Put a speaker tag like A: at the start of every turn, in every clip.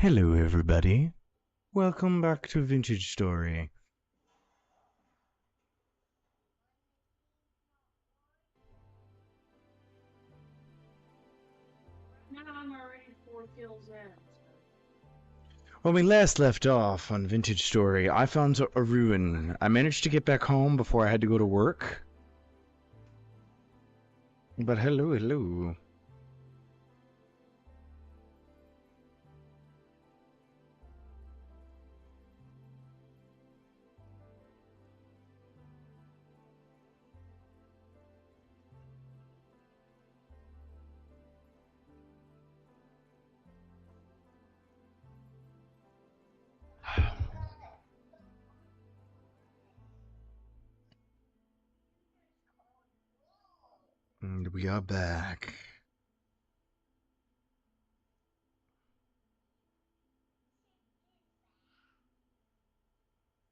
A: Hello, everybody. Welcome back to Vintage Story.
B: Now I'm already 4 kills in.
A: When we last left off on Vintage Story, I found a ruin. I managed to get back home before I had to go to work. But hello. And we are back.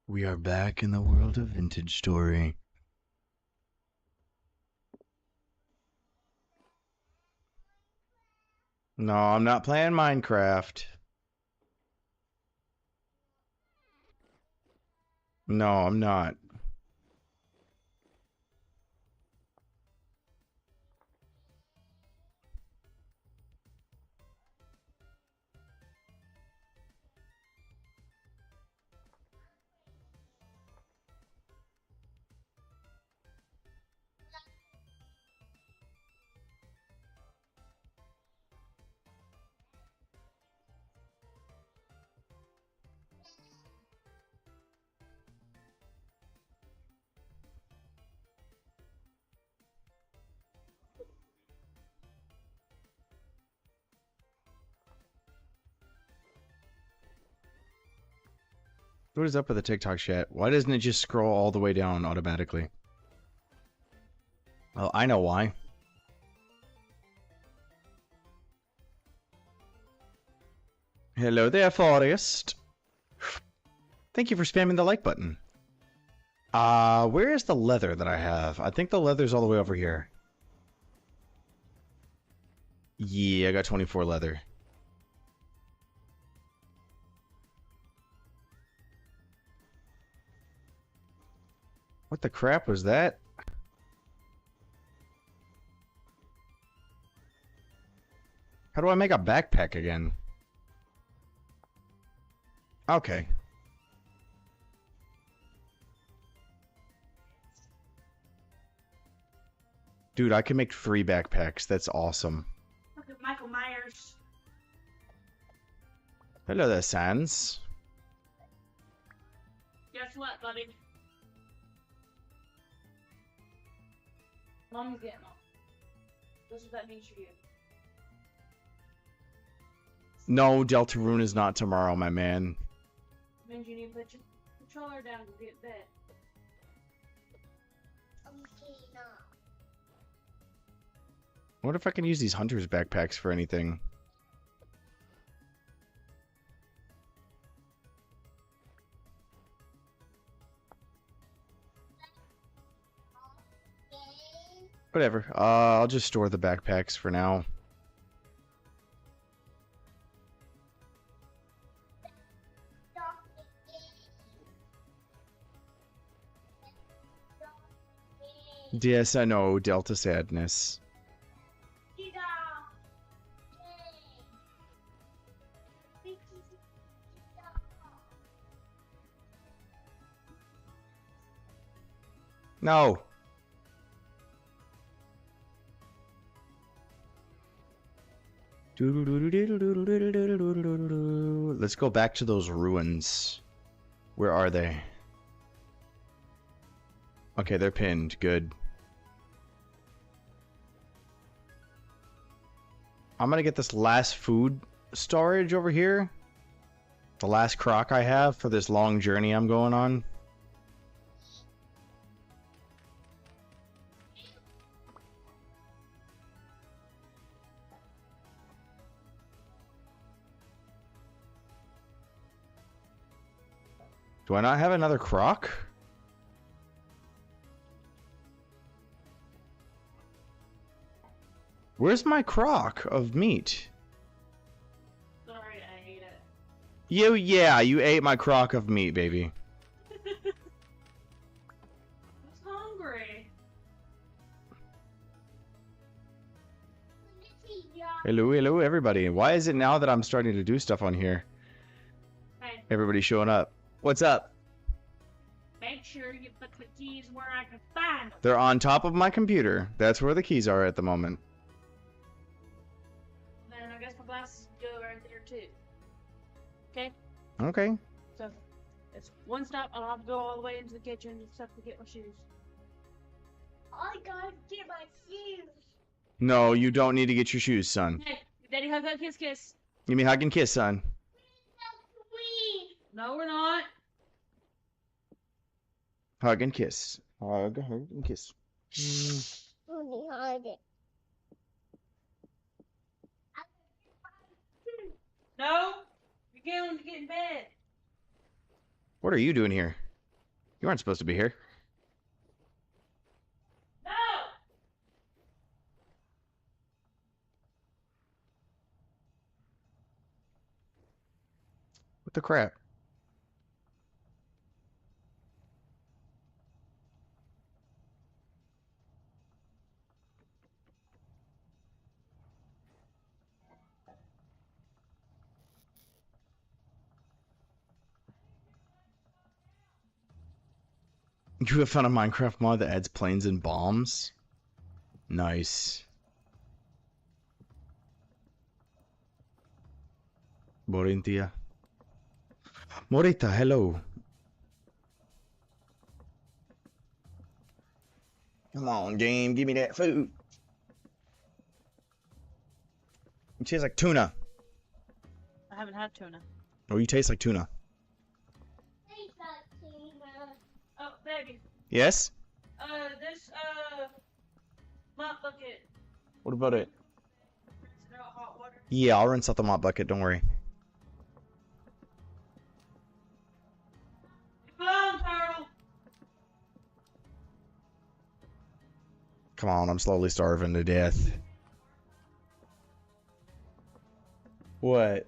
A: We are back in the world of Vintage Story. No, I'm not playing Minecraft. No, I'm not. What is up with the TikTok chat? Why doesn't it just scroll all the way down automatically? Well, I know why. Hello there, Forest. Thank you for spamming the like button. Where is the leather that I have? I think the leather's all the way over here. Yeah, I got 24 leather. What the crap was that? How do I make a backpack again? Okay. Dude, I can make 3 backpacks. That's awesome.
B: Look at Michael Myers.
A: Hello there, Sans.
B: Guess what, buddy? Mom's getting off. That's what that means for you.
A: No, Deltarune is not tomorrow, my man.
B: It means you need to put your controller down to get bed.
A: What if I can use these hunter's backpacks for anything? Whatever. I'll just store the backpacks for now. Yes, I know. Delta sadness. No. Let's go back to those ruins. Where are they? Okay, they're pinned. Good. I'm gonna get this last food storage over here. The last crock I have for this long journey I'm going on. Do I not have another crock? Where's my crock of meat?
B: Sorry, I ate it.
A: Yeah, you ate my crock of meat, baby.
B: Who's hungry?
A: Hello, everybody. Why is it now that I'm starting to do stuff on here?
B: Hey,
A: Everybody's showing up. What's up?
B: make sure you put the keys where I can find them.
A: They're on top of my computer. That's where the keys are at the moment.
B: Then I guess my glasses go right there too. Okay?
A: Okay.
B: So, it's one stop. I'll have to go all the way into the kitchen and stuff to get my shoes. I gotta get my shoes.
A: No, you don't need to get your shoes, son.
B: Hey, Daddy, hug, hug, kiss, kiss.
A: Give me a hug and kiss, son.
B: No, we're not.
A: Hug and kiss. Hug and kiss.
B: No, you're going to get in bed.
A: What are you doing here? You aren't supposed to be here.
B: No.
A: What the crap? You have found a Minecraft mod that adds planes and bombs? Nice. Morintia. Morita, hello. Come on, game, give me that food. You taste like tuna.
B: I haven't had tuna.
A: Oh, you taste like tuna.
B: Oh, baby.
A: Yes?
B: This, mop bucket.
A: What about it?
B: Rinse it out hot water.
A: Yeah, I'll rinse out the mop bucket, don't worry.
B: Come on, Carl.
A: Come on, I'm slowly starving to death. What?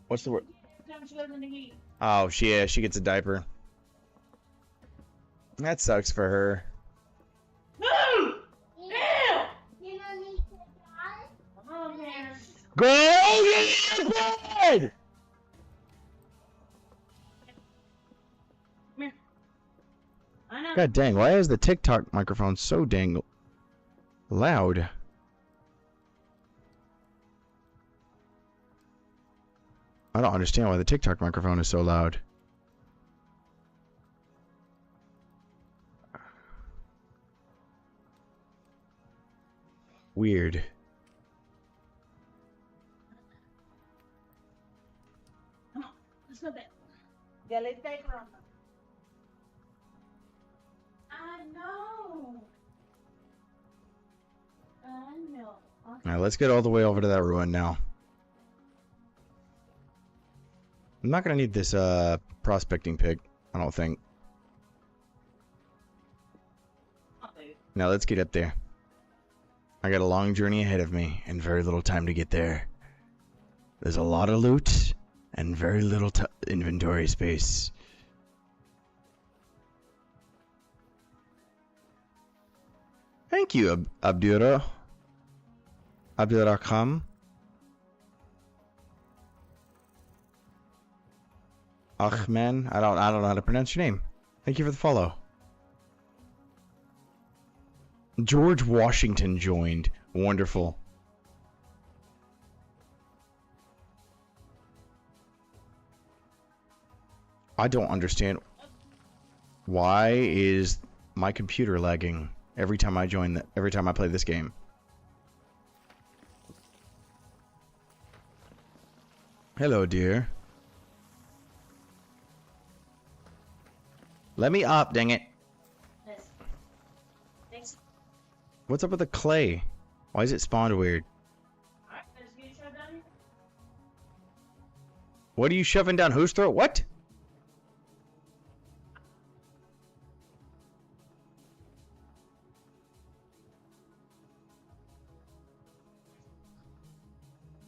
A: What's the word?
B: Time she goes in the heat.
A: Oh, yeah, she gets a diaper. That sucks for her.
B: No! Ew! You don't need to die? Come on, man.
A: Go get bed!
B: Come here. I know.
A: God dang, why is the TikTok microphone so dang loud? I don't understand why the TikTok microphone is so loud. Weird.
B: Come on. Let's go bed. Yeah, let's take her on. I know. I know.
A: Now let's get all the way over to that ruin now. I'm not gonna need this prospecting pig, I don't think. Now let's get up there. I got a long journey ahead of me and very little time to get there. There's a lot of loot and very little inventory space. Thank you, Abdurrahman. Ahman, I don't know how to pronounce your name. Thank you for the follow. George Washington joined. Wonderful. I don't understand. Why is my computer lagging every time I every time I play this game? Hello, dear. Let me up, dang it.
B: Thanks.
A: What's up with the clay? Why is it spawned weird?
B: Alright, let's get shoved down here.
A: What are you shoving down whose throat? What?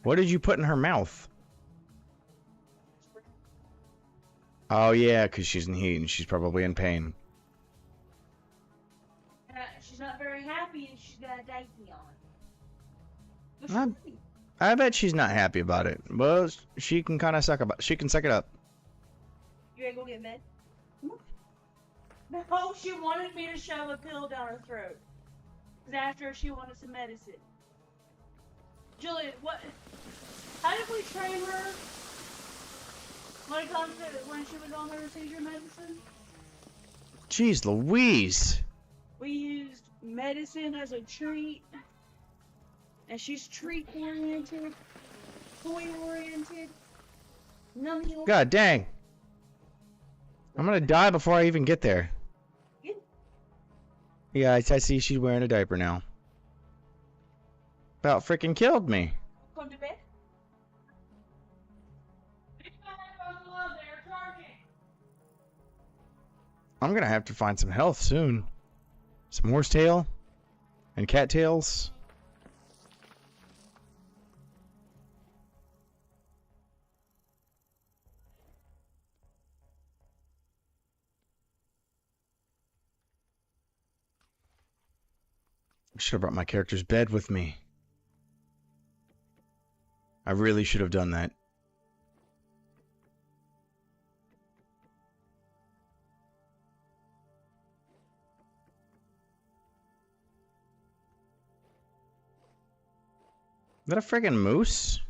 A: What did you put in her mouth? Oh yeah, because she's in heat and she's probably in pain.
B: She's not very happy and she's got a diaper on. But
A: I bet she's not happy about it. Well, she can kind of suck it up.
B: You ready to go get med? No, she wanted me to shove a pill down her throat. Because after she wanted some medicine. Julian, how did we train her when it comes to when she was on her seizure medicine?
A: Jeez Louise.
B: We used medicine as a treat. And she's treat-oriented, toy-oriented.
A: God dang. I'm gonna die before I even get there. Yeah, I see she's wearing a diaper now. About freaking killed me.
B: Come to bed.
A: I'm gonna have to find some health soon. Some horsetail and cattails. I should have brought my character's bed with me. I really should have done that. Is that a friggin' moose?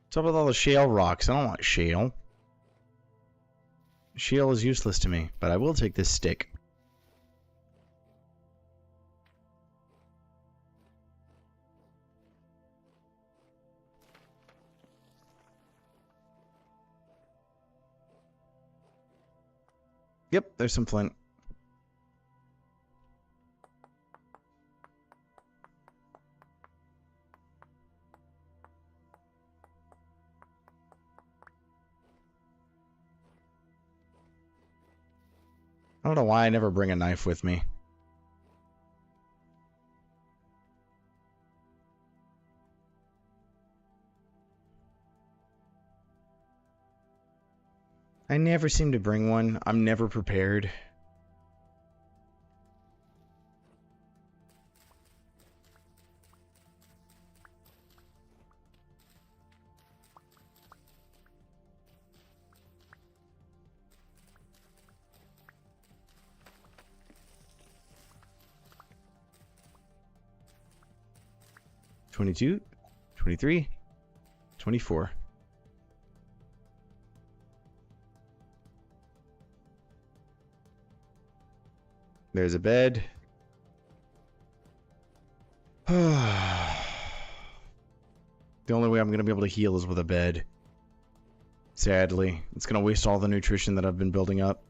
A: What's up with all the shale rocks? I don't want shale. Shale is useless to me, but I will take this stick. Yep, there's some flint. I don't know why I never bring a knife with me. I never seem to bring one. I'm never prepared. $22, $23, $24. There's a bed. The only way I'm going to be able to heal is with a bed. Sadly. It's going to waste all the nutrition that I've been building up.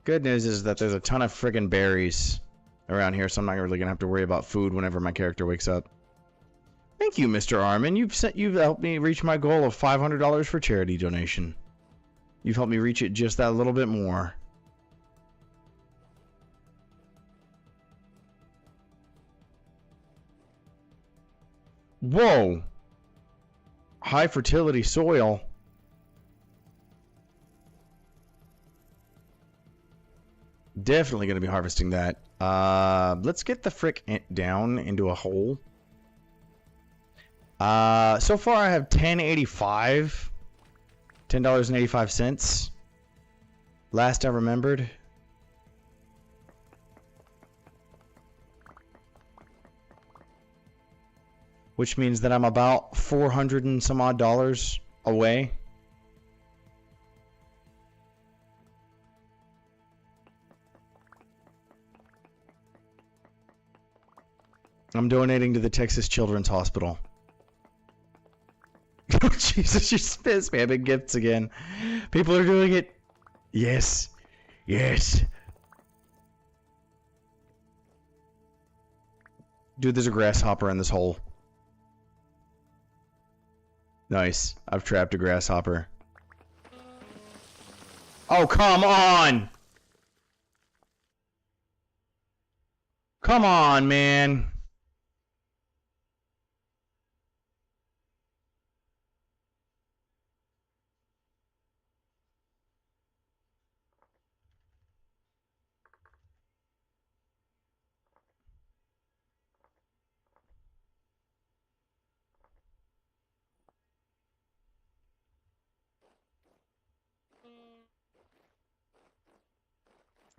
A: Good news is that there's a ton of friggin' berries around here, so I'm not really going to have to worry about food whenever my character wakes up. Thank you, Mr. Armin. You've helped me reach my goal of $500 for charity donation. You've helped me reach it just that little bit more. Whoa! High fertility soil. Definitely going to be harvesting that. Let's get the frick down into a hole. So far I have $10.85. Last I remembered. Which means that I'm about 400 and some odd dollars away. I'm donating to the Texas Children's Hospital. Oh, Jesus, you spit spamming gifts again. People are doing it. Yes. Yes. Dude, there's a grasshopper in this hole. Nice. I've trapped a grasshopper. Oh, come on! Come on, man.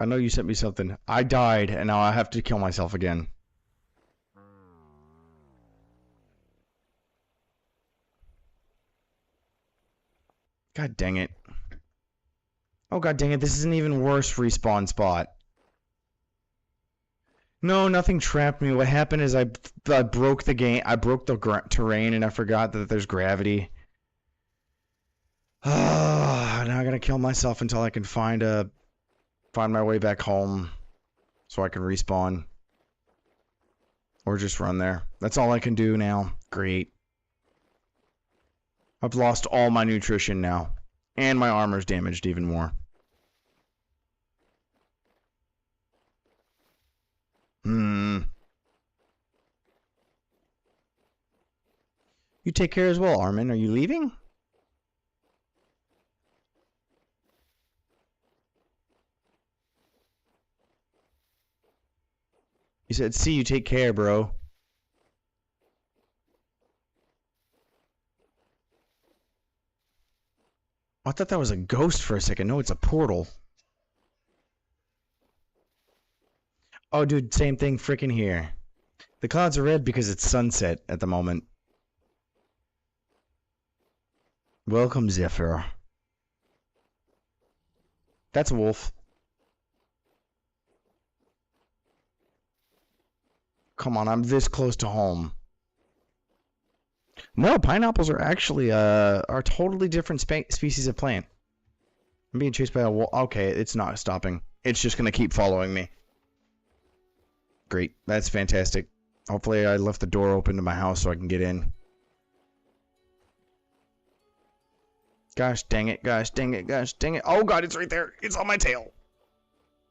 A: I know you sent me something. I died, and now I have to kill myself again. God dang it. Oh, god dang it, this is an even worse respawn spot. No, nothing trapped me. What happened is I broke the game. I broke the terrain, and I forgot that there's gravity. Ah, now I gotta kill myself until I can find my way back home, so I can respawn, or just run there. That's all I can do now. Great. I've lost all my nutrition now, and my armor's damaged even more. You take care as well, Armin. Are you leaving? You said, see, you take care, bro. I thought that was a ghost for a second. No, it's a portal. Oh, dude, same thing freaking here. The clouds are red because it's sunset at the moment. Welcome, Zephyr. That's a wolf. Come on, I'm this close to home. No, pineapples are actually are totally different species of plant. I'm being chased by a wolf. Okay, it's not stopping. It's just gonna keep following me. Great, that's fantastic. Hopefully I left the door open to my house so I can get in. Gosh dang it, gosh dang it, gosh dang it. Oh god, it's right there. It's on my tail.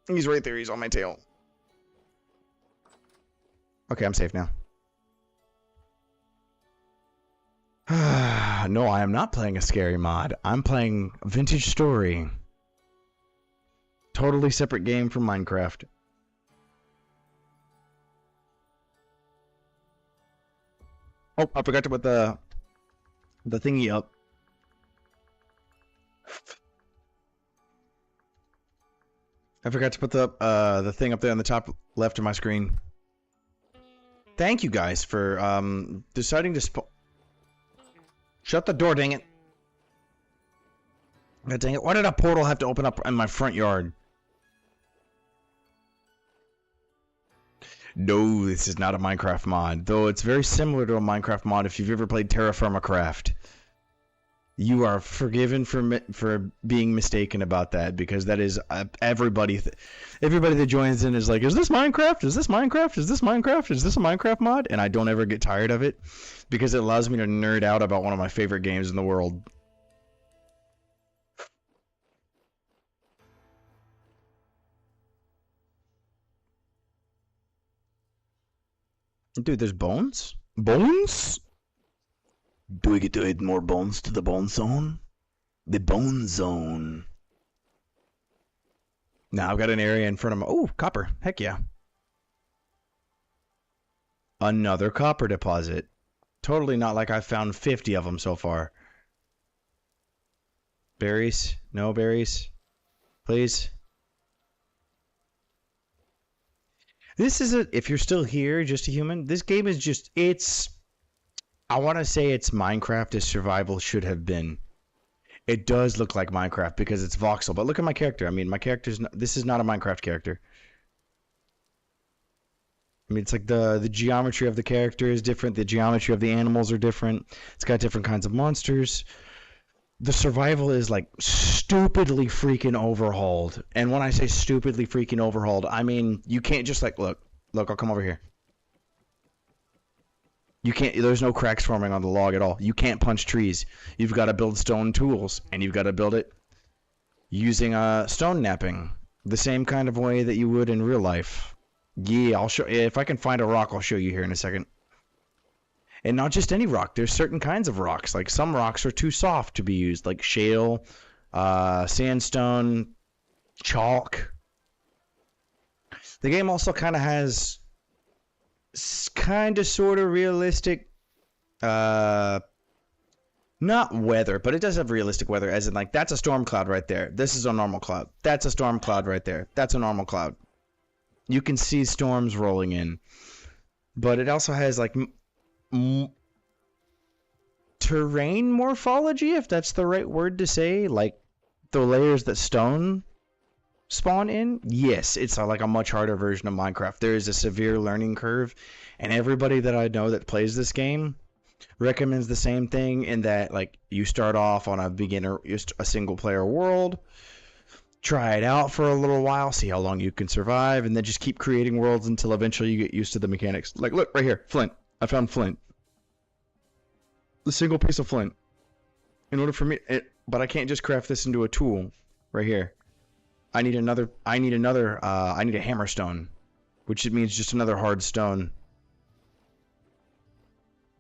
A: He's right there, he's on my tail. Okay, I'm safe now. No, I am not playing a scary mod. I'm playing Vintage Story. Totally separate game from Minecraft. Oh, I forgot to put the thingy up. I forgot to put the thing up there on the top left of my screen. Thank you guys for deciding to shut the door, dang it. God dang it. Why did a portal have to open up in my front yard? No, this is not a Minecraft mod, though it's very similar to a Minecraft mod if you've ever played Terraformacraft. You are forgiven for being mistaken about that, because that is everybody that joins in is like, is this Minecraft? Is this Minecraft? Is this Minecraft? Is this a Minecraft mod? And I don't ever get tired of it because it allows me to nerd out about one of my favorite games in the world. Dude, there's bones? Bones? Do we get to add more bones to the bone zone? The bone zone. Now I've got an area in front of me. Oh, copper. Heck yeah. Another copper deposit. Totally not like I've found 50 of them so far. Berries? No berries? Please? This is if you're still here, just a human, this game is just, I want to say it's Minecraft as survival should have been. It does look like Minecraft because it's voxel, but look at my character. I mean, my character's not, this is not a Minecraft character. I mean, it's like the geometry of the character is different. The geometry of the animals are different. It's got different kinds of monsters. The survival is like stupidly freaking overhauled. And when I say stupidly freaking overhauled, I mean, you can't just like, look, I'll come over here. You can't, there's no cracks forming on the log at all. You can't punch trees. You've got to build stone tools, and you've got to build it using stone napping, the same kind of way that you would in real life. Yeah, I'll show. If I can find a rock, I'll show you here in a second. And not just any rock. There's certain kinds of rocks. Like some rocks are too soft to be used, like shale, sandstone, chalk. The game also kind of has kind of sort of realistic, not weather, but it does have realistic weather, as in like that's a storm cloud right there. This is a normal cloud. That's a storm cloud right there. That's a normal cloud. You can see storms rolling in. But it also has like terrain morphology, if that's the right word to say, like the layers that stone spawn in. Yes, it's like a much harder version of Minecraft. There is a severe learning curve, and everybody that I know that plays this game recommends the same thing, in that like you start off on a single player world, try it out for a little while, see how long you can survive, and then just keep creating worlds until eventually you get used to the mechanics. Like, look right here, flint. I found flint. A single piece of flint. In order for me, but I can't just craft this into a tool right here. I need a hammer stone, which means just another hard stone.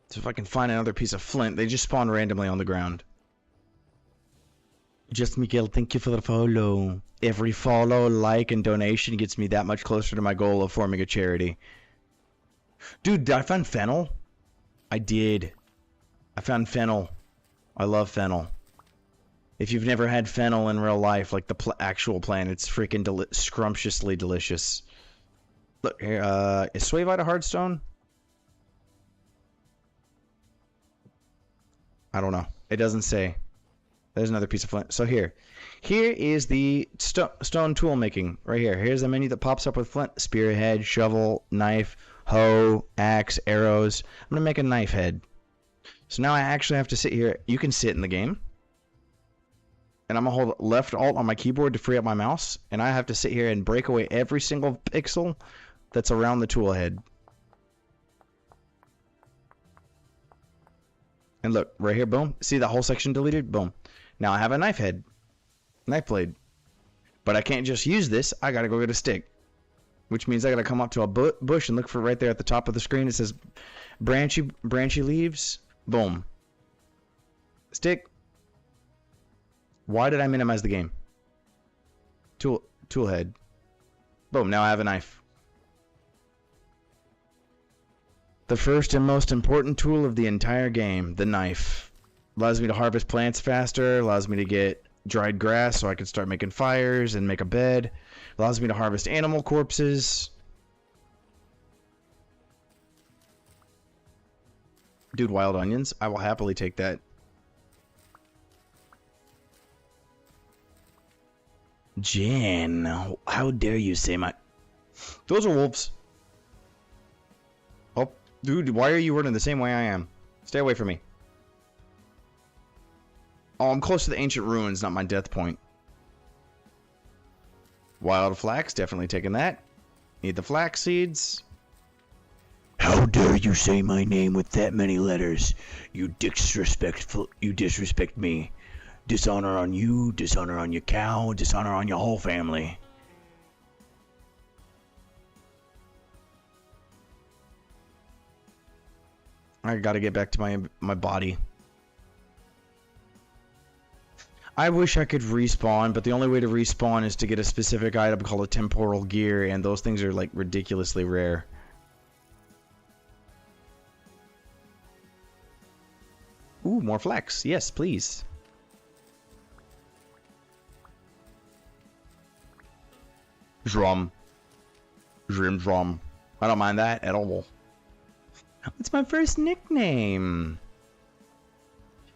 A: So if I can find another piece of flint, they just spawn randomly on the ground. Just Miguel, thank you for the follow. Every follow, like, and donation gets me that much closer to my goal of forming a charity. Dude, did I find fennel? I did. I found fennel. I love fennel. If you've never had fennel in real life, like the actual plant, it's freaking scrumptiously delicious. Look here, is Suavite a hard stone? I don't know. It doesn't say. There's another piece of flint. So here is the stone tool making right here. Here's the menu that pops up with flint: spearhead, shovel, knife, hoe, axe, arrows. I'm gonna make a knife head. So now I actually have to sit here. You can sit in the game, and I'm gonna hold left alt on my keyboard to free up my mouse, and I have to sit here and break away every single pixel that's around the tool head. And look, right here, boom. See that whole section deleted? Boom. Now I have a knife head. Knife blade. But I can't just use this. I gotta go get a stick. Which means I gotta come up to a bush and look for right there at the top of the screen. It says branchy leaves. Boom. Stick. Why did I minimize the game? Tool head. Boom. Now I have a knife. The first and most important tool of the entire game, the knife. Allows me to harvest plants faster, allows me to get dried grass so I can start making fires and make a bed. Allows me to harvest animal corpses. Dude, wild onions. I will happily take that. Jen, how dare you say my... Those are wolves. Oh, dude, why are you running the same way I am? Stay away from me. Oh, I'm close to the ancient ruins, not my death point. Wild flax, definitely taking that. Need the flax seeds. How dare you say my name with that many letters? You disrespect me. Dishonor on you, dishonor on your cow, dishonor on your whole family. I gotta get back to my body. I wish I could respawn, but the only way to respawn is to get a specific item called a temporal gear, and those things are like ridiculously rare. Ooh, more flax. Yes, please. Drum. Drum. I don't mind that at all. It's my first nickname.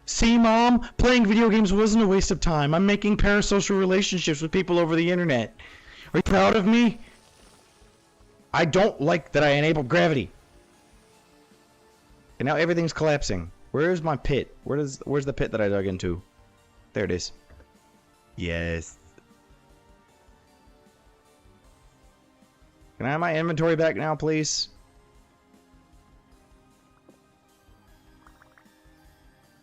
A: See, Mom? Playing video games wasn't a waste of time. I'm making parasocial relationships with people over the internet. Are you proud of me? I don't like that I enabled gravity. And now everything's collapsing. Where's my pit? Where's the pit that I dug into? There it is. Yes. Can I have my inventory back now, please?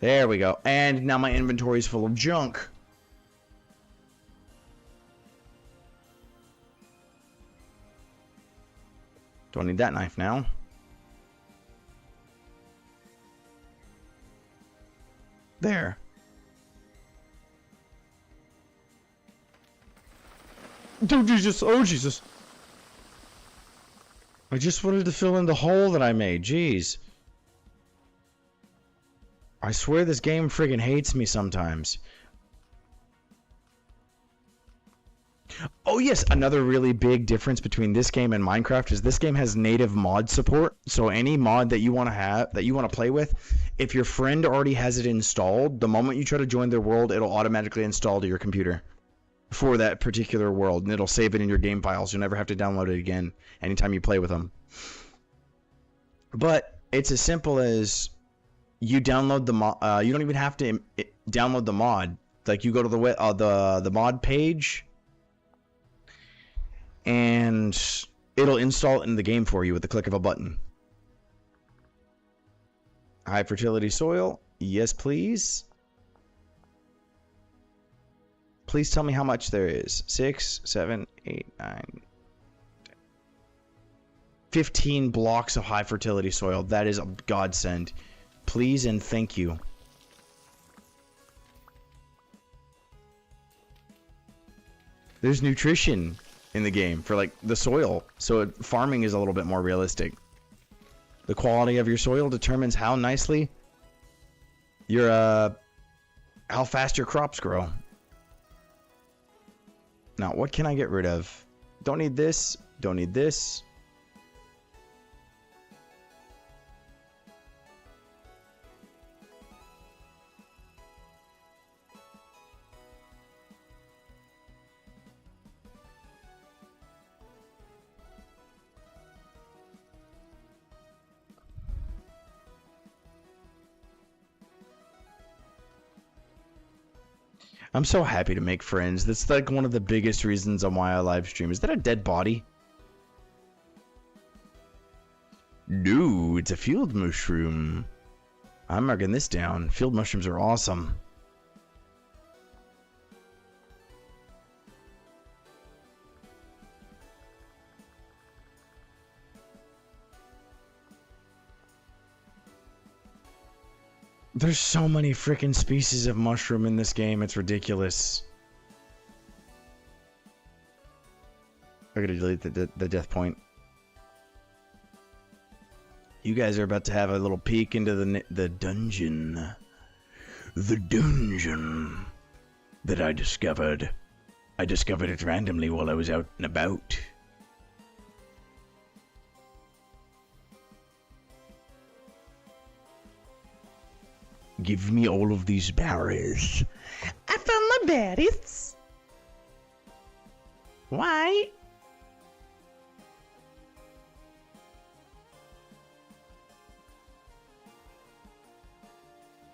A: There we go. And now my inventory is full of junk. Don't need that knife now. There. Oh, Jesus. Oh, Jesus. I just wanted to fill in the hole that I made. Jeez. I swear this game friggin' hates me sometimes. Oh yes, another really big difference between this game and Minecraft is this game has native mod support. So any mod that you want to have, that you want to play with, if your friend already has it installed, the moment you try to join their world, it'll automatically install to your computer for that particular world, and it'll save it in your game files. You'll never have to download it again anytime you play with them. But it's as simple as you download the mod. You don't even have to download the mod. Like you go to the mod page, and it'll install it in the game for you with the click of a button. High fertility soil. Yes, please. Please tell me how much there is. 6, 7, 8, 9, 10. 15 blocks of high fertility soil. That is a godsend. Please and thank you. There's nutrition in the game for like the soil, so farming is a little bit more realistic. The quality of your soil determines how nicely your how fast your crops grow. Now, what can I get rid of? Don't need this. Don't need this. I'm so happy to make friends. That's like one of the biggest reasons on why I live stream. Is that a dead body? No, it's a field mushroom. I'm marking this down. Field mushrooms are awesome. There's so many freaking species of mushroom in this game, it's ridiculous. I gotta delete the death point. You guys are about to have a little peek into the dungeon. The dungeon that I discovered. I discovered it randomly while I was out and about. Give me all of these berries. I found my berries. Why?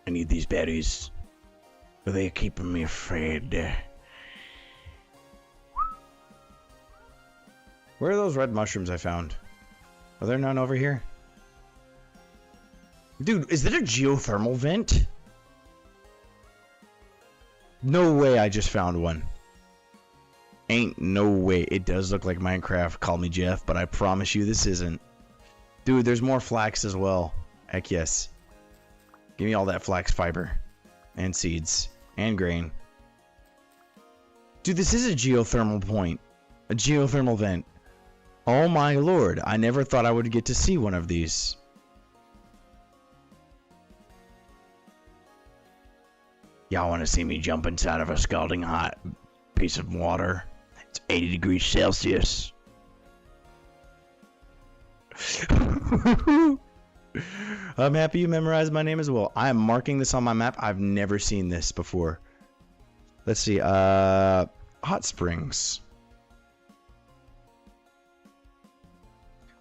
A: I need these berries. They're keeping me afraid. Where are those red mushrooms I found? Are there none over here? Dude, is that a geothermal vent? No way I just found one. Ain't no way. It does look like Minecraft. Call me Jeff, but I promise you this isn't. Dude, there's more flax as well. Heck yes. Give me all that flax fiber. And seeds. And grain. Dude, this is a geothermal point. A geothermal vent. Oh my lord. I never thought I would get to see one of these. Y'all want to see me jump inside of a scalding hot piece of water? It's 80 degrees Celsius. I'm happy you memorized my name as well. I am marking this on my map. I've never seen this before. Let's see. Hot springs.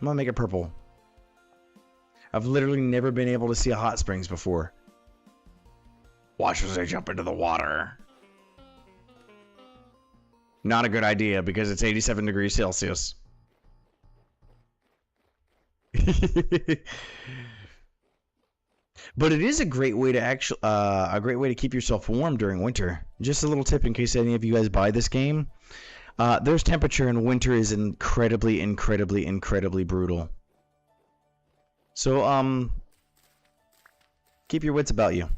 A: I'm gonna make it purple. I've literally never been able to see a hot springs before. Watch as I jump into the water. Not a good idea because it's 87 degrees Celsius. But it is a great way to keep yourself warm during winter. Just a little tip in case any of you guys buy this game. There's temperature, and winter is incredibly, incredibly, incredibly brutal. So, keep your wits about you.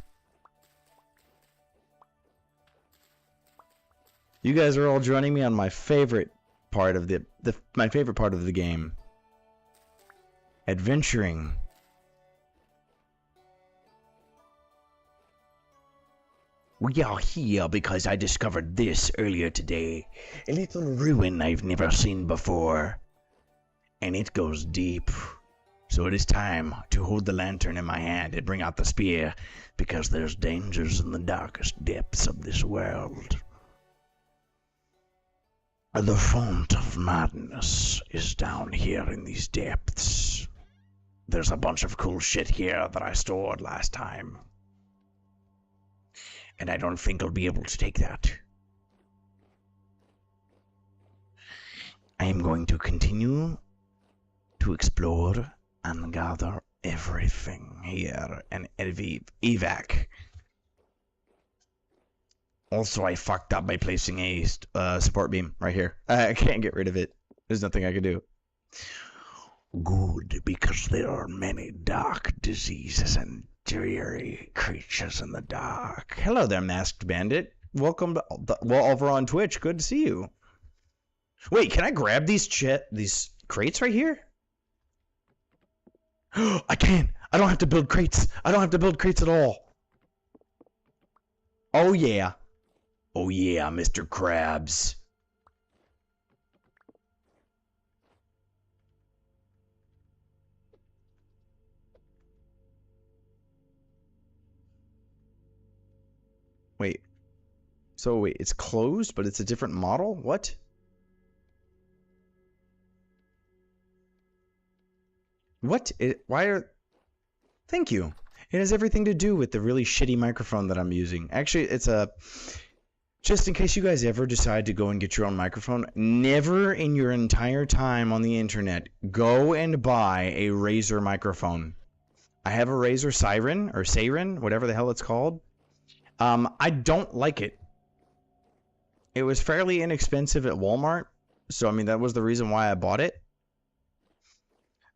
A: You guys are all joining me on my favorite part of my favorite part of the game. Adventuring. We are here because I discovered this earlier today. A little ruin I've never seen before. And it goes deep. So it is time to hold the lantern in my hand and bring out the spear, because there's dangers in the darkest depths of this world. The font of madness is down here in these depths. There's a bunch of cool shit here that I stored last time. And I don't think I'll be able to take that. I am going to continue to explore and gather everything here and evac. Also, I fucked up by placing a support beam right here. I can't get rid of it. There's nothing I can do. Good, because there are many dark diseases and dreary creatures in the dark. Hello there, Masked Bandit. Welcome to over on Twitch. Good to see you. Wait, can I grab these crates right here? I can. I don't have to build crates. I don't have to build crates at all. Oh yeah. Oh yeah, Mr. Krabs. Wait. So wait, it's closed, but it's a different model? What? What? Thank you. It has everything to do with the really shitty microphone that I'm using. Actually, it's just in case you guys ever decide to go and get your own microphone, never in your entire time on the internet go and buy a Razer microphone. I have a Razer Siren, whatever the hell it's called. I don't like it. It was fairly inexpensive at Walmart, so I mean that was the reason why I bought it.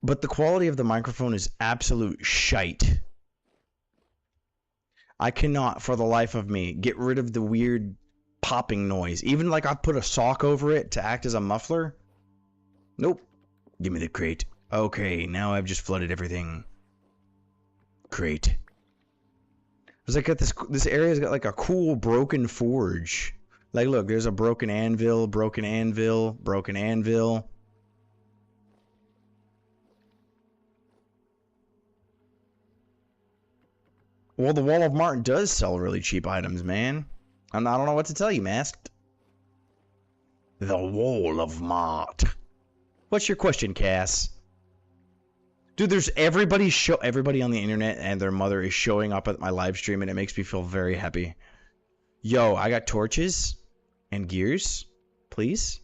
A: But the quality of the microphone is absolute shite. I cannot, for the life of me, get rid of the weird popping noise. Even like I put a sock over it to act as a muffler. Nope. Give me the crate. Okay, now I've just flooded everything. Crate. There's like this area's got like a cool broken forge. Like look, there's a broken anvil, broken anvil, broken anvil. Well, the Wall of Mart does sell really cheap items, man. I don't know what to tell you, Masked. The Wall of Mart. What's your question, Cass? Dude, there's everybody on the internet and their mother is showing up at my live stream, and it makes me feel very happy. Yo, I got torches and gears, please.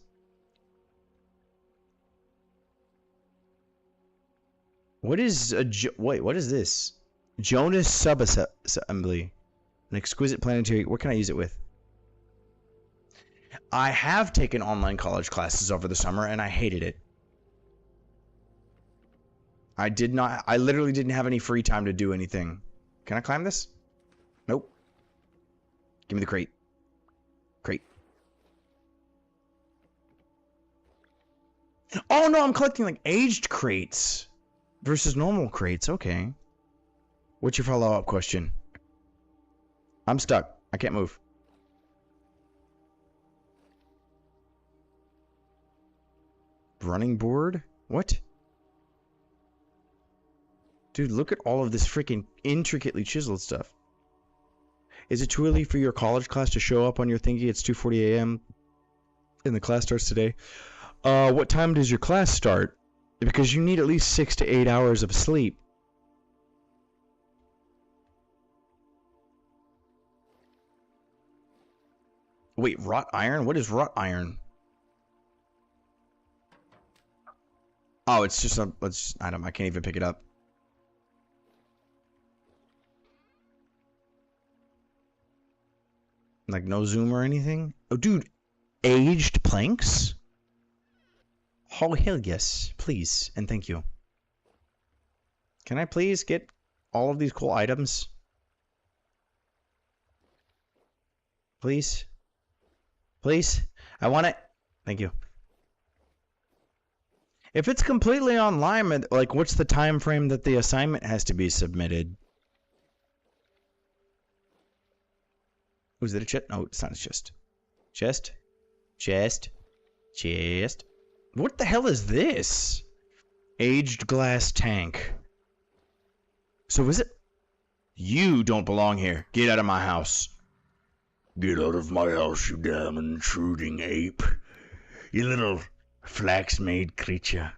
A: What is wait, what is this? Jonas Subassembly. An exquisite planetary. What can I use it with? I have taken online college classes over the summer, and I hated it. I literally didn't have any free time to do anything. Can I climb this? Nope. Give me the crate. Crate. Oh no, I'm collecting like aged crates versus normal crates. Okay. What's your follow-up question? I'm stuck. I can't move. Running board? What? Dude, look at all of this freaking intricately chiseled stuff. Is it too early for your college class to show up on your thingy? It's 2:40 a.m. and the class starts today. What time does your class start? Because you need at least 6 to 8 hours of sleep. Wait, wrought iron? What is wrought iron? Oh, it's just a... I can't even pick it up. Like no zoom or anything? Oh, dude. Aged planks? Oh, hell yes. Please, and thank you. Can I please get all of these cool items? Please? Please? I want it. Thank you. If it's completely online, like, what's the time frame that the assignment has to be submitted? Was it a chest? No, it's not a chest. Chest? Chest? Chest? What the hell is this? Aged glass tank. So is it? You don't belong here. Get out of my house. Get out of my house, you damn intruding ape. You little flax-made creature.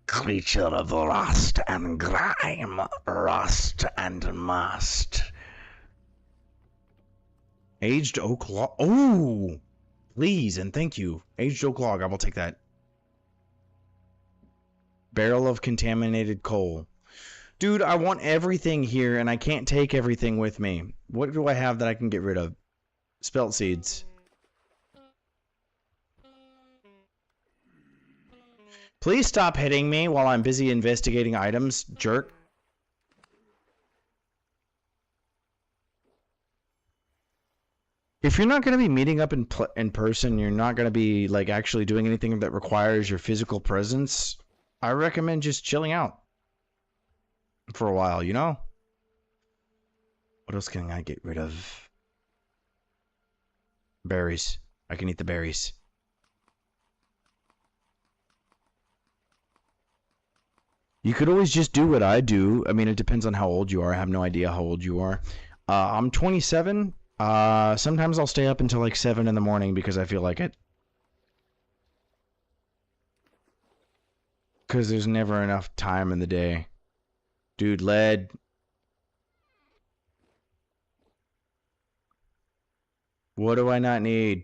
A: Creature of rust and grime, rust and must. Aged oak log. Oh! Please and thank you. Aged oak log, I will take that. Barrel of contaminated coal. Dude, I want everything here and I can't take everything with me. What do I have that I can get rid of? Spelt seeds. Please stop hitting me while I'm busy investigating items, jerk. If you're not going to be meeting up in person, you're not going to be like actually doing anything that requires your physical presence, I recommend just chilling out for a while, you know? What else can I get rid of? Berries. I can eat the berries. You could always just do what I do. I mean, it depends on how old you are. I have no idea how old you are. I'm 27. Sometimes I'll stay up until like 7 in the morning because I feel like it. Because there's never enough time in the day. Dude, lead. What do I not need?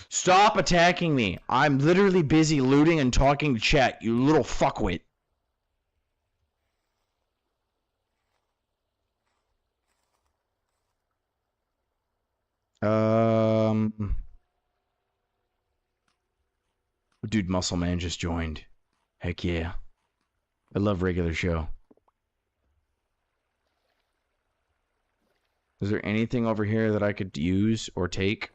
A: Stop attacking me. I'm literally busy looting and talking to chat, you little fuckwit. Dude, Muscle Man just joined. Heck yeah. I love regular show. Is there anything over here that I could use or take?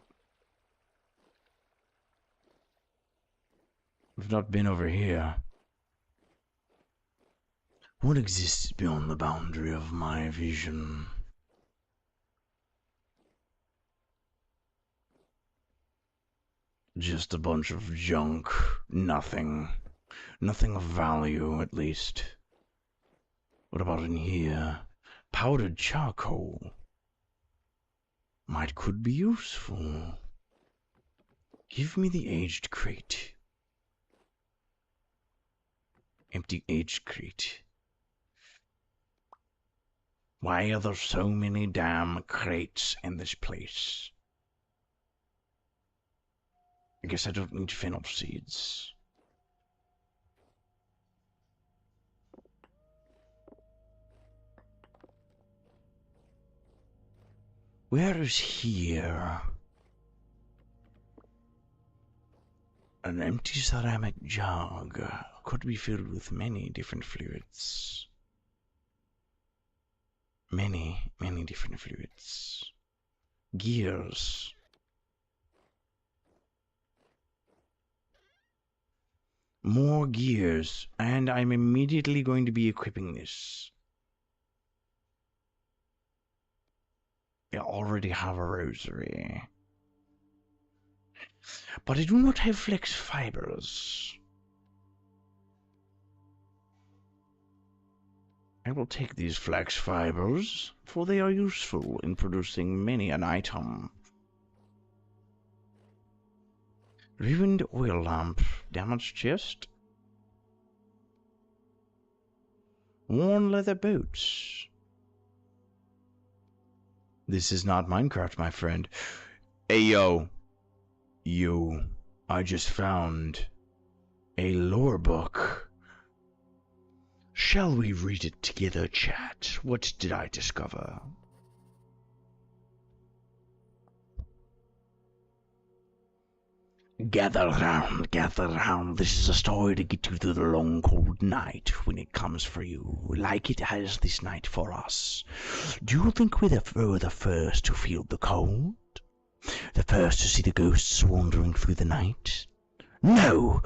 A: I've not been over here. What exists beyond the boundary of my vision? Just a bunch of junk. Nothing. Nothing of value, at least. What about in here? Powdered charcoal. Could be useful. Give me the aged crate. Empty aged crate. Why are there so many damn crates in this place? I guess I don't need fennel seeds. Where is here? An empty ceramic jug could be filled with many different fluids. Many different fluids. Gears. More gears, and I'm immediately going to be equipping this. I already have a rosary. But I do not have flex fibers. I will take these flax fibers, for they are useful in producing many an item. Ruined oil lamp, damaged chest. Worn leather boots. This is not Minecraft, my friend. Hey, yo. Yo, I just found a lore book. Shall we read it together, chat? What did I discover? Gather round. This is a story to get you through the long, cold night when it comes for you, like it has this night for us. Do you think we're the first to feel the cold? The first to see the ghosts wandering through the night? No!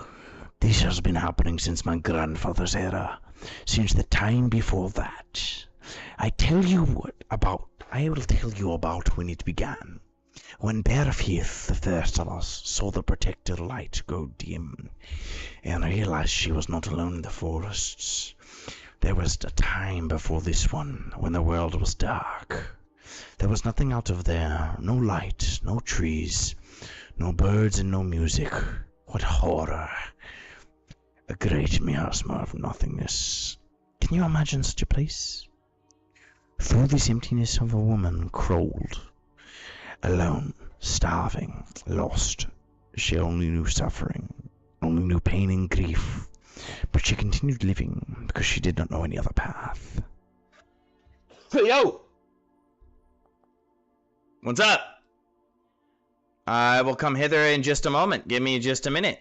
A: This has been happening since my grandfather's era, since the time before that. I will tell you about when it began. When Bareface, the first of us, saw the protected light go dim, and realized she was not alone in the forests. There was a time before this one, when the world was dark. There was nothing out of there, no light, no trees, no birds and no music. What horror! A great miasma of nothingness. Can you imagine such a place? Through this emptiness of a woman crawled. Alone, starving, lost. She only knew suffering, only knew pain and grief. But she continued living because she did not know any other path. Hey, yo! What's up? I will come hither in just a moment. Give me just a minute.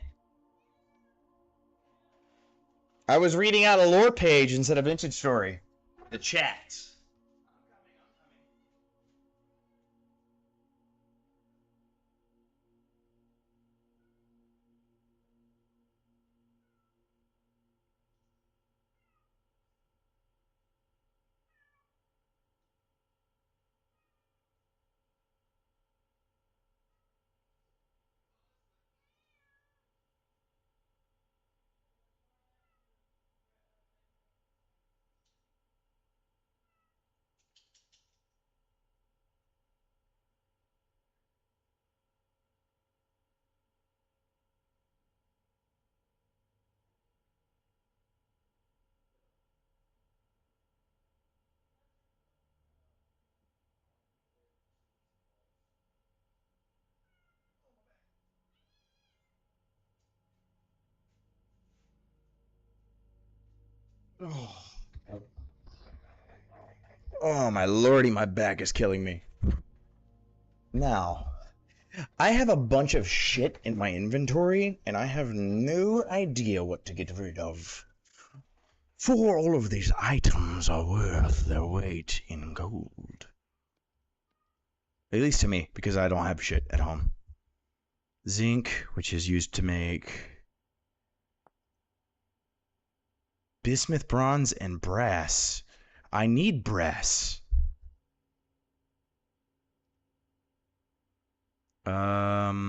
A: I was reading out a lore page instead of vintage story. The chat. Oh my lordy, my back is killing me. Now, I have a bunch of shit in my inventory, and I have no idea what to get rid of. For all of these items are worth their weight in gold. At least to me, because I don't have shit at home. Zinc, which is used to make bismuth, bronze, and brass. I need brass. I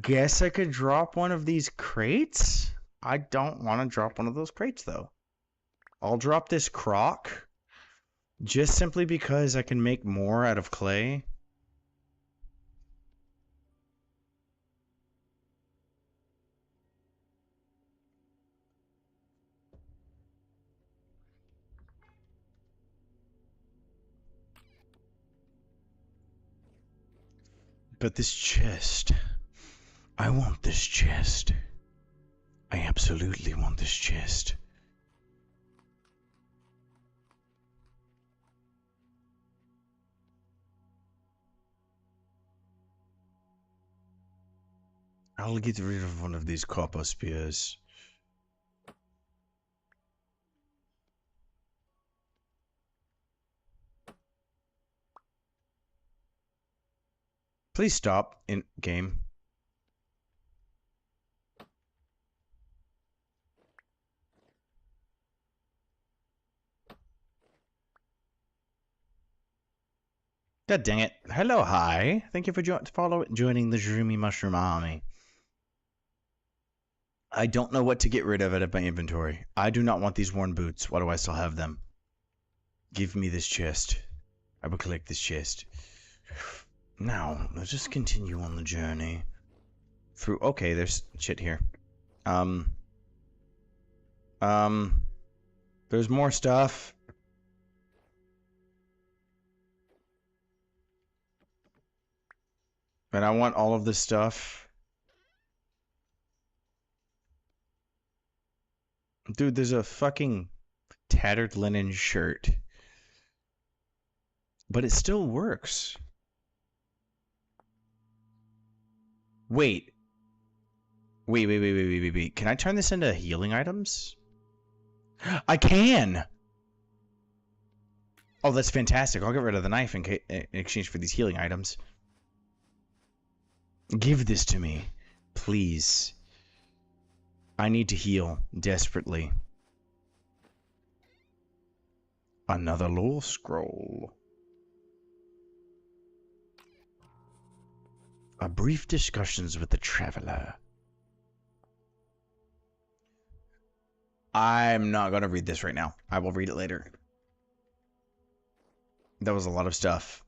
A: guess I could drop one of these crates? I don't want to drop one of those crates, though. I'll drop this crock, just simply because I can make more out of clay. But this chest, I want this chest. I absolutely want this chest. I'll get rid of one of these copper spears. Please stop in game. God dang it. Hello, hi. Thank you for joining the Zhroomy Mushroom Army. I don't know what to get rid of out of my inventory. I do not want these worn boots. Why do I still have them? Give me this chest. I will collect this chest. Now, let's just continue on the journey. Through, okay, there's shit here. There's more stuff. And I want all of this stuff. Dude, there's a fucking tattered linen shirt. But it still works. Wait. Wait. Can I turn this into healing items? I can! Oh, that's fantastic. I'll get rid of the knife in exchange for these healing items. Give this to me. Please. I need to heal desperately. Another lore scroll. A brief discussions with the traveler. I'm not going to read this right now. I will read it later. That was a lot of stuff.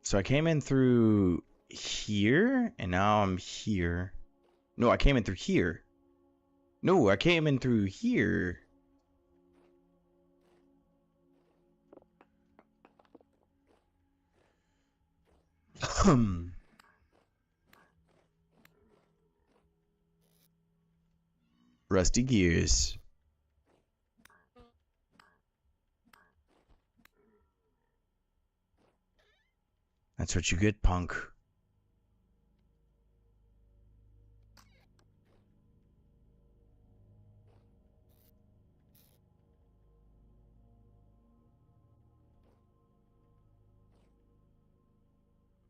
A: So I came in through here, and now I'm here. No, I came in through here. No, I came in through here. Rusty gears. That's what you get, punk.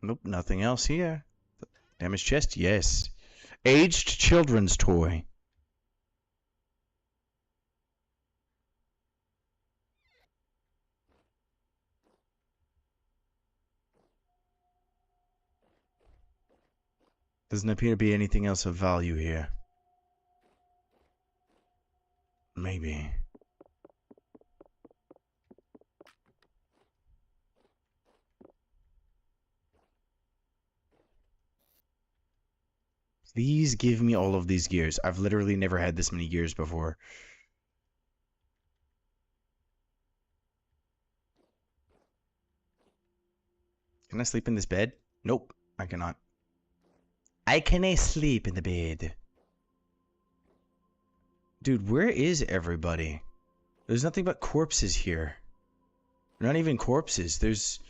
A: Nope, nothing else here. Damaged chest? Yes. Aged children's toy. Doesn't appear to be anything else of value here. Maybe. Please give me all of these gears. I've literally never had this many gears before. Can I sleep in this bed? Nope, I cannot. I cannot sleep in the bed. Dude, where is everybody? There's nothing but corpses here. Not even corpses. There's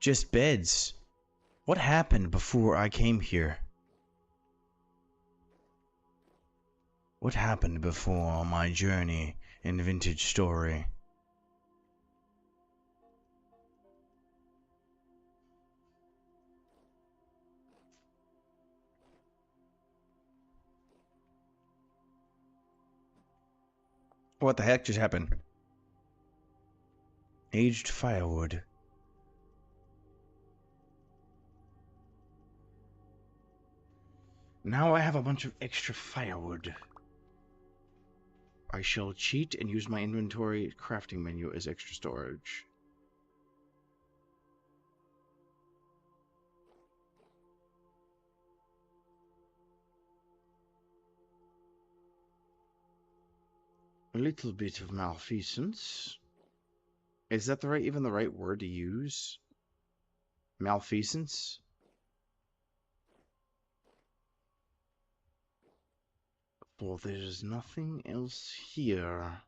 A: just beds. What happened before I came here? What happened before my journey in Vintage Story? What the heck just happened? Aged firewood. Now I have a bunch of extra firewood. I shall cheat and use my inventory crafting menu as extra storage. A little bit of malfeasance. Is that even the right word to use? Malfeasance? Well, there's nothing else here.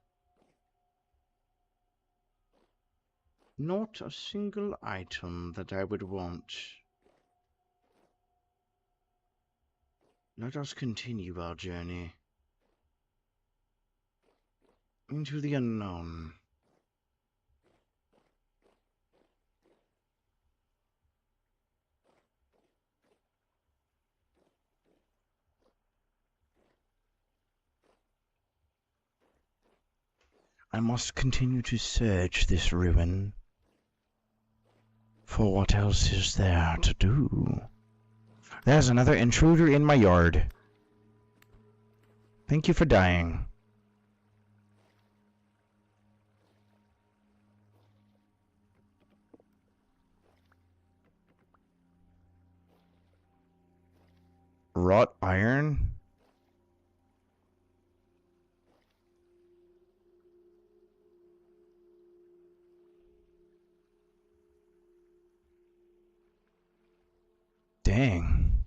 A: Not a single item that I would want. Let us continue our journey into the unknown. I must continue to search this ruin. For what else is there to do? There's another intruder in my yard. Thank you for dying. Wrought iron? Dang.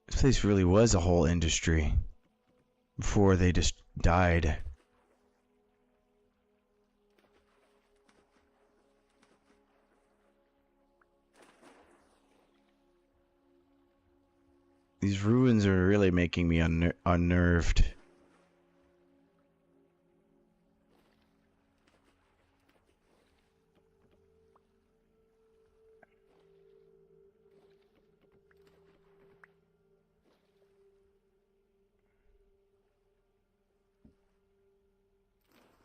A: This place really was a whole industry before they just died. These ruins are really making me unnerved.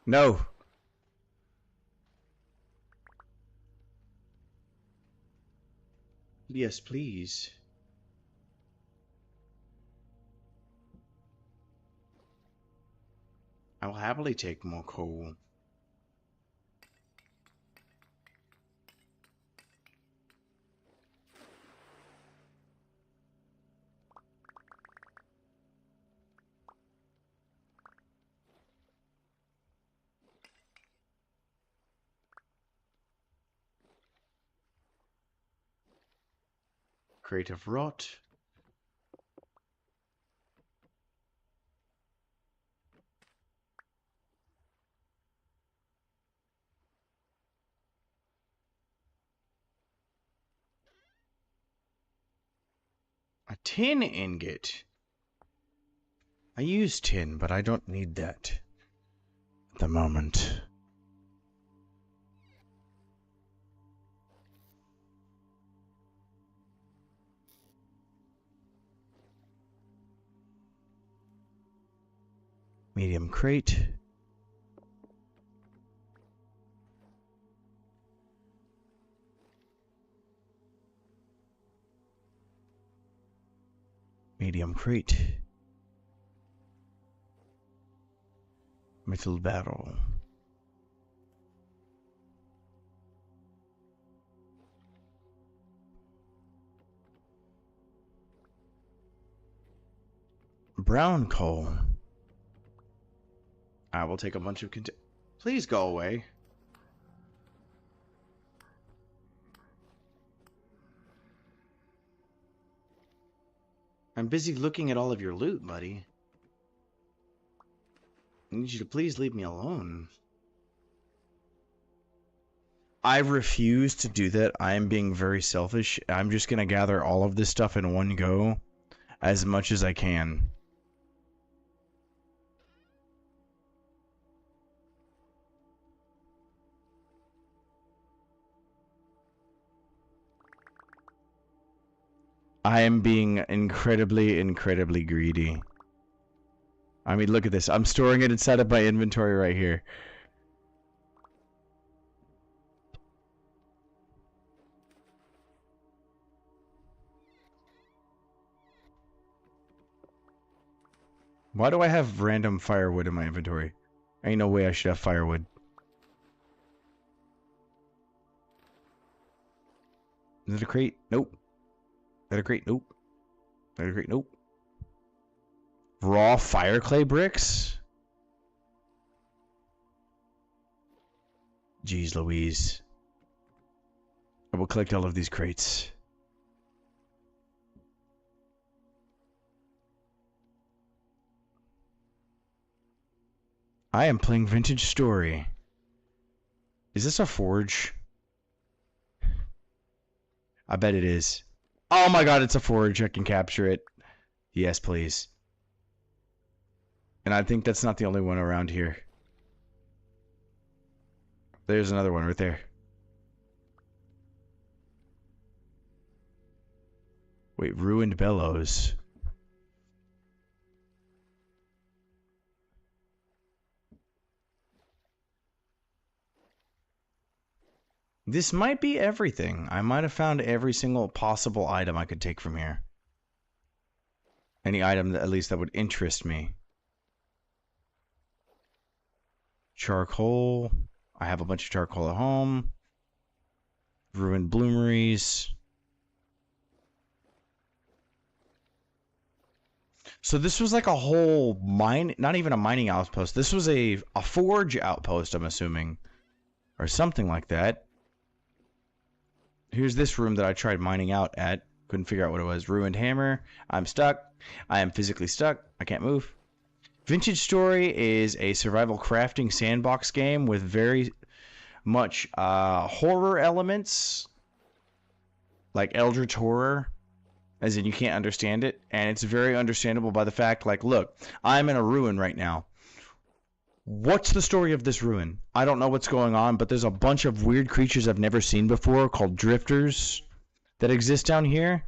A: No. Yes, please. I will happily take more coal. Crate of rot. A tin ingot. I use tin, but I don't need that at the moment. Medium crate. Medium crate. Metal barrel. Brown coal. I will take a bunch of Please go away. I'm busy looking at all of your loot, buddy. I need you to please leave me alone. I refuse to do that. I am being very selfish. I'm just going to gather all of this stuff in one go, as much as I can. I am being incredibly, incredibly greedy. I mean, look at this. I'm storing it inside of my inventory right here. Why do I have random firewood in my inventory? Ain't no way I should have firewood. Is it a crate? Nope. Is that a crate? Nope. Is that a crate? Nope. Raw fire clay bricks? Jeez Louise. I will collect all of these crates. I am playing Vintage Story. Is this a forge? I bet it is. Oh my god, it's a forge. I can capture it. Yes, please. And I think that's not the only one around here. There's another one right there. Wait, ruined bellows. This might be everything. I might have found every single possible item I could take from here. Any item that at least that would interest me. Charcoal. I have a bunch of charcoal at home. Ruined bloomeries. So this was like a whole mine, not even a mining outpost. This was a forge outpost, I'm assuming. Or something like that. Here's this room that I tried mining out at. Couldn't figure out what it was. Ruined hammer. I'm stuck. I am physically stuck. I can't move. Vintage Story is a survival crafting sandbox game with very much horror elements. Like Eldritch Horror. as in you can't understand it, and it's very understandable by the fact, like, look, I'm in a ruin right now. What's the story of this ruin? I don't know what's going on, but there's a bunch of weird creatures I've never seen before called drifters that exist down here.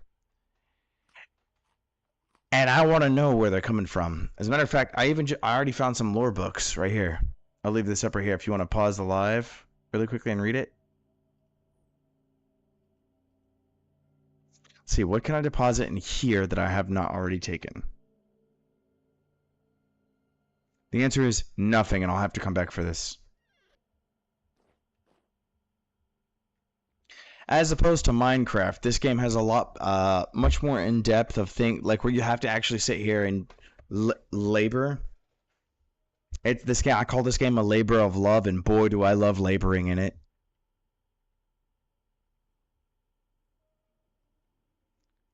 A: And I want to know where they're coming from. As a matter of fact, I already found some lore books right here. I'll leave this up right here if you want to pause the live really quickly and read it. Let's see, what can I deposit in here that I have not already taken? The answer is nothing, and I'll have to come back for this. As opposed to Minecraft, this game has a lot, much more in depth of things, like where you have to actually sit here and labor. This game. I call this game a labor of love, and boy, do I love laboring in it.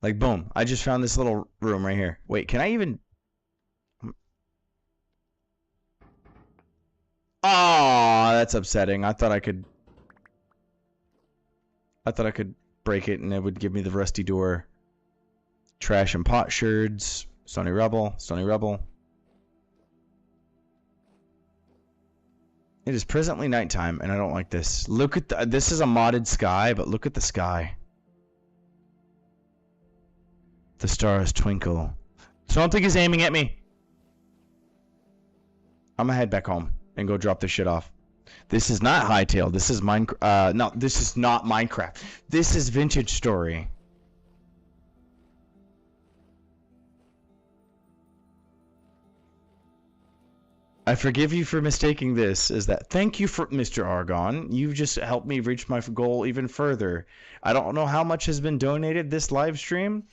A: Like, boom! I just found this little room right here. Wait, can I even? Oh, that's upsetting. I thought I could break it and it would give me the rusty door. Trash and potsherds. Stony rubble. Stony rubble. It is presently nighttime and I don't like this. Look at this is a modded sky, but look at the sky. The stars twinkle. Something is aiming at me. I'm gonna head back home and go drop this shit off. This is not Hightail. This is no, this is not Minecraft. This is Vintage Story. I forgive you for mistaking this as that. Thank you for Mr. Argon. You've just helped me reach my goal even further. I don't know how much has been donated this live stream,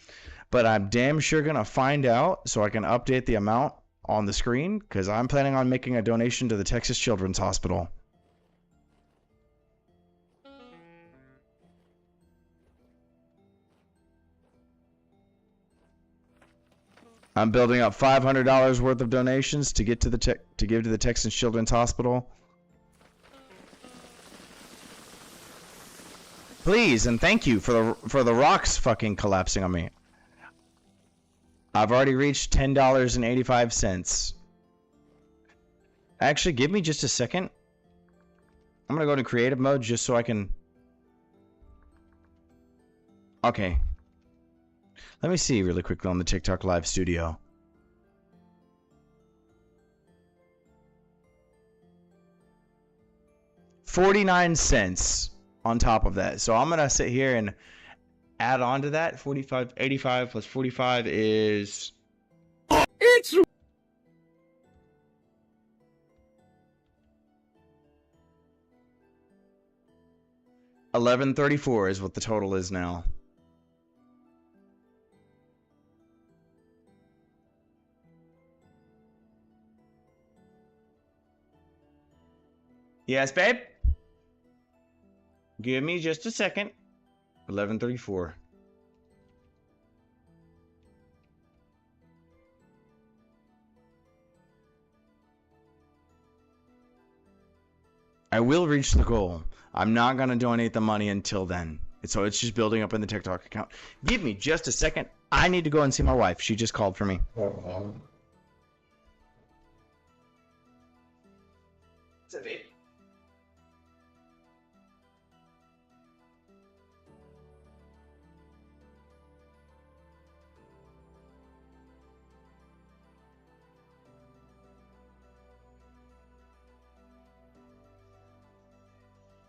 A: but I'm damn sure gonna find out so I can update the amount on the screen because I'm planning on making a donation to the Texas Children's Hospital. I'm building up $500 worth of donations to get to give to the Texas Children's Hospital. Please and thank you for the rocks fucking collapsing on me. I've already reached $10.85. Actually, give me just a second. I'm gonna go to creative mode just so I can. Okay. Let me see really quickly on the TikTok Live Studio. $0.49 on top of that. So I'm gonna sit here and add on to that. 85 plus 45 is. It's. $11.34 is what the total is now. Yes, babe? Give me just a second. 11:34. I will reach the goal. I'm not going to donate the money until then. So it's just building up in the TikTok account. Give me just a second. I need to go and see my wife. She just called for me. What's up, babe?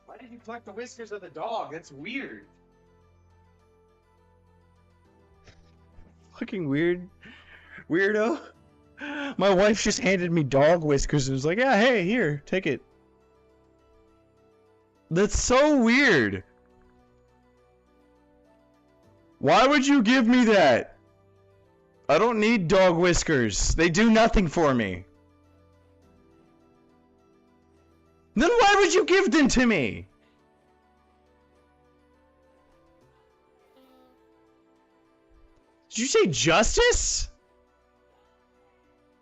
C: Why did you collect the whiskers of the dog? That's weird.
A: Fucking weird. Weirdo. My wife just handed me dog whiskers and was like, yeah, hey, here, take it. That's so weird. Why would you give me that? I don't need dog whiskers. They do nothing for me. Then why would you give them to me? Did you say justice?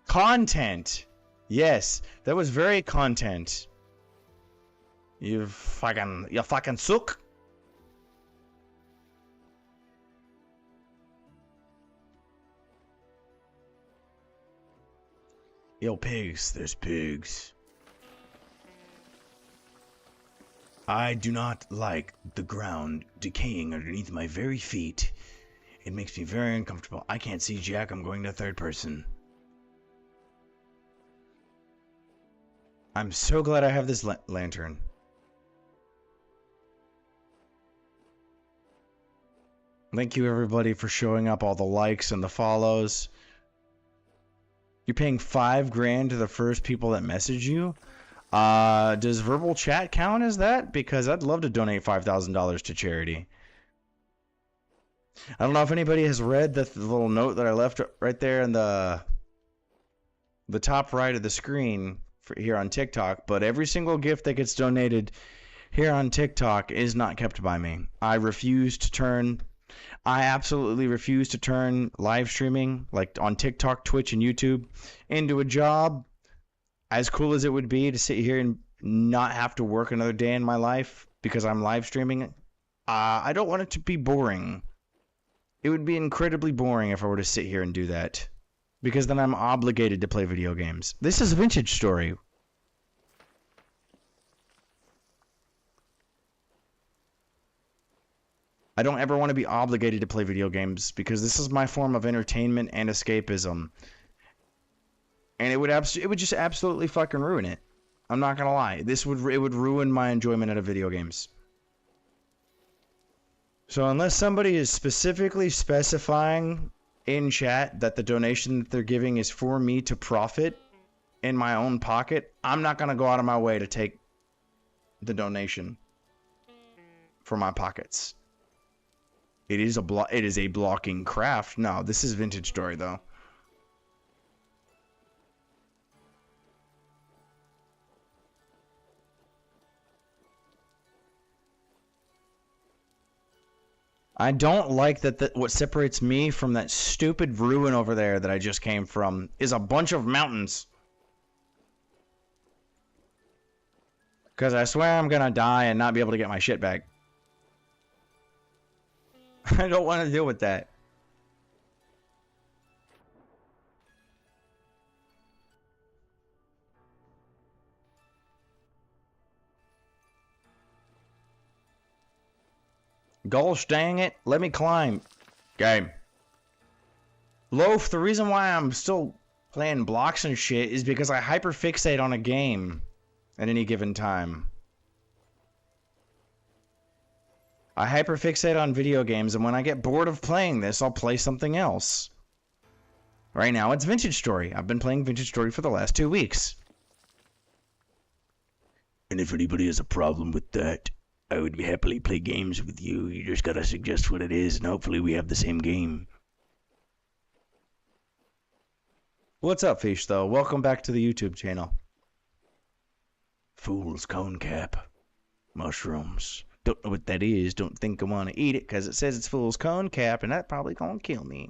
A: Content. Yes, that was very content. You fucking suck. Yo, pigs. There's pigs. I do not like the ground decaying underneath my very feet. It makes me very uncomfortable. I can't see Jack. I'm going to third person. I'm so glad I have this lantern. Thank you, everybody, for showing up, all the likes and the follows. You're paying $5,000 to the first people that message you? Does verbal chat count as that? Because I'd love to donate $5,000 to charity. I don't know if anybody has read the little note that I left right there in the top right of the screen for here on TikTok, but every single gift that gets donated here on TikTok is not kept by me. I absolutely refuse to turn live streaming, like on TikTok, Twitch, and YouTube, into a job. As cool as it would be to sit here and not have to work another day in my life because I'm live streaming, I don't want it to be boring. It would be incredibly boring if I were to sit here and do that, because then I'm obligated to play video games. This is a vintage story. I don't ever want to be obligated to play video games because this is my form of entertainment and escapism. And it would just absolutely fucking ruin it. I'm not gonna lie. It would ruin my enjoyment out of video games. So unless somebody is specifically specifying in chat that the donation that they're giving is for me to profit in my own pocket, I'm not gonna go out of my way to take the donation for my pockets. It is a blocking craft. No, this is vintage story though. I don't like that what separates me from that stupid ruin over there that I just came from is a bunch of mountains. Because I swear I'm gonna die and not be able to get my shit back. I don't want to deal with that. Gosh dang it, let me climb. Game. Loaf, the reason why I'm still playing blocks and shit is because I hyperfixate on a game at any given time. I hyperfixate on video games, and when I get bored of playing this, I'll play something else. Right now, it's Vintage Story. I've been playing Vintage Story for the last 2 weeks. And if anybody has a problem with that, I would happily play games with you. You just gotta suggest what it is, and hopefully we have the same game. What's up, Fish, though? Welcome back to the YouTube channel. Fool's cone cap. Mushrooms. Don't know what that is. Don't think I want to eat it, because it says it's fool's cone cap, and that's probably gonna kill me.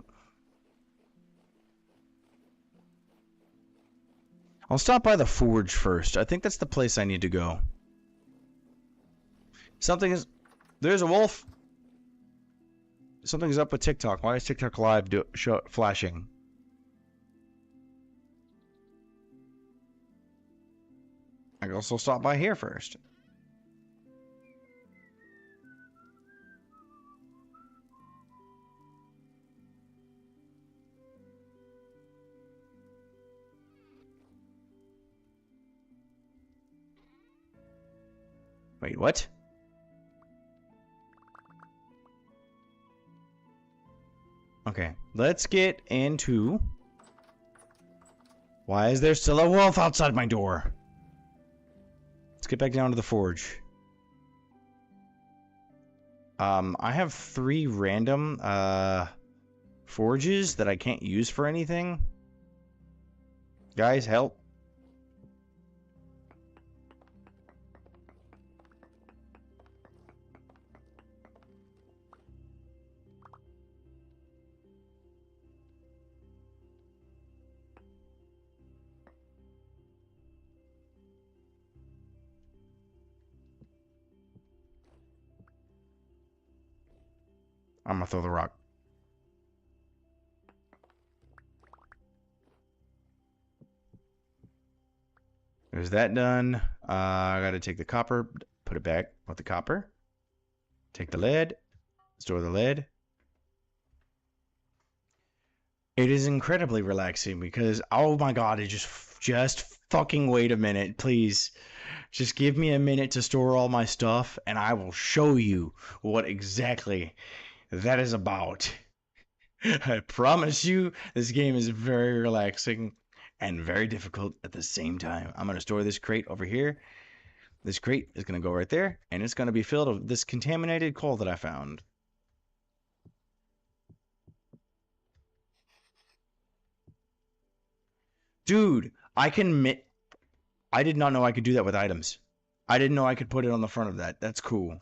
A: I'll stop by the forge first. I think that's the place I need to go. There's a wolf. Something's up with TikTok. Why is TikTok live flashing? I can also stop by here first. Wait, what? Okay, let's get into... Why is there still a wolf outside my door? Let's get back down to the forge. I have 3 random, forges that I can't use for anything. Guys, help. I'm gonna throw the rock. There's that done. I gotta take the copper, put it back with the copper. Take the lead, store the lead. It is incredibly relaxing because, oh my god, it just fucking wait a minute, please. Just give me a minute to store all my stuff and I will show you what exactly that is about. I promise you, this game is very relaxing and very difficult at the same time. I'm going to store this crate over here. This crate is going to go right there, and it's going to be filled with this contaminated coal that I found. Dude, I did not know I could do that with items. I didn't know I could put it on the front of that. That's cool.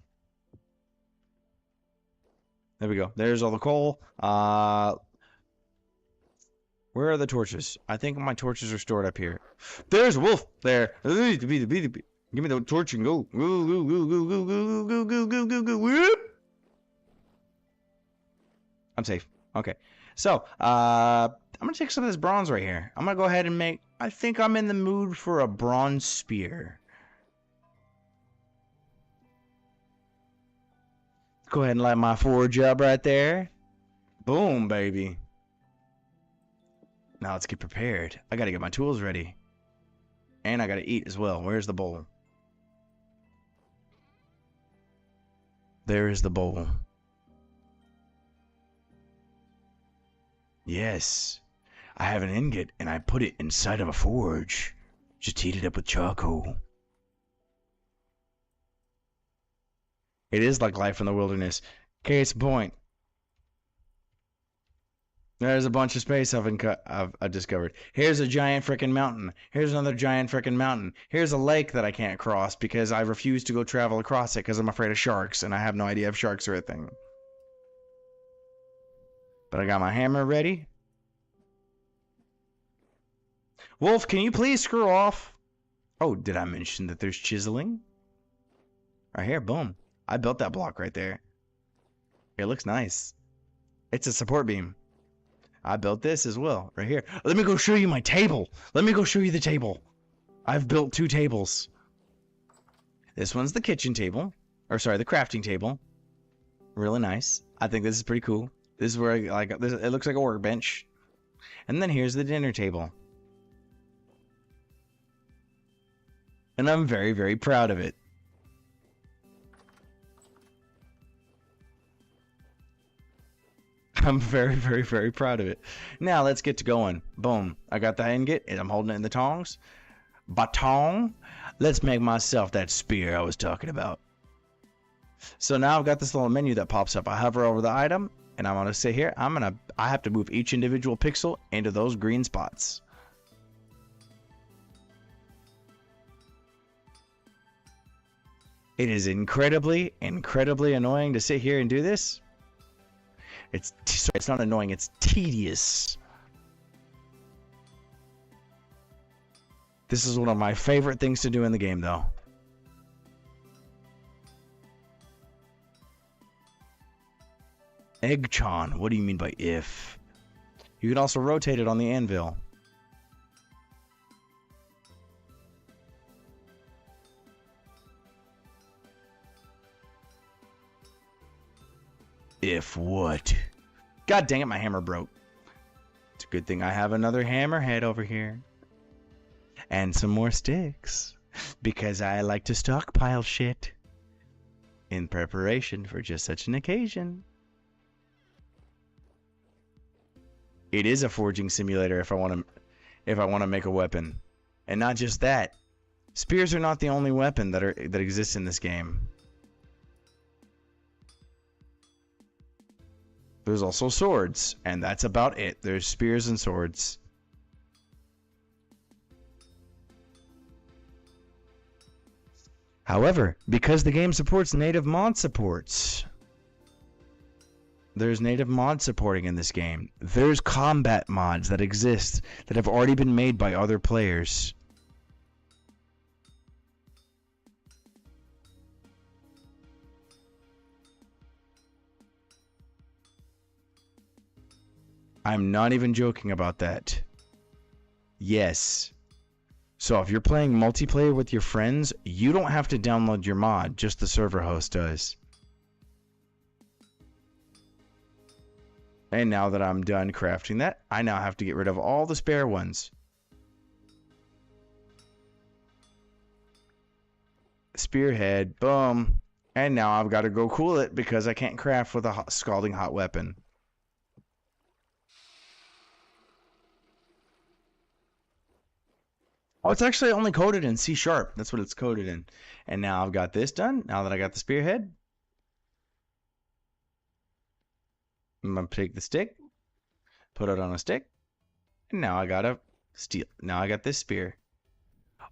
A: There we go. There's all the coal. Where are the torches? I think my torches are stored up here. There's a wolf there. Give me the torch and go. Go, go, go, go, go, go, go, go, go, go, go. Whoop. I'm safe. Okay. So, I'm going to take some of this bronze right here. I'm going to go ahead and make... I think I'm in the mood for a bronze spear. Go ahead and light my forge up right there. Boom, baby. Now let's get prepared. I got to get my tools ready. And I got to eat as well. Where's the bowl? There is the bowl. Yes. I have an ingot and I put it inside of a forge. Just heat it up with charcoal. It is like life in the wilderness. Case in point. There's a bunch of space I've discovered. Here's a giant frickin' mountain. Here's another giant frickin' mountain. Here's a lake that I can't cross because I refuse to go travel across it because I'm afraid of sharks and I have no idea if sharks are a thing. But I got my hammer ready. Wolf, can you please screw off? Oh, did I mention that there's chiseling? Right here, boom. I built that block right there. It looks nice. It's a support beam. I built this as well, right here. Let me go show you my table. Let me go show you the table. I've built 2 tables. This one's the kitchen table. Or sorry, the crafting table. Really nice. I think this is pretty cool. This is where it looks like a workbench. And then here's the dinner table. And I'm very, very proud of it. I'm very, very, very proud of it. Now, let's get to going. Boom. I got the ingot, and I'm holding it in the tongs. Baton. Let's make myself that spear I was talking about. So now I've got this little menu that pops up. I hover over the item, and I'm going to say here, I have to move each individual pixel into those green spots. It is incredibly, incredibly annoying to sit here and do this. It's not annoying, it's tedious. This is one of my favorite things to do in the game, though. Eggchan, what do you mean by if? You can also rotate it on the anvil. If what? God dang it, my hammer broke. It's a good thing I have another hammerhead over here. And some more sticks. Because I like to stockpile shit. In preparation for just such an occasion. It is a forging simulator if I want to make a weapon. And not just that. Spears are not the only weapon that exists in this game. There's also swords, and that's about it. There's spears and swords. However, because the game supports native mod supports, there's native mod supporting in this game. There's combat mods that exist that have already been made by other players. I'm not even joking about that. Yes. So if you're playing multiplayer with your friends, you don't have to download your mod, just the server host does. And now that I'm done crafting that, I now have to get rid of all the spare ones. Spearhead, boom. And now I've got to go cool it because I can't craft with a scalding hot weapon. Oh, it's actually only coded in C#. That's what it's coded in. And now I've got this done. Now that I got the spearhead, I'm going to take the stick, put it on a stick, and now I got a steel. Now I got this spear.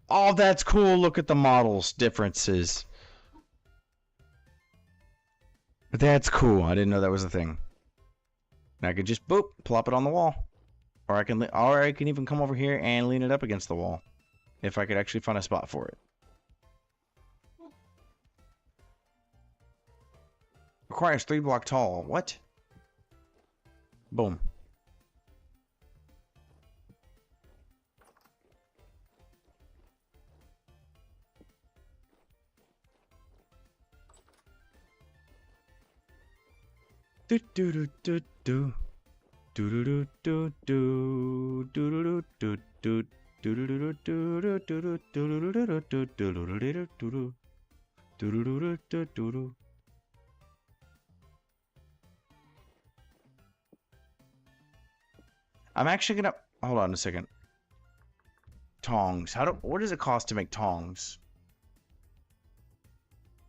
A: Oh, that's cool. Look at the models differences. That's cool. I didn't know that was a thing. And I could just boop, plop it on the wall. Or I can even come over here and lean it up against the wall. If I could actually find a spot for it. Requires 3 block tall. What? Boom. Do do do do do do do do do do do do do. I'm actually gonna hold on a second. Tongs. What does it cost to make tongs?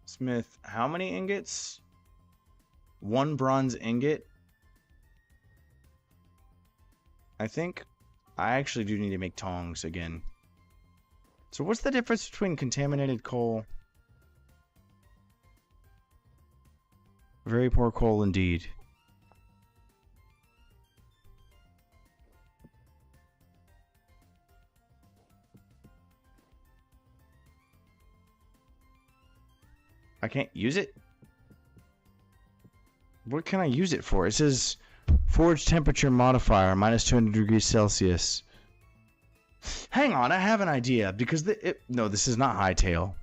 A: Smith, how many ingots? 1 bronze ingot. I think I actually do need to make tongs again. So what's the difference between contaminated coal? Very poor coal indeed. I can't use it? What can I use it for? It says forge temperature modifier minus 200 degrees Celsius. Hang on, I have an idea because no, this is not hightail.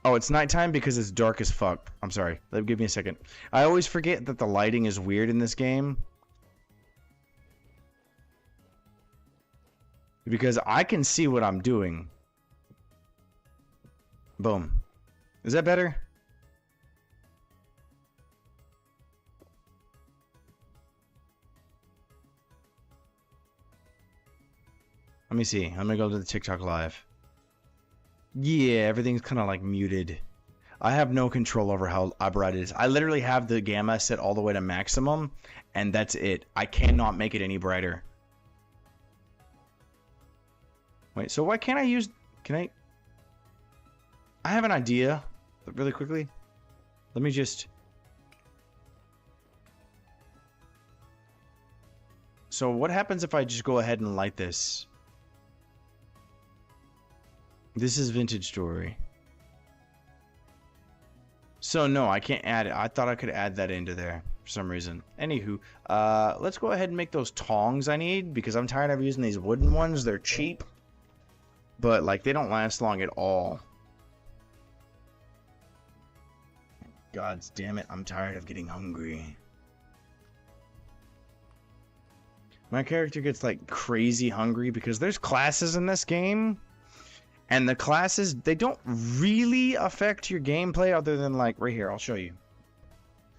A: Oh, it's nighttime because it's dark as fuck. I'm sorry. Give me a second. I always forget that the lighting is weird in this game. Because I can see what I'm doing. Boom. Is that better? Let me see. I'm gonna go to the TikTok live. Yeah, everything's kind of like muted. I have no control over how bright it is. I literally have the gamma set all the way to maximum, and that's it. I cannot make it any brighter. Wait, so why can't I use... Can I... I have an idea, but really quickly. Let me just... So what happens if I just go ahead and light this? This is Vintage Story. So no, I can't add it. I thought I could add that into there for some reason. Anywho, let's go ahead and make those tongs I need because I'm tired of using these wooden ones. They're cheap, but like they don't last long at all. God damn it, I'm tired of getting hungry. My character gets like crazy hungry because there's classes in this game. And the classes, they don't really affect your gameplay other than like right here, I'll show you.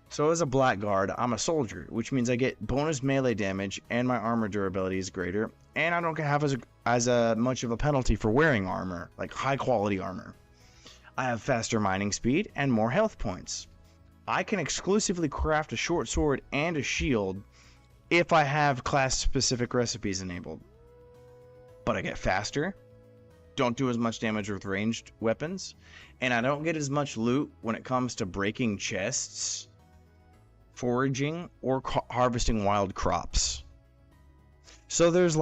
A: So as a blackguard, I'm a soldier, which means I get bonus melee damage and my armor durability is greater. And I don't have as much of a penalty for wearing armor, like high quality armor. I have faster mining speed and more health points. I can exclusively craft a short sword and a shield if I have class specific recipes enabled. But I get faster. Don't do as much damage with ranged weapons, and I don't get as much loot when it comes to breaking chests, foraging, or harvesting wild crops. So there's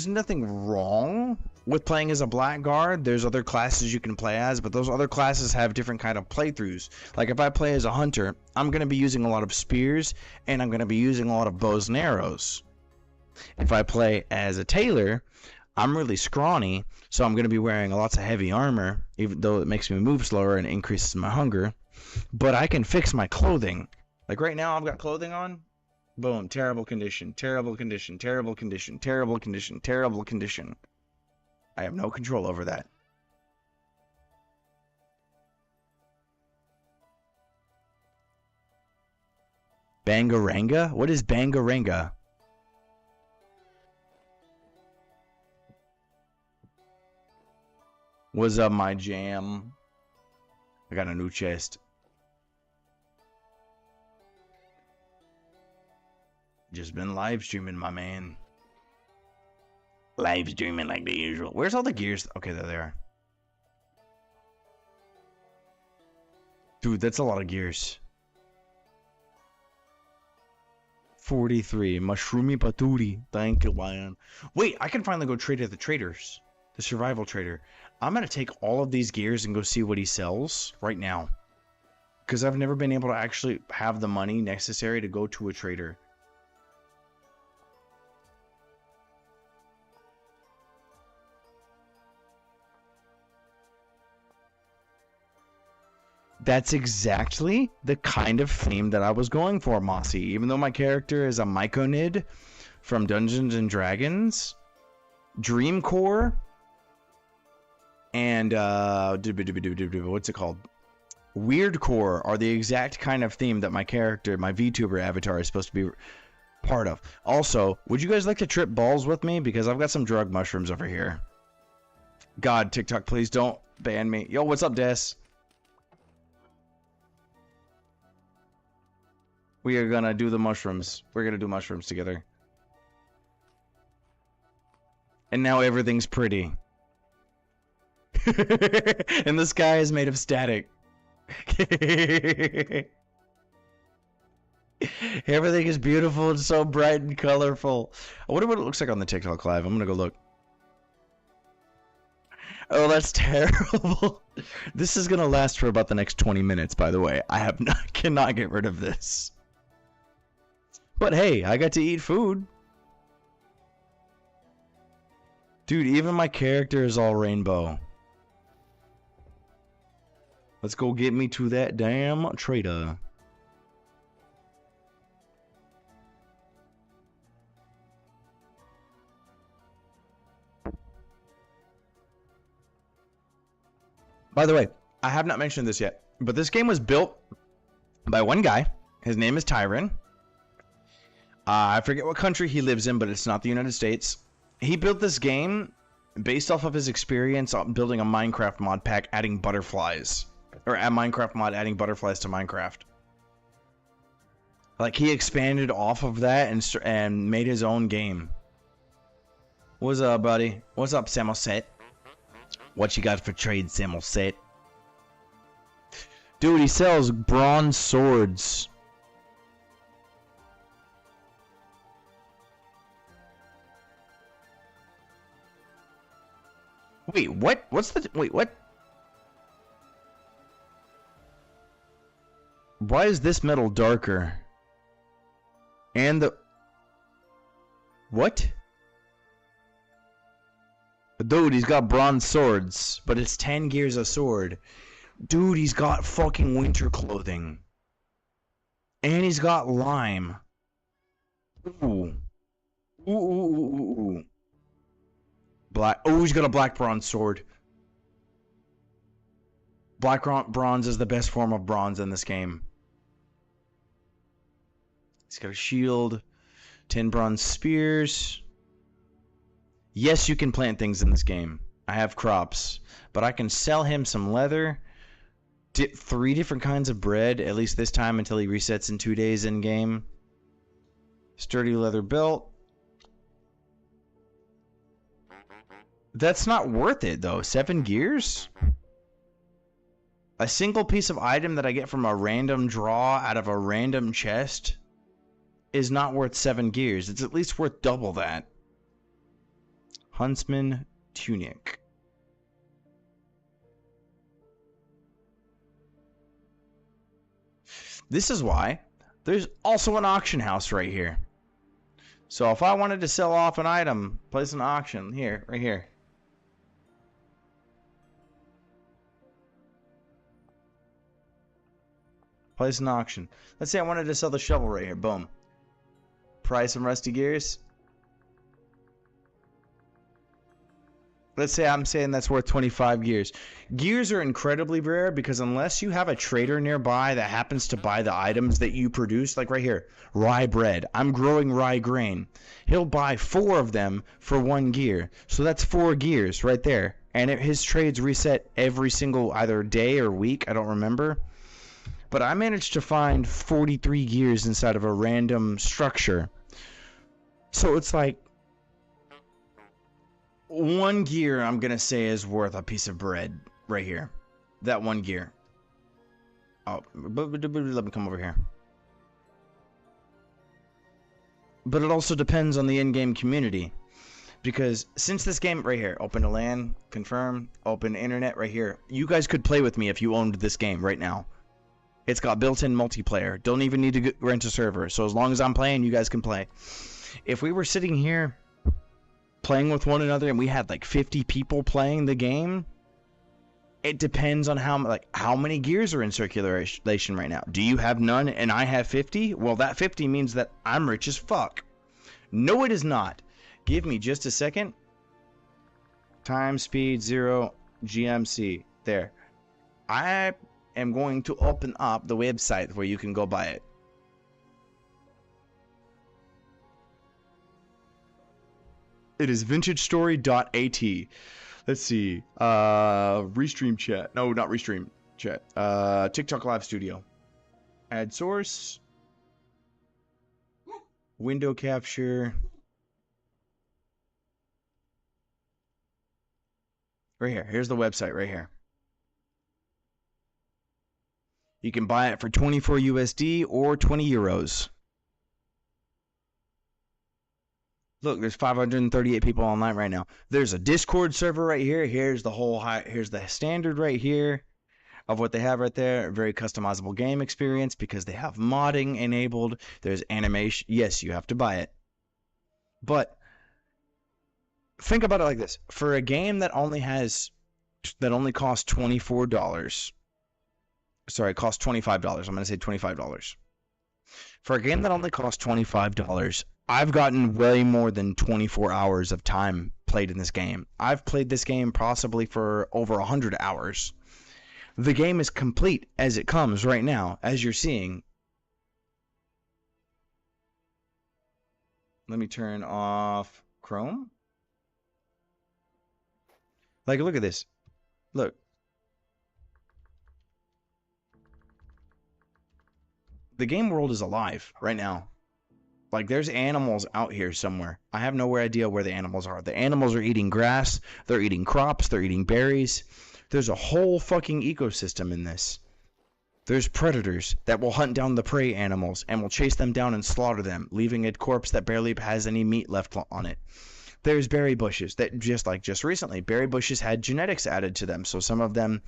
A: nothing wrong with playing as a blackguard. There's other classes you can play as, but those other classes have different kind of playthroughs. Like if I play as a hunter, I'm going to be using a lot of spears, and I'm going to be using a lot of bows and arrows. If I play as a tailor, I'm really scrawny, so I'm going to be wearing lots of heavy armor, even though it makes me move slower and increases my hunger. But I can fix my clothing. Like right now, I've got clothing on. Boom, terrible condition, terrible condition, terrible condition, terrible condition, terrible condition. I have no control over that. Bangaranga? What is Bangaranga? What's up, my jam? I got a new chest. Just been live streaming, my man. Live streaming like the usual. Where's all the gears? Okay, there they are. Dude, that's a lot of gears. 43. Zhroomy paturi. Thank you, man. Wait, I can finally go trade at the traders. The survival trader. I'm going to take all of these gears and go see what he sells right now. Because I've never been able to actually have the money necessary to go to a trader. That's exactly the kind of theme that I was going for, Mossy. Even though my character is a Myconid from Dungeons and Dragons, Dream Core, and what's it called? Weird Core are the exact kind of theme that my character, my VTuber avatar, is supposed to be part of. Also, would you guys like to trip balls with me? Because I've got some drug mushrooms over here. God, TikTok, please don't ban me. Yo, what's up, Des? We are gonna do the mushrooms. We're gonna do mushrooms together. And now everything's pretty. And the sky is made of static. Everything is beautiful and so bright and colorful. I wonder what it looks like on the TikTok live. I'm gonna go look. Oh, that's terrible. This is gonna last for about the next 20 minutes, by the way. Cannot get rid of this. But hey, I got to eat food. Dude, even my character is all rainbow. Let's go get me to that damn trader. By the way, I have not mentioned this yet, but this game was built by one guy. His name is Tyron. I forget what country he lives in, but it's not the United States. He built this game based off of his experience on building a Minecraft mod pack adding butterflies. Or a Minecraft mod adding butterflies to Minecraft. Like, he expanded off of that and made his own game. What's up, buddy? What's up, Samoset? What you got for trade, Samoset? Dude, he sells bronze swords. Wait, what? Wait, what? Why is this metal darker? And the... What? Dude, he's got bronze swords, but it's 10 gears a sword. Dude, he's got fucking winter clothing. And he's got lime. Ooh. Ooh, ooh, ooh, ooh, ooh. Black. Oh, he's got a black bronze sword. Black bronze is the best form of bronze in this game. He's got a shield. 10 bronze spears. Yes, you can plant things in this game. I have crops. But I can sell him some leather. 3 different kinds of bread, at least this time until he resets in 2 days in game. Sturdy leather belt. That's not worth it, though. 7 gears? A single piece of item that I get from a random draw out of a random chest is not worth 7 gears. It's at least worth double that. Huntsman tunic. This is why there's also an auction house right here. So if I wanted to sell off an item, place an auction here, right here. Place an auction. Let's say I wanted to sell the shovel right here. Boom. Price some rusty gears. Let's say I'm saying that's worth 25 gears. Gears are incredibly rare because unless you have a trader nearby that happens to buy the items that you produce, like right here, rye bread. I'm growing rye grain. He'll buy 4 of them for 1 gear. So that's 4 gears right there. And his trades reset every single either day or week. I don't remember. But I managed to find 43 gears inside of a random structure. So it's like 1 gear, I'm going to say, is worth a piece of bread right here. That 1 gear. Oh, let me come over here. But it also depends on the in-game community. Because since this game right here, open to LAN, confirm, open internet right here. You guys could play with me if you owned this game right now. It's got built-in multiplayer. Don't even need to rent a server. So as long as I'm playing, you guys can play. If we were sitting here playing with one another and we had like 50 people playing the game, it depends on how many gears are in circulation right now. Do you have none and I have 50? Well, that 50 means that I'm rich as fuck. No, it is not. Give me just a second. Time, speed, 0, GMC. There. I am going to open up the website where you can go buy it. It is vintagestory.at. Let's see. Restream chat. No, not restream chat. TikTok Live Studio. Add source. Window capture. Right here. Here's the website right here. You can buy it for 24 USD or 20 euros. Look, there's 538 people online right now. There's a Discord server right here. Here's the here's the standard right here of what they have right there. A very customizable game experience because they have modding enabled. There's animation. Yes, you have to buy it. But think about it like this. For a game that only costs $24. Sorry, it costs $25. I'm going to say $25. For a game that only costs $25, I've gotten way more than 24 hours of time played in this game. I've played this game possibly for over 100 hours. The game is complete as it comes right now, as you're seeing. Let me turn off Chrome. Like, look at this. Look. The game world is alive right now. Like, there's animals out here somewhere. I have no idea where the animals are. The animals are eating grass. They're eating crops. They're eating berries. There's a whole fucking ecosystem in this. There's predators that will hunt down the prey animals and will chase them down and slaughter them, leaving a corpse that barely has any meat left on it. There's berry bushes that just recently, berry bushes had genetics added to them. So some of them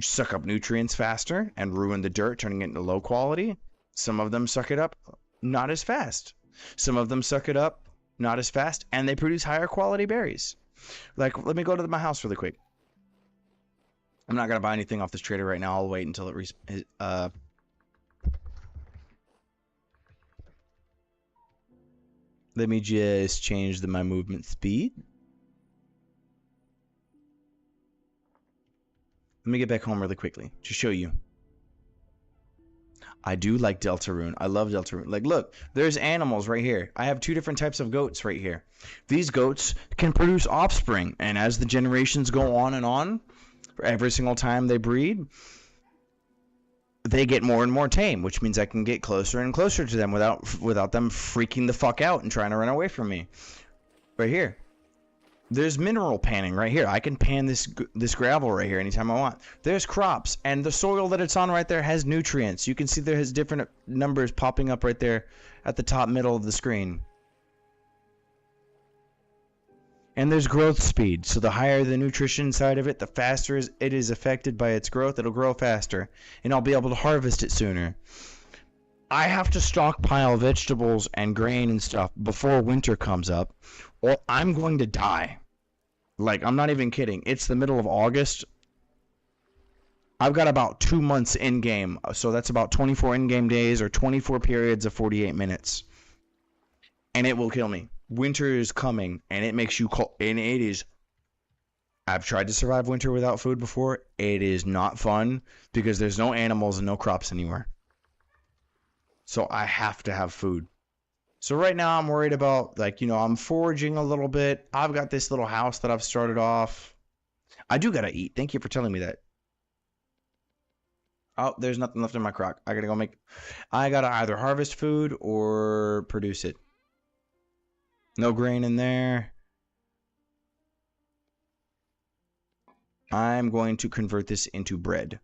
A: suck up nutrients faster and ruin the dirt, turning it into low quality. Some of them suck it up not as fast. Some of them suck it up not as fast, and they produce higher quality berries. Like, let me go to my house really quick. I'm not gonna buy anything off this trader right now. I'll wait until it let me just change my movement speed. Let me get back home really quickly to show you. I do like Deltarune. I love Deltarune. Like, look, there's animals right here. I have 2 different types of goats right here. These goats can produce offspring, and as the generations go on, for every single time they breed, they get more and more tame, which means I can get closer and closer to them without them freaking the fuck out and trying to run away from me. Right here. There's mineral panning right here. I can pan this gravel right here anytime I want. There's crops, and the soil that it's on right there has nutrients. You can see there has different numbers popping up right there at the top middle of the screen. And there's growth speed. So the higher the nutrition side of it, the faster it is affected by its growth. It'll grow faster, and I'll be able to harvest it sooner. I have to stockpile vegetables and grain and stuff before winter comes up, or I'm going to die. Like, I'm not even kidding. It's the middle of August. I've got about 2 months in-game, so that's about 24 in-game days or 24 periods of 48 minutes. And it will kill me. Winter is coming, and it makes you cold, and it is... I've tried to survive winter without food before. It is not fun, because there's no animals and no crops anywhere. So I have to have food. So right now I'm worried about, like, I'm foraging a little bit. I've got this little house that I've started off. I do gotta eat. Thank you for telling me that. Oh, there's nothing left in my crock. I gotta either harvest food or produce it. No grain in there. I'm going to convert this into bread.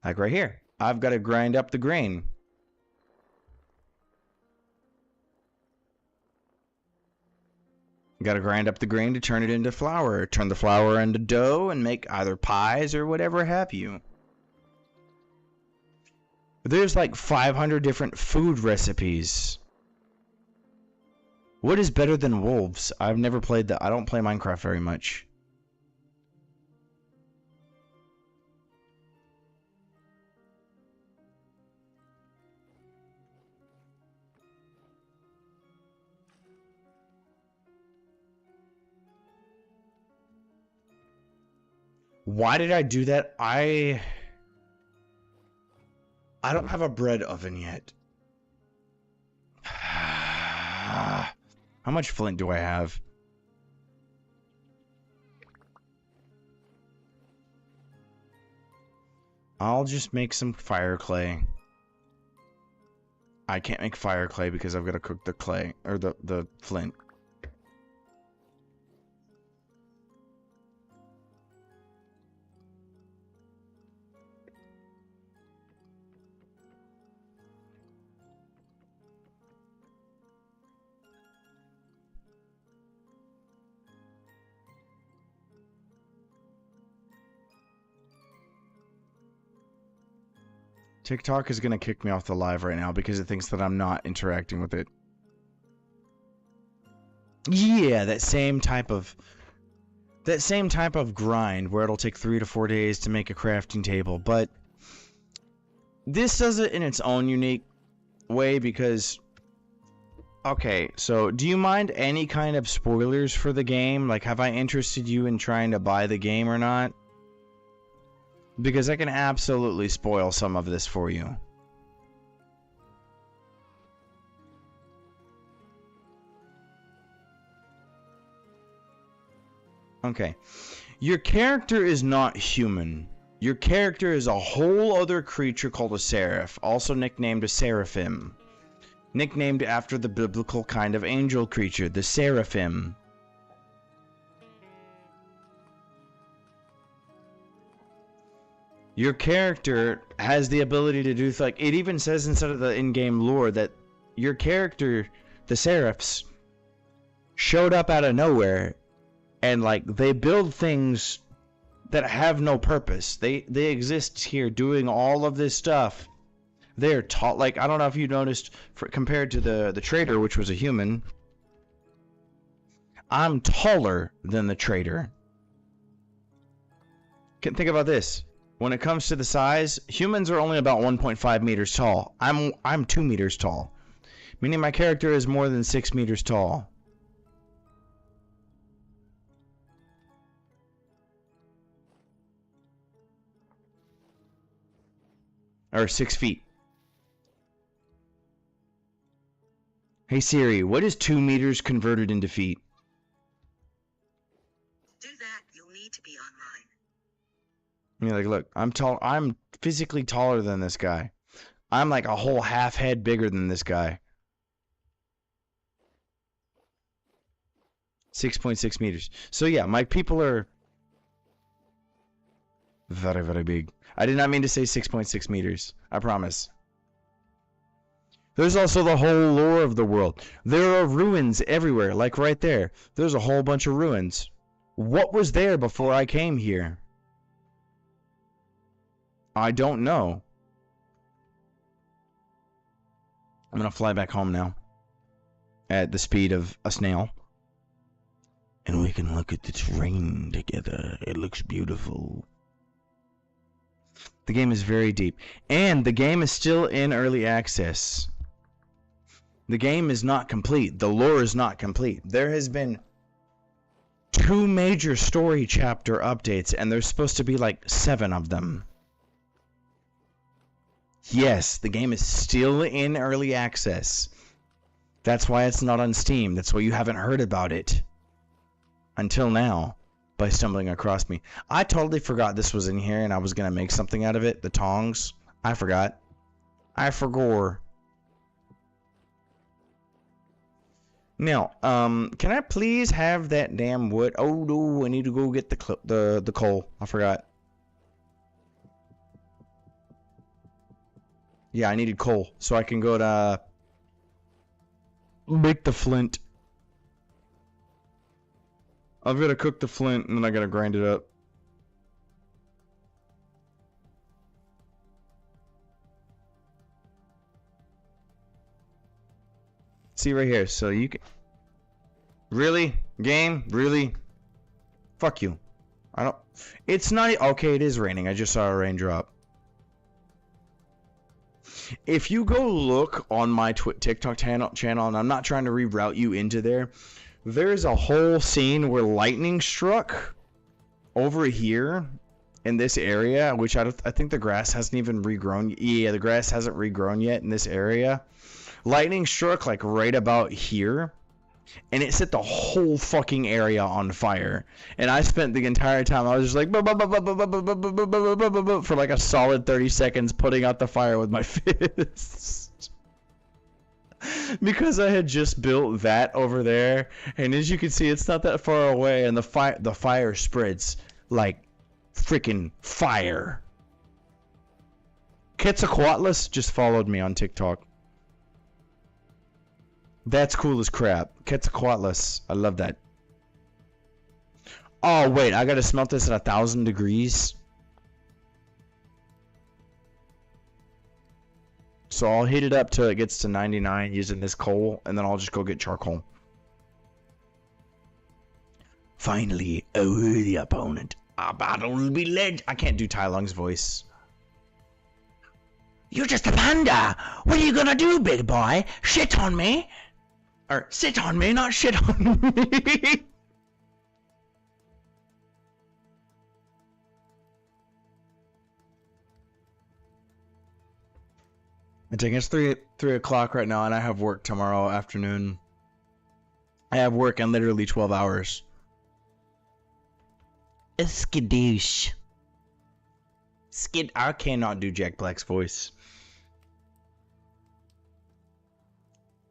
A: Like right here. I've got to grind up the grain. Got to grind up the grain to turn it into flour. Turn the flour into dough and make either pies or whatever have you. There's like 500 different food recipes. What is better than wolves? I've never played that. I don't play Minecraft very much. Why did I do that? I don't have a bread oven yet. How much flint do I have? I'll just make some fire clay. I can't make fire clay because I've got to cook the clay, or the flint. TikTok is going to kick me off the live right now because it thinks that I'm not interacting with it. Yeah, that same type of grind where it'll take 3 to 4 days to make a crafting table, but this does it in its own unique way because okay, so do you mind any kind of spoilers for the game? Like, have I interested you in trying to buy the game or not? Because I can absolutely spoil some of this for you. Okay. Your character is not human. Your character is a whole other creature called a seraph, also nicknamed a seraphim. Nicknamed after the biblical kind of angel creature, the seraphim. Your character has the ability to do, like, it even says inside of the in-game lore that your character, the Seraphs, showed up out of nowhere, and, like, they build things that have no purpose. They exist here doing all of this stuff. They're tall, like, I don't know if you noticed, compared to the trader, which was a human, I'm taller than the trader. Think about this. When it comes to the size, humans are only about 1.5 meters tall. I'm 2 meters tall, meaning my character is more than 6 meters tall. Or 6 feet. Hey Siri, what is 2 meters converted into feet?
D: To do that, you'll need to be online.
A: I mean, like, look, I'm tall. I'm physically taller than this guy. I'm like a whole half head bigger than this guy. 6.6 meters. So yeah, my people are very, very big. I did not mean to say 6.6 meters. I promise. There's also the whole lore of the world. There are ruins everywhere, like right there. There's a whole bunch of ruins. What was there before I came here? I don't know. I'm gonna fly back home now at the speed of a snail. And we can look at this rain together. It looks beautiful. The game is very deep. And the game is still in early access. The game is not complete. The lore is not complete. There has been 2 major story chapter updates, and there's supposed to be like 7 of them. Yes, the game is still in early access. That's why it's not on Steam. That's why you haven't heard about it. Until now, by stumbling across me. I totally forgot this was in here and I was going to make something out of it. The tongs. I forgot. I forgot. Now, can I please have that damn wood? Oh, no, I need to go get the coal. I forgot. Yeah, I needed coal, so I can go to make the flint. I've got to cook the flint, and then I got to grind it up. See right here, so you can... Really? Game? Really? Fuck you. I don't... It's not... Okay, it is raining. I just saw a raindrop. If you go look on my TikTok channel, and I'm not trying to reroute you into there, there's a whole scene where lightning struck over here in this area, which I think the grass hasn't even regrown. Yeah, the grass hasn't regrown yet in this area. Lightning struck like right about here, and it set the whole fucking area on fire. And I spent the entire time, I was just like, for like a solid 30 seconds putting out the fire with my fist. Because I had just built that over there, and as you can see, it's not that far away, and the fire spreads like freaking fire. Quetzalcoatlus just followed me on TikTok. That's cool as crap. Quetzalcoatlus. I love that. Oh, wait. I gotta smelt this at 1,000 degrees. So I'll heat it up till it gets to 99 using this coal, and then I'll just go get charcoal. Finally, a worthy opponent. Our battle will be led. I can't do Tai Lung's voice. You're just a panda. What are you gonna do, big boy? Shit on me? Or sit on me, not shit on me. I think it's 3 o'clock right now, and I have work tomorrow afternoon. I have work in literally 12 hours. A skadoosh. I cannot do Jack Black's voice.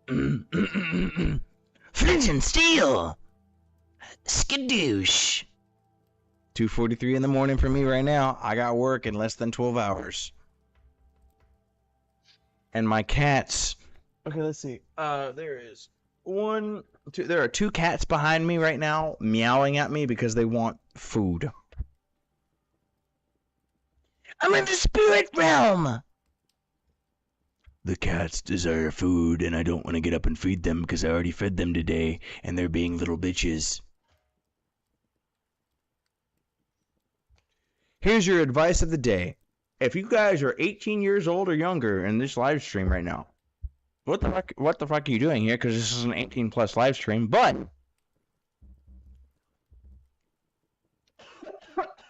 A: Flint and steel. Skadoosh. 2:43 in the morning for me right now. I got work in less than 12 hours. And my cats. Okay, let's see. There is 1, 2. There are 2 cats behind me right now, meowing at me because they want food. I'm in the spirit realm. The cats desire food, and I don't want to get up and feed them because I already fed them today, and they're being little bitches. Here's your advice of the day. If you guys are 18 years old or younger in this live stream right now, what the fuck are you doing here? Because this is an 18 plus live stream, but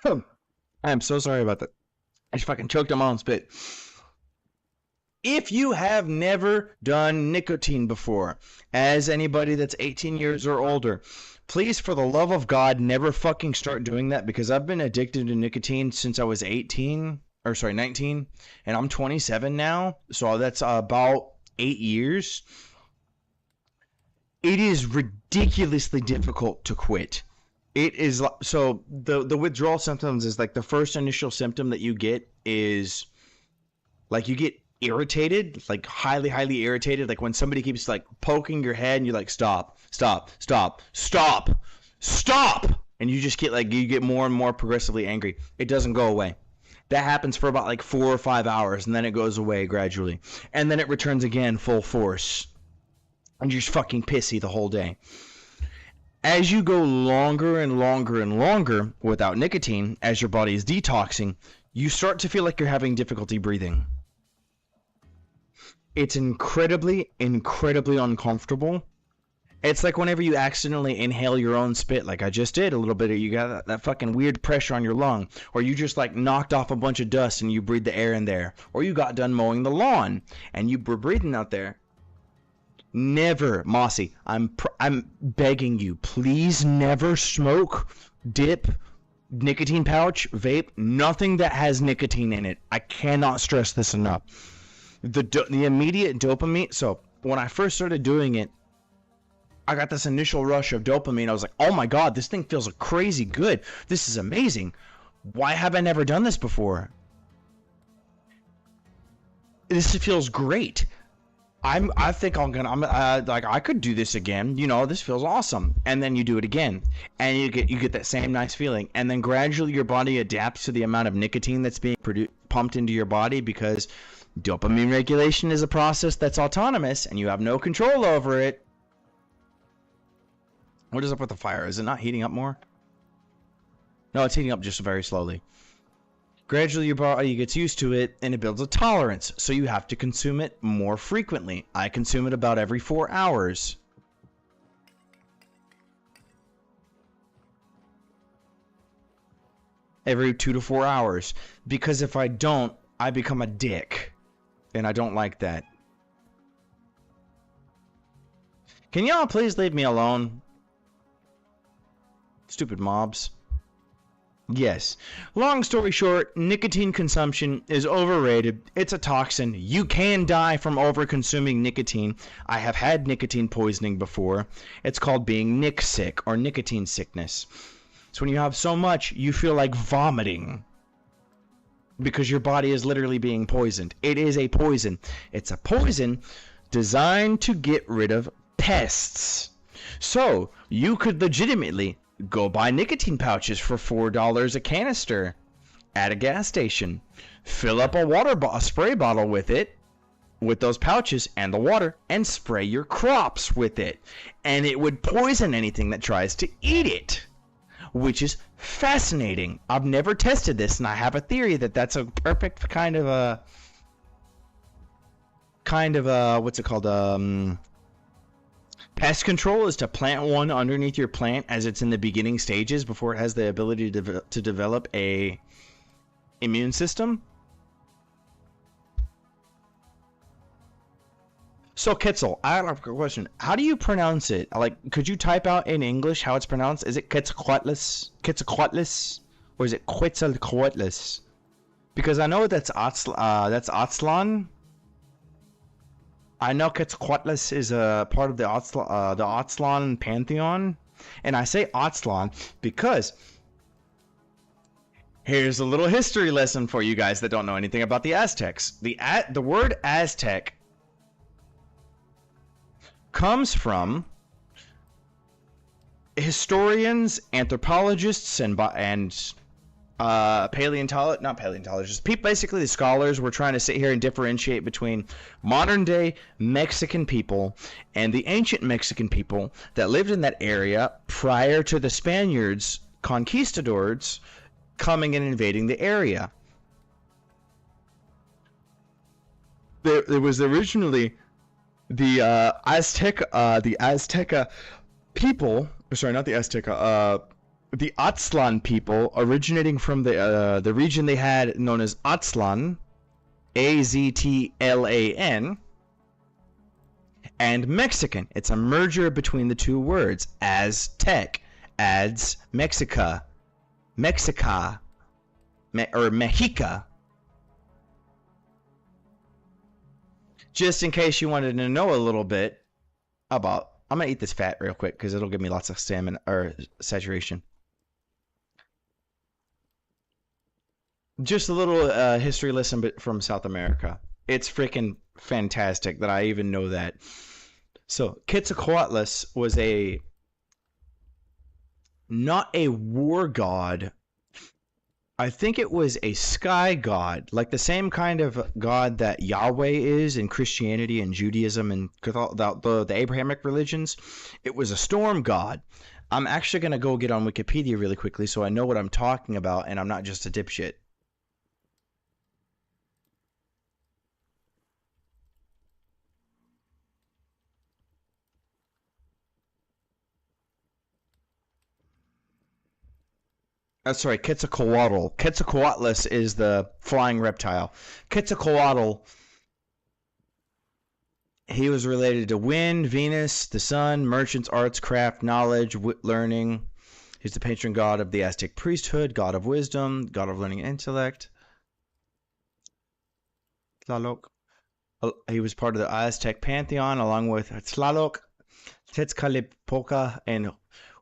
A: I am so sorry about that. I just fucking choked on my own spit. If you have never done nicotine before, as anybody that's 18 years or older, please, for the love of God, never fucking start doing that, because I've been addicted to nicotine since I was 19, and I'm 27 now, so that's about 8 years. It is ridiculously difficult to quit. It is, so the withdrawal symptoms is like the first initial symptom that you get is like you get irritated, like highly irritated, like when somebody keeps like poking your head and you're like, stop, and you just get like, you get more and more progressively angry. It doesn't go away. That happens for about like 4 or 5 hours, and then it goes away gradually. And then it returns again full force. And you're just fucking pissy the whole day. As you go longer and longer and longer without nicotine, as your body is detoxing, you start to feel like you're having difficulty breathing. It's incredibly, incredibly uncomfortable. It's like whenever you accidentally inhale your own spit, like I just did a little bit, you got that fucking weird pressure on your lung, or you just like knocked off a bunch of dust and you breathe the air in there, or you got done mowing the lawn and you were breathing out there. Never, Mossy, I'm begging you, please never smoke, dip, nicotine pouch, vape, nothing that has nicotine in it. I cannot stress this enough. The immediate dopamine, so when I first started doing it, I got this initial rush of dopamine. I was like, oh my god, this thing feels crazy good. This is amazing. Why have I never done this before? This feels great. I think I could do this again. You know, this feels awesome. And then you do it again, and you get that same nice feeling. And then gradually your body adapts to the amount of nicotine that's being pumped into your body, because dopamine regulation is a process that's autonomous, and you have no control over it. What is up with the fire? Is it not heating up more? No, it's heating up just very slowly. Gradually, your body gets used to it, and it builds a tolerance, so you have to consume it more frequently. I consume it about every 4 hours. Every 2 to 4 hours. Because if I don't, I become a dick. And I don't like that. Can y'all please leave me alone? Stupid mobs. Yes. Long story short, nicotine consumption is overrated. It's a toxin. You can die from over-consuming nicotine. I have had nicotine poisoning before. It's called being nic sick or nicotine sickness. It's when you have so much, you feel like vomiting because your body is literally being poisoned. It is a poison. It's a poison designed to get rid of pests. So, you could legitimately go buy nicotine pouches for $4 a canister at a gas station. Fill up a spray bottle with it, with those pouches and the water, and spray your crops with it. And it would poison anything that tries to eat it, which is fascinating. I've never tested this, and I have a theory that that's a perfect kind of a what's it called? Pest control is to plant one underneath your plant as it's in the beginning stages before it has the ability to develop a immune system. So, Kitzel, I have a question. How do you pronounce it? Like, could you type out in English how it's pronounced? Is it Quetzalcoatlus? Quetzalcoatlus? Or is it Quetzalcoatlus? Because I know that's Aztlan. I know Quetzalcoatlus is a part of the Aztlan pantheon, and I say Aztlan because here's a little history lesson for you guys that don't know anything about the Aztecs. The word Aztec comes from historians, anthropologists, and paleontologists. Basically, the scholars were trying to sit here and differentiate between modern day Mexican people and the ancient Mexican people that lived in that area prior to the Spaniards, conquistadors, coming and invading the area. There was originally the Azteca people. Sorry, not the Azteca. The Aztlan people, originating from the region they had known as Aztlan, Aztlan, and Mexican. It's a merger between the two words. Aztec adds Mexica, or Mexica. Just in case you wanted to know a little bit about, I'm gonna eat this fat real quick because it'll give me lots of stamina or saturation. Just a little history lesson from South America. It's freaking fantastic that I even know that. So, Quetzalcoatlus was not a war god, I think it was a sky god, like the same kind of god that Yahweh is in Christianity and Judaism and the Abrahamic religions. It was a storm god. I'm actually going to go get on Wikipedia really quickly so I know what I'm talking about and I'm not just a dipshit. Sorry, Quetzalcoatl. Quetzalcoatlus is the flying reptile. Quetzalcoatl, he was related to wind, Venus, the sun, merchants, arts, craft, knowledge, learning. He's the patron god of the Aztec priesthood, god of wisdom, god of learning and intellect. Tlaloc. He was part of the Aztec pantheon along with Tlaloc, Tezcatlipoca, and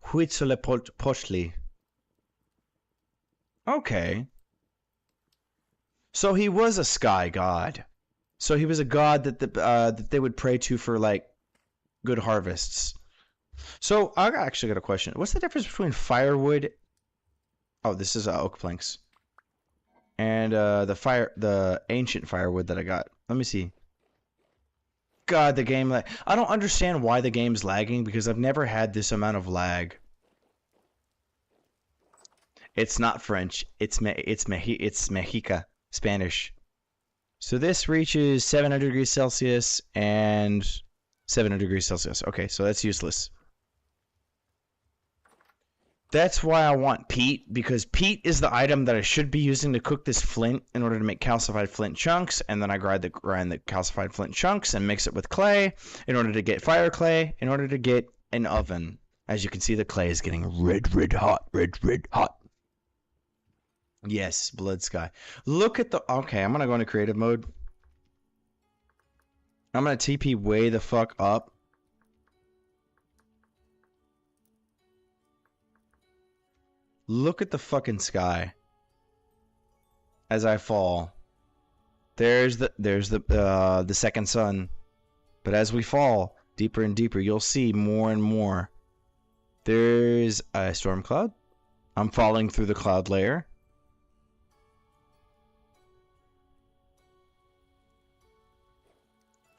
A: Huitzilopochtli. Okay. So he was a sky god. So he was a god that they would pray to for like good harvests. So I actually got a question. What's the difference between firewood? Oh, this is oak planks. And the ancient firewood that I got. Let me see. God, the game I don't understand why the game's lagging because I've never had this amount of lag. It's not French. It's Mexica, Spanish. So this reaches 700 degrees Celsius and 700 degrees Celsius. Okay, so that's useless. That's why I want peat, because peat is the item that I should be using to cook this flint in order to make calcified flint chunks, and then I grind the calcified flint chunks and mix it with clay in order to get fire clay, in order to get an oven. As you can see, the clay is getting red hot. Yes, blood sky. Look at the... Okay, I'm going to go into creative mode. I'm going to TP way the fuck up. Look at the fucking sky. As I fall. There's the second sun. But as we fall deeper and deeper, you'll see more and more. There's a storm cloud. I'm falling through the cloud layer.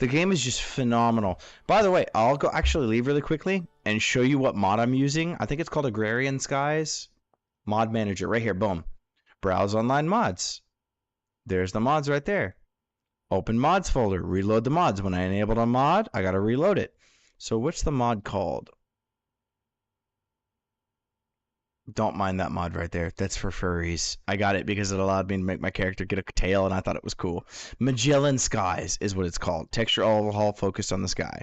A: The game is just phenomenal. By the way, I'll go actually leave really quickly and show you what mod I'm using. I think it's called Agrarian Skies. Mod Manager, right here, boom. Browse online mods. There's the mods right there. Open mods folder, reload the mods. When I enabled a mod, I gotta reload it. So what's the mod called? Don't mind that mod right there. That's for furries. I got it because it allowed me to make my character get a tail, and I thought it was cool. Magellan Skies is what it's called. Texture overhaul focused on the sky.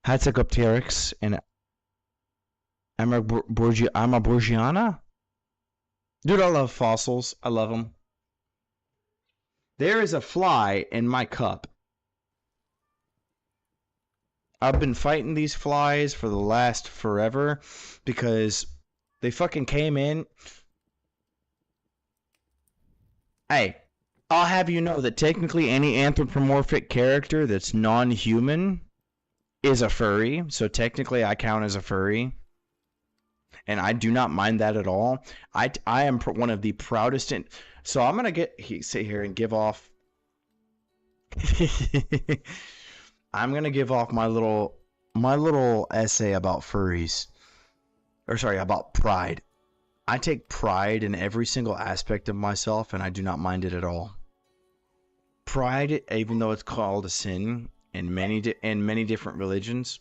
A: Hatzegopteryx and Amaborgiana? Dude, I love fossils. I love them. There is a fly in my cup. I've been fighting these flies for the last forever because they fucking came in. Hey, I'll have you know that technically any anthropomorphic character that's non-human is a furry. So technically I count as a furry. And I do not mind that at all. I am one of the proudest. So I'm going to sit here and give off... I'm going to give off my little essay about furries. Or sorry, about pride. I take pride in every single aspect of myself, and I do not mind it at all. Pride, even though it's called a sin in many different religions,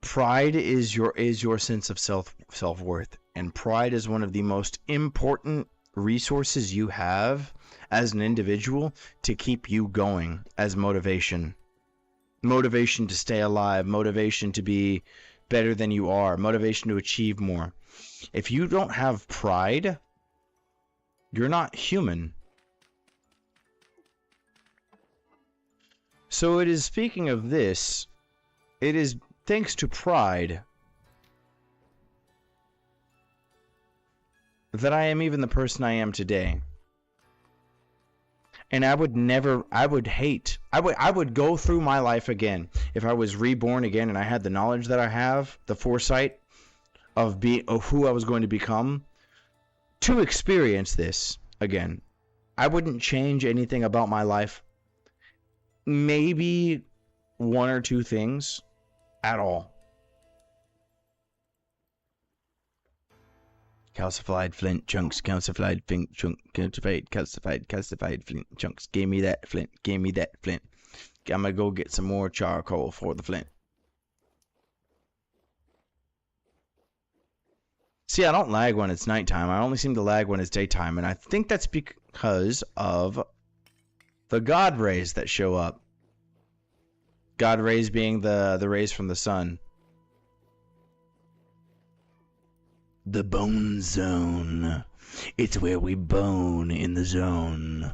A: pride is your sense of self-worth, and pride is one of the most important resources you have as an individual to keep you going as motivation. Motivation to stay alive, motivation to be better than you are, motivation to achieve more. If you don't have pride, you're not human. So it is, speaking of this, it is thanks to pride that I am even the person I am today. And I would go through my life again if I was reborn again and I had the knowledge that I have, the foresight of who I was going to become, to experience this again. I wouldn't change anything about my life. Maybe one or two things at all. Calcified flint chunks, calcified flint chunks, calcified flint chunks. Give me that flint, give me that flint. I'm gonna go get some more charcoal for the flint. See, I don't lag when it's nighttime. I only seem to lag when it's daytime, and I think that's because of the God rays that show up. God rays being the rays from the sun. The bone zone. It's where we bone in the zone.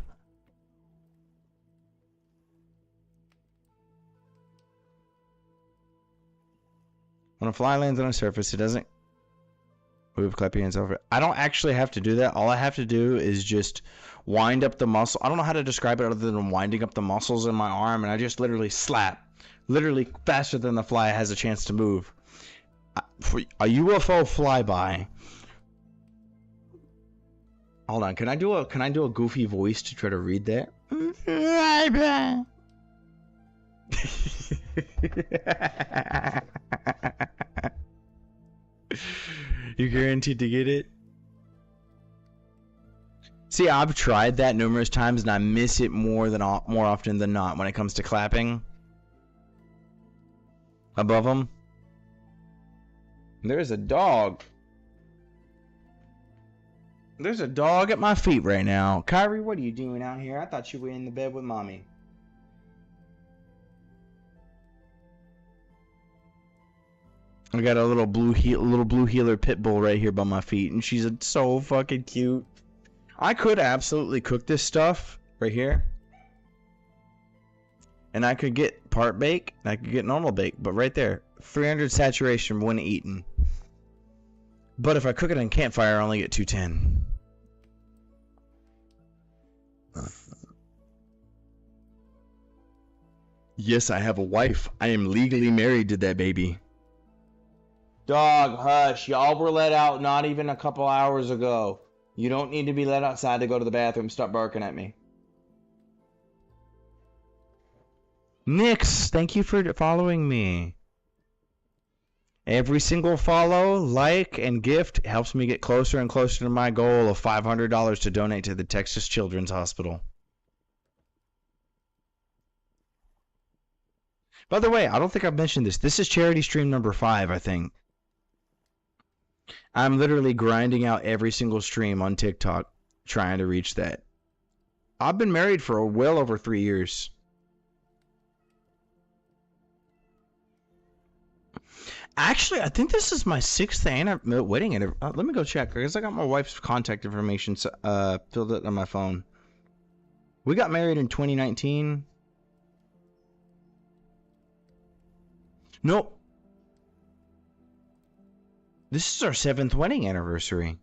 A: When a fly lands on a surface, it doesn't move, clap your hands over it. I don't actually have to do that. All I have to do is just wind up the muscle. I don't know how to describe it other than winding up the muscles in my arm, and I just literally slap. Literally faster than the fly has a chance to move. For a UFO flyby. Hold on, can I do a goofy voice to try to read that? You guaranteed to get it? See, I've tried that numerous times and I miss it more often than not when it comes to clapping above them. There's a dog. There's a dog at my feet right now. Kyrie, what are you doing out here? I thought you were in the bed with mommy. I got a little blue heeler pit bull right here by my feet, and she's so fucking cute. I could absolutely cook this stuff right here, and I could get part bake, and I could get normal bake, but right there, 300 saturation when eaten. But if I cook it on campfire, I only get 210. Yes, I have a wife. I am legally married to that baby. Dog, hush. Y'all were let out not even a couple hours ago. You don't need to be let outside to go to the bathroom. Stop barking at me. Nix, thank you for following me. Every single follow, like, and gift helps me get closer and closer to my goal of $500 to donate to the Texas Children's Hospital. By the way, I don't think I've mentioned this. This is charity stream number 5, I think. I'm literally grinding out every single stream on TikTok trying to reach that. I've been married for well over 3 years. Actually, I think this is my 6th wedding anniversary. Let me go check, because I got my wife's contact information filled out on my phone. We got married in 2019. Nope. This is our 7th wedding anniversary.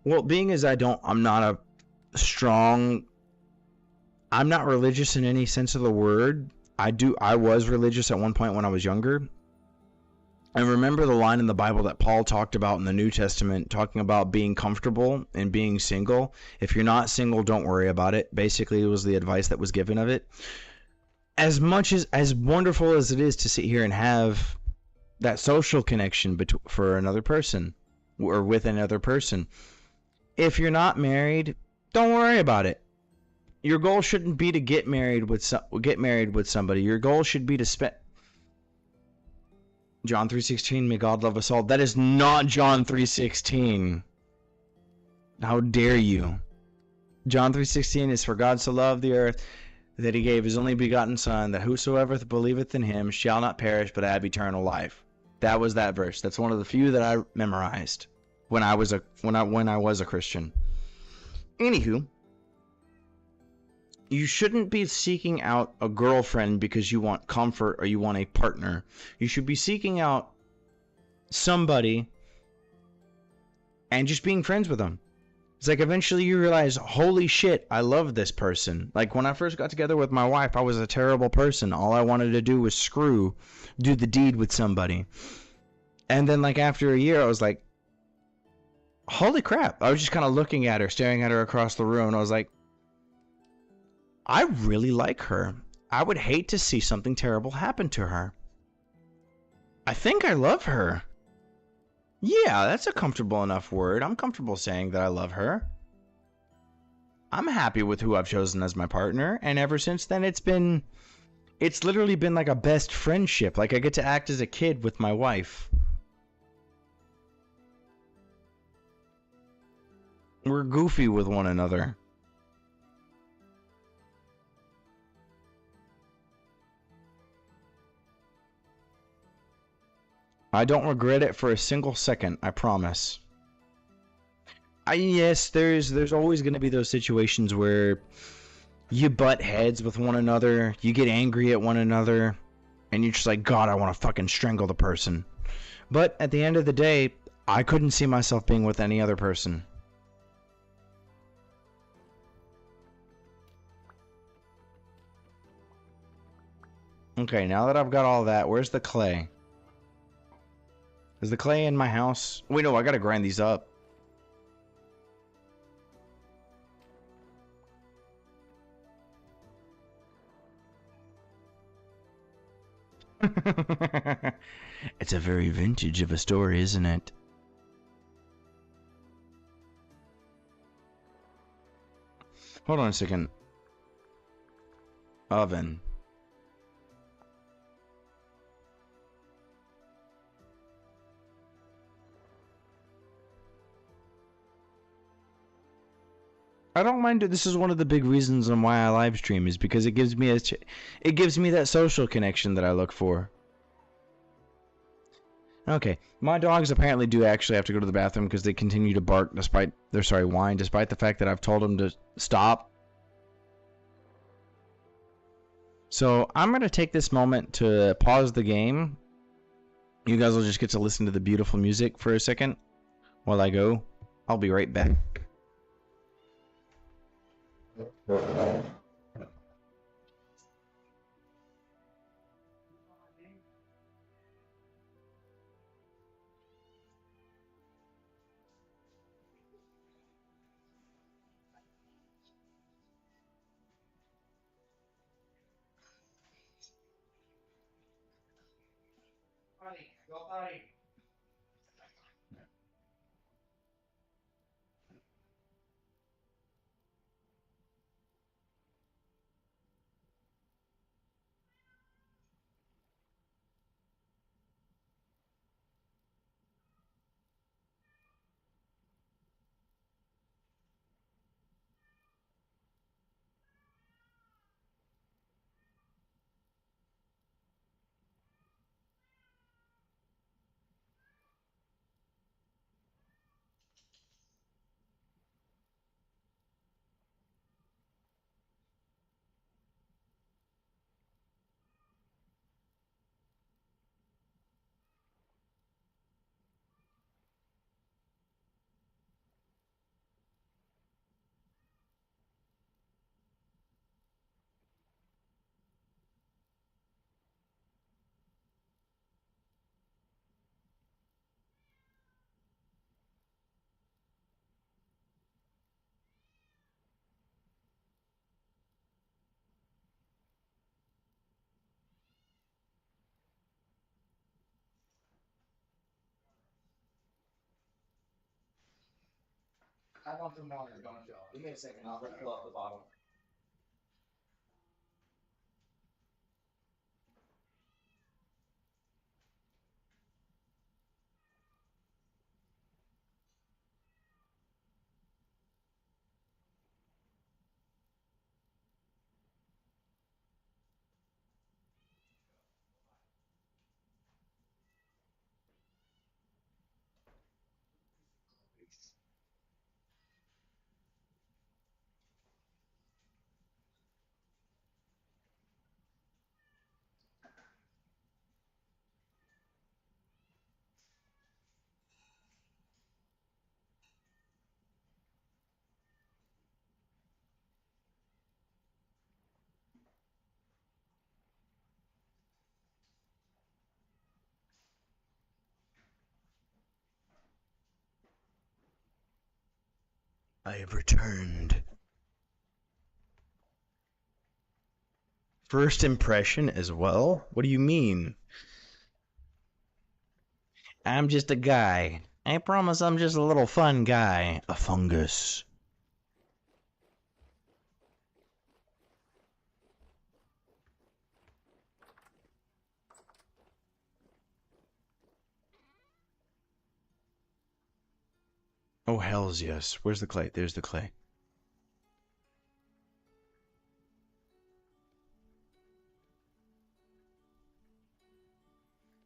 A: Well, being as I'm not religious in any sense of the word. I was religious at one point when I was younger. And remember the line in the Bible that Paul talked about in the New Testament, talking about being comfortable and being single. If you're not single, don't worry about it. Basically, it was the advice that was given of it. As wonderful as it is to sit here and have that social connection for another person or with another person, if you're not married, don't worry about it. Your goal shouldn't be to get married with somebody. Your goal should be to spend. John 3:16, may God love us all. That is not John 3:16. How dare you? John 3:16 is, for God so loved the earth that he gave his only begotten Son, that whosoever believeth in him shall not perish but have eternal life. That was that verse. That's one of the few that I memorized when I was a Christian. Anywho, you shouldn't be seeking out a girlfriend because you want comfort or you want a partner. You should be seeking out somebody and just being friends with them. It's like eventually you realize, holy shit, I love this person. Like when I first got together with my wife, I was a terrible person. All I wanted to do was do the deed with somebody. And then like after a year, I was like, holy crap. I was just kind of looking at her, staring at her across the room, and I was like, I really like her. I would hate to see something terrible happen to her. I think I love her. Yeah, that's a comfortable enough word. I'm comfortable saying that I love her. I'm happy with who I've chosen as my partner, and ever since then it's literally been like a best friendship. Like I get to act as a kid with my wife. We're goofy with one another. I don't regret it for a single second, I promise. Yes, there's always going to be those situations where you butt heads with one another, you get angry at one another, and you're just like, God, I want to fucking strangle the person. But at the end of the day, I couldn't see myself being with any other person. Okay, now that I've got all that, where's the clay? Is the clay in my house? Wait, no, I gotta grind these up. It's a very vintage of a story, isn't it? Hold on a second. Oven. I don't mind it. This is one of the big reasons on why I live stream is because it gives me it gives me that social connection that I look for. Okay, my dogs apparently do actually have to go to the bathroom because they continue to bark despite whine despite the fact that I've told them to stop. So I'm gonna take this moment to pause the game. You guys will just get to listen to the beautiful music for a second while I go. I'll be right back.
C: Buddy, go buddy. I want some water, don't you? Give me a second, I'll fill up the bottle.
A: I have returned. First impression as well? What do you mean? I'm just a guy. I promise I'm just a little fun guy. A fungus. Oh, hells yes. Where's the clay? There's the clay.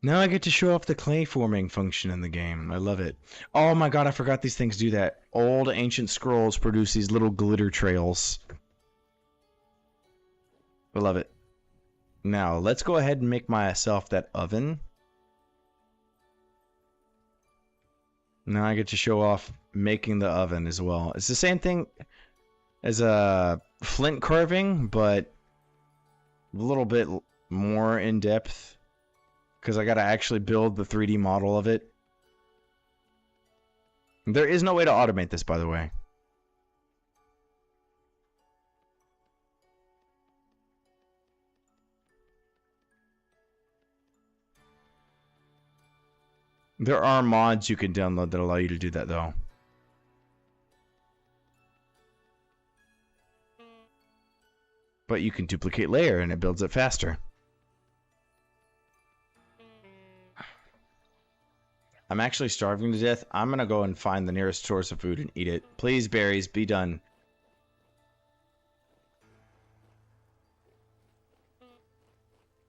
A: Now I get to show off the clay forming function in the game. I love it. Oh my god, I forgot these things do that. Old ancient scrolls produce these little glitter trails. I love it. Now, let's go ahead and make myself that oven. Now I get to show off making the oven as well. It's the same thing as a flint carving, but a little bit more in depth. Because I gotta actually build the 3D model of it. There is no way to automate this, by the way. There are mods you can download that allow you to do that, though. But you can duplicate layer and it builds it faster. I'm actually starving to death. I'm gonna go and find the nearest source of food and eat it. Please, berries, be done.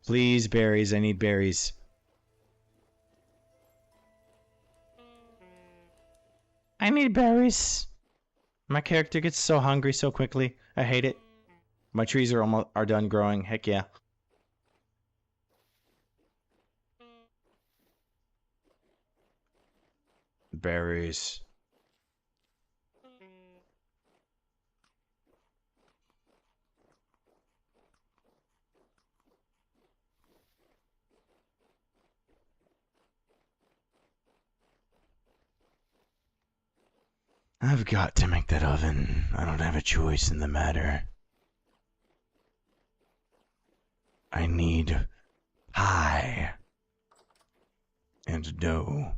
A: Please, berries, I need berries. I need berries. My character gets so hungry so quickly. I hate it. My trees are done growing. Heck yeah. Berries. I've got to make that oven. I don't have a choice in the matter. I need pie and dough.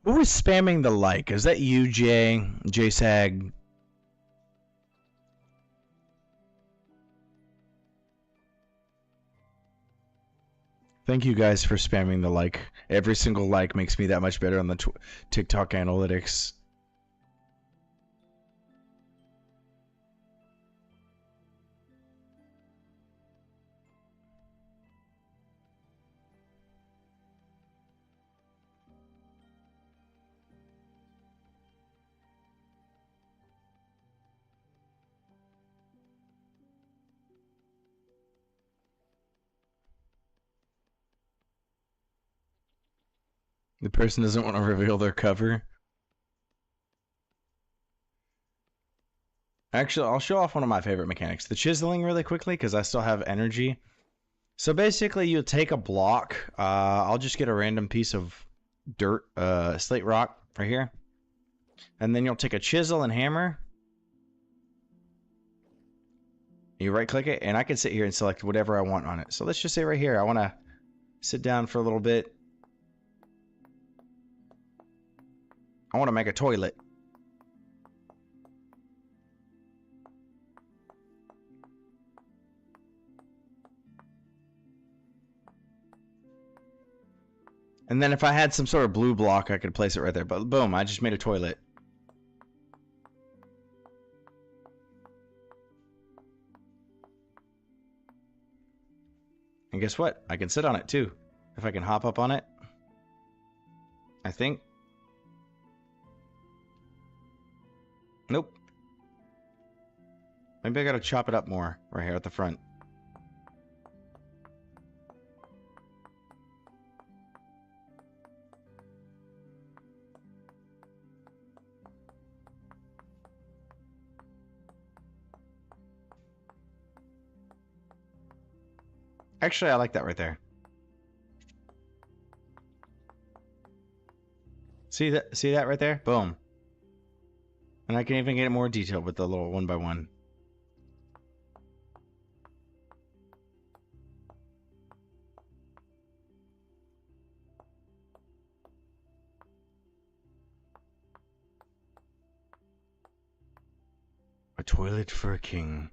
A: Who is spamming the like? Is that you, Jay? JSAG? Thank you guys for spamming the like. Every single like makes me that much better on the TikTok analytics. The person doesn't want to reveal their cover. Actually, I'll show off one of my favorite mechanics. The chiseling really quickly, because I still have energy. So basically, you'll take a block. I'll just get a random piece of dirt, slate rock right here. And then you'll take a chisel and hammer. You right click it, and I can sit here and select whatever I want on it. So let's just say right here, I want to sit down for a little bit. I want to make a toilet. And then if I had some sort of blue block, I could place it right there. But boom, I just made a toilet. And guess what? I can sit on it too. If I can hop up on it. I think. Nope. Maybe I gotta chop it up more right here at the front. Actually, I like that right there. See that? See that right there? Boom. And I can even get it more detailed with the little 1x1. A toilet for a king.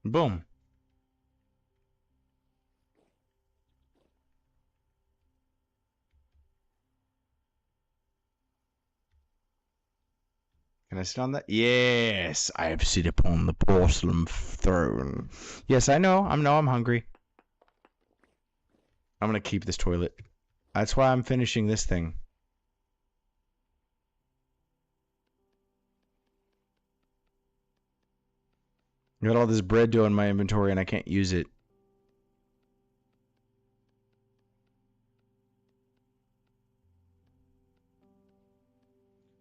A: Boom. Can I sit on that? Yes, I have sit upon the porcelain throne. Yes, I know. I'm hungry. I'm gonna keep this toilet. That's why I'm finishing this thing. I got all this bread dough in my inventory and I can't use it.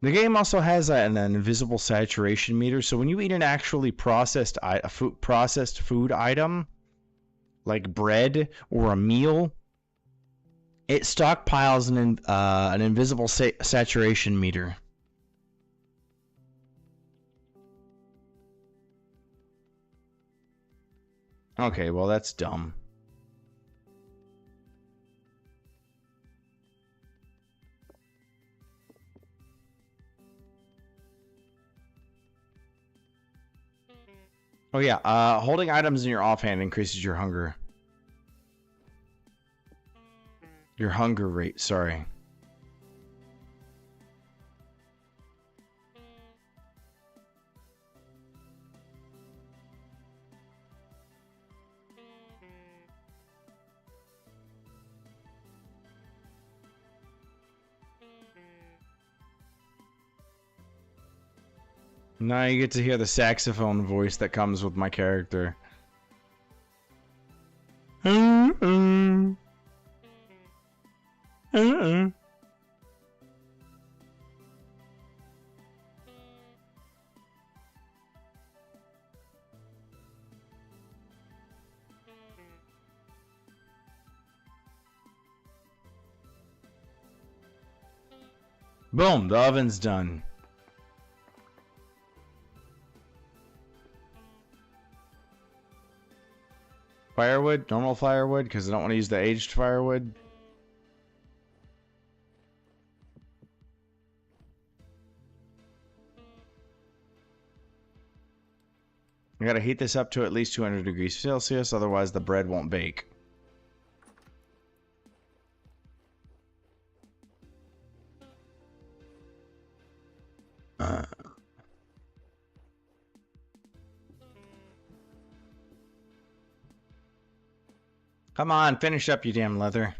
A: The game also has an invisible saturation meter, so when you eat an actually processed food item, like bread or a meal, it stockpiles an invisible saturation meter. Okay, well that's dumb. Oh yeah, holding items in your offhand increases your hunger. Your hunger rate, sorry. Now you get to hear the saxophone voice that comes with my character. Boom, the oven's done. Firewood, normal firewood, because I don't want to use the aged firewood. I gotta heat this up to at least 200 degrees Celsius, otherwise the bread won't bake. Come on, finish up, you damn leather.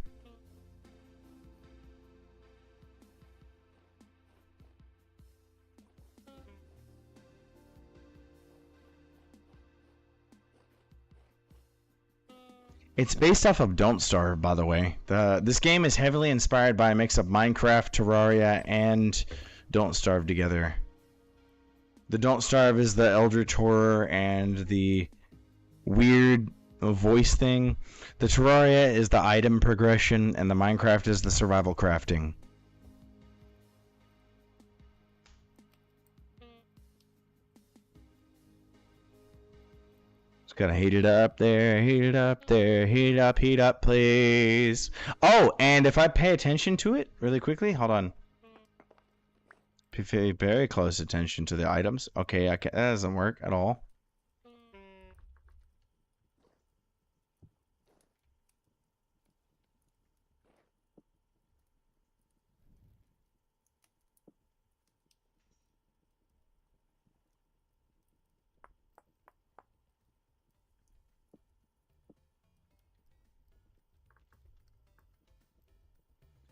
A: It's based off of Don't Starve, by the way. This game is heavily inspired by a mix of Minecraft, Terraria, and Don't Starve together. The Don't Starve is the Eldritch Horror and the weird voice thing. The Terraria is the item progression, and the Minecraft is the survival crafting. Just gotta heat it up there, heat it up there, heat up, please. Oh, and if I pay attention to it really quickly, hold on. Pay very close attention to the items. Okay, that doesn't work at all.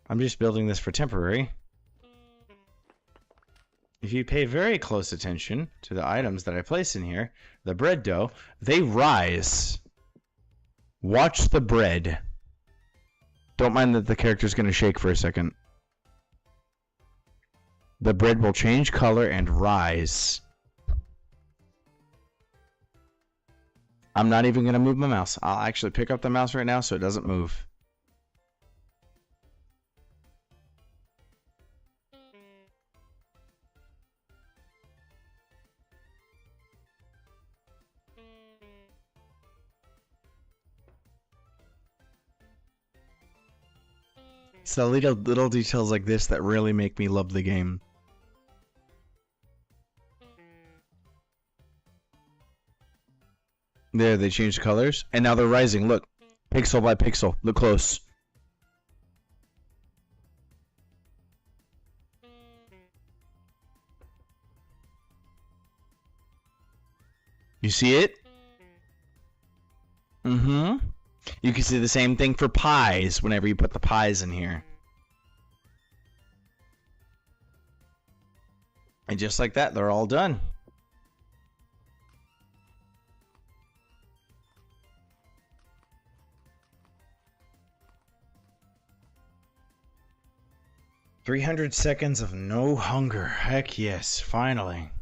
A: I'm just building this for temporary. If you pay very close attention to the items that I place in here, the bread dough, they rise. Watch the bread. Don't mind that the character's going to shake for a second. The bread will change color and rise. I'm not even going to move my mouse. I'll actually pick up the mouse right now so it doesn't move. It's the little details like this that really make me love the game. There, they changed colors, and now they're rising. Look, pixel by pixel. Look close. You see it? Mm-hmm. You can see the same thing for pies whenever you put the pies in here. And just like that, they're all done. "300 seconds of no hunger. Heck yes, finally.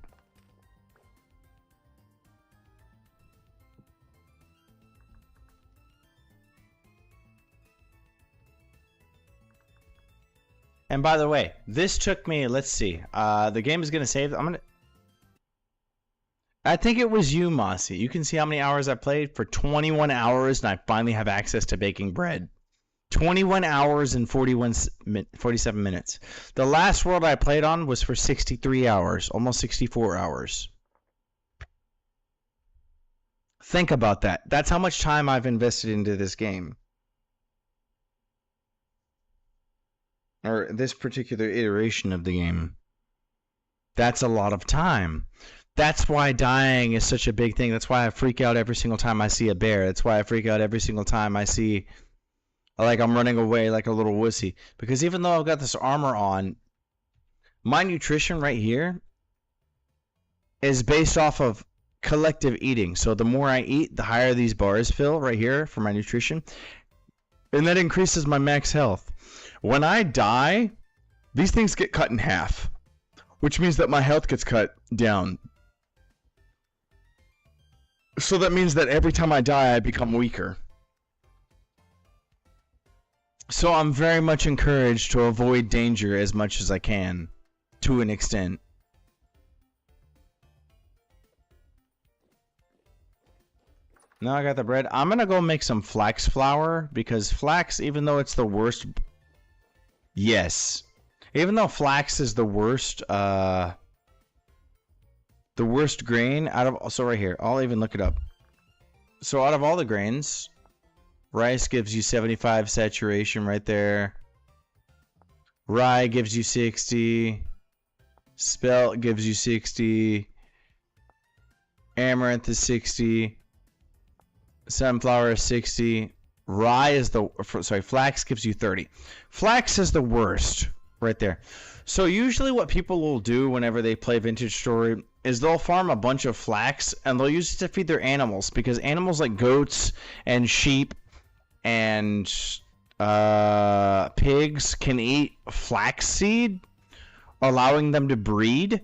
A: And by the way, this took me, let's see, the game is going to save, I think it was you, Mossy. You can see how many hours I played. For 21 hours, and I finally have access to baking bread. 21 hours and 47 minutes. The last world I played on was for 63 hours, almost 64 hours. Think about that. That's how much time I've invested into this game. Or this particular iteration of the game. That's a lot of time. That's why dying is such a big thing. That's why I freak out every single time I see a bear. That's why I freak out every single time I see, like, I'm running away like a little wussy. Because even though I've got this armor on, my nutrition right here is based off of collective eating. So the more I eat, the higher these bars fill right here for my nutrition. And that increases my max health. When I die, these things get cut in half, which means that my health gets cut down. So that means that every time I die, I become weaker. So I'm very much encouraged to avoid danger as much as I can, to an extent. Now I got the bread. I'm gonna go make some flax flour, because flax, even though it's the worst... Yes. Even though flax is the worst grain out of... So right here, I'll even look it up. So out of all the grains, rice gives you 75 saturation right there. Rye gives you 60. Spelt gives you 60. Amaranth is 60. Sunflower is 60. Rye is the... Sorry, flax gives you 30. Flax is the worst right there. So usually what people will do whenever they play Vintage Story is they'll farm a bunch of flax and they'll use it to feed their animals, because animals like goats and sheep and pigs can eat flaxseed, allowing them to breed.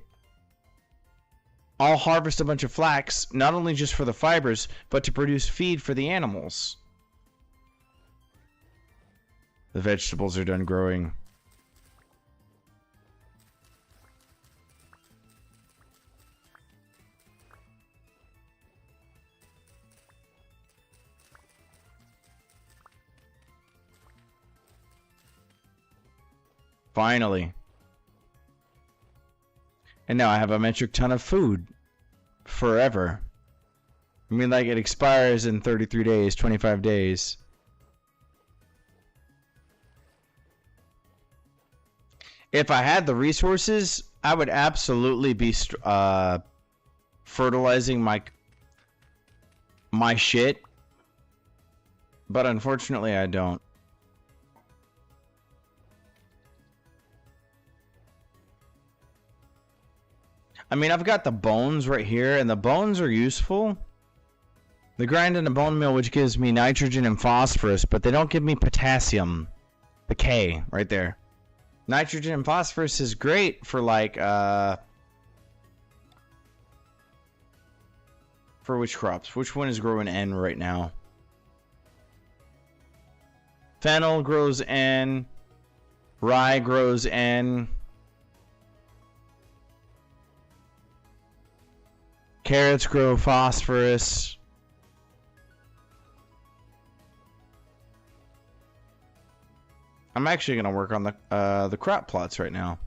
A: I'll harvest a bunch of flax, not only just for the fibers, but to produce feed for the animals. The vegetables are done growing. Finally. And now I have a metric ton of food. Forever. I mean, like, it expires in 33 days, 25 days. If I had the resources, I would absolutely be fertilizing my shit. But unfortunately, I don't. I mean, I've got the bones right here, and the bones are useful. The grind in the bone meal, which gives me nitrogen and phosphorus, but they don't give me potassium. The K, right there. Nitrogen and phosphorus is great for, like, For which crops? Which one is growing N right now? Fennel grows N. Rye grows N. Carrots grow phosphorus. I'm actually going to work on the crop plots right now.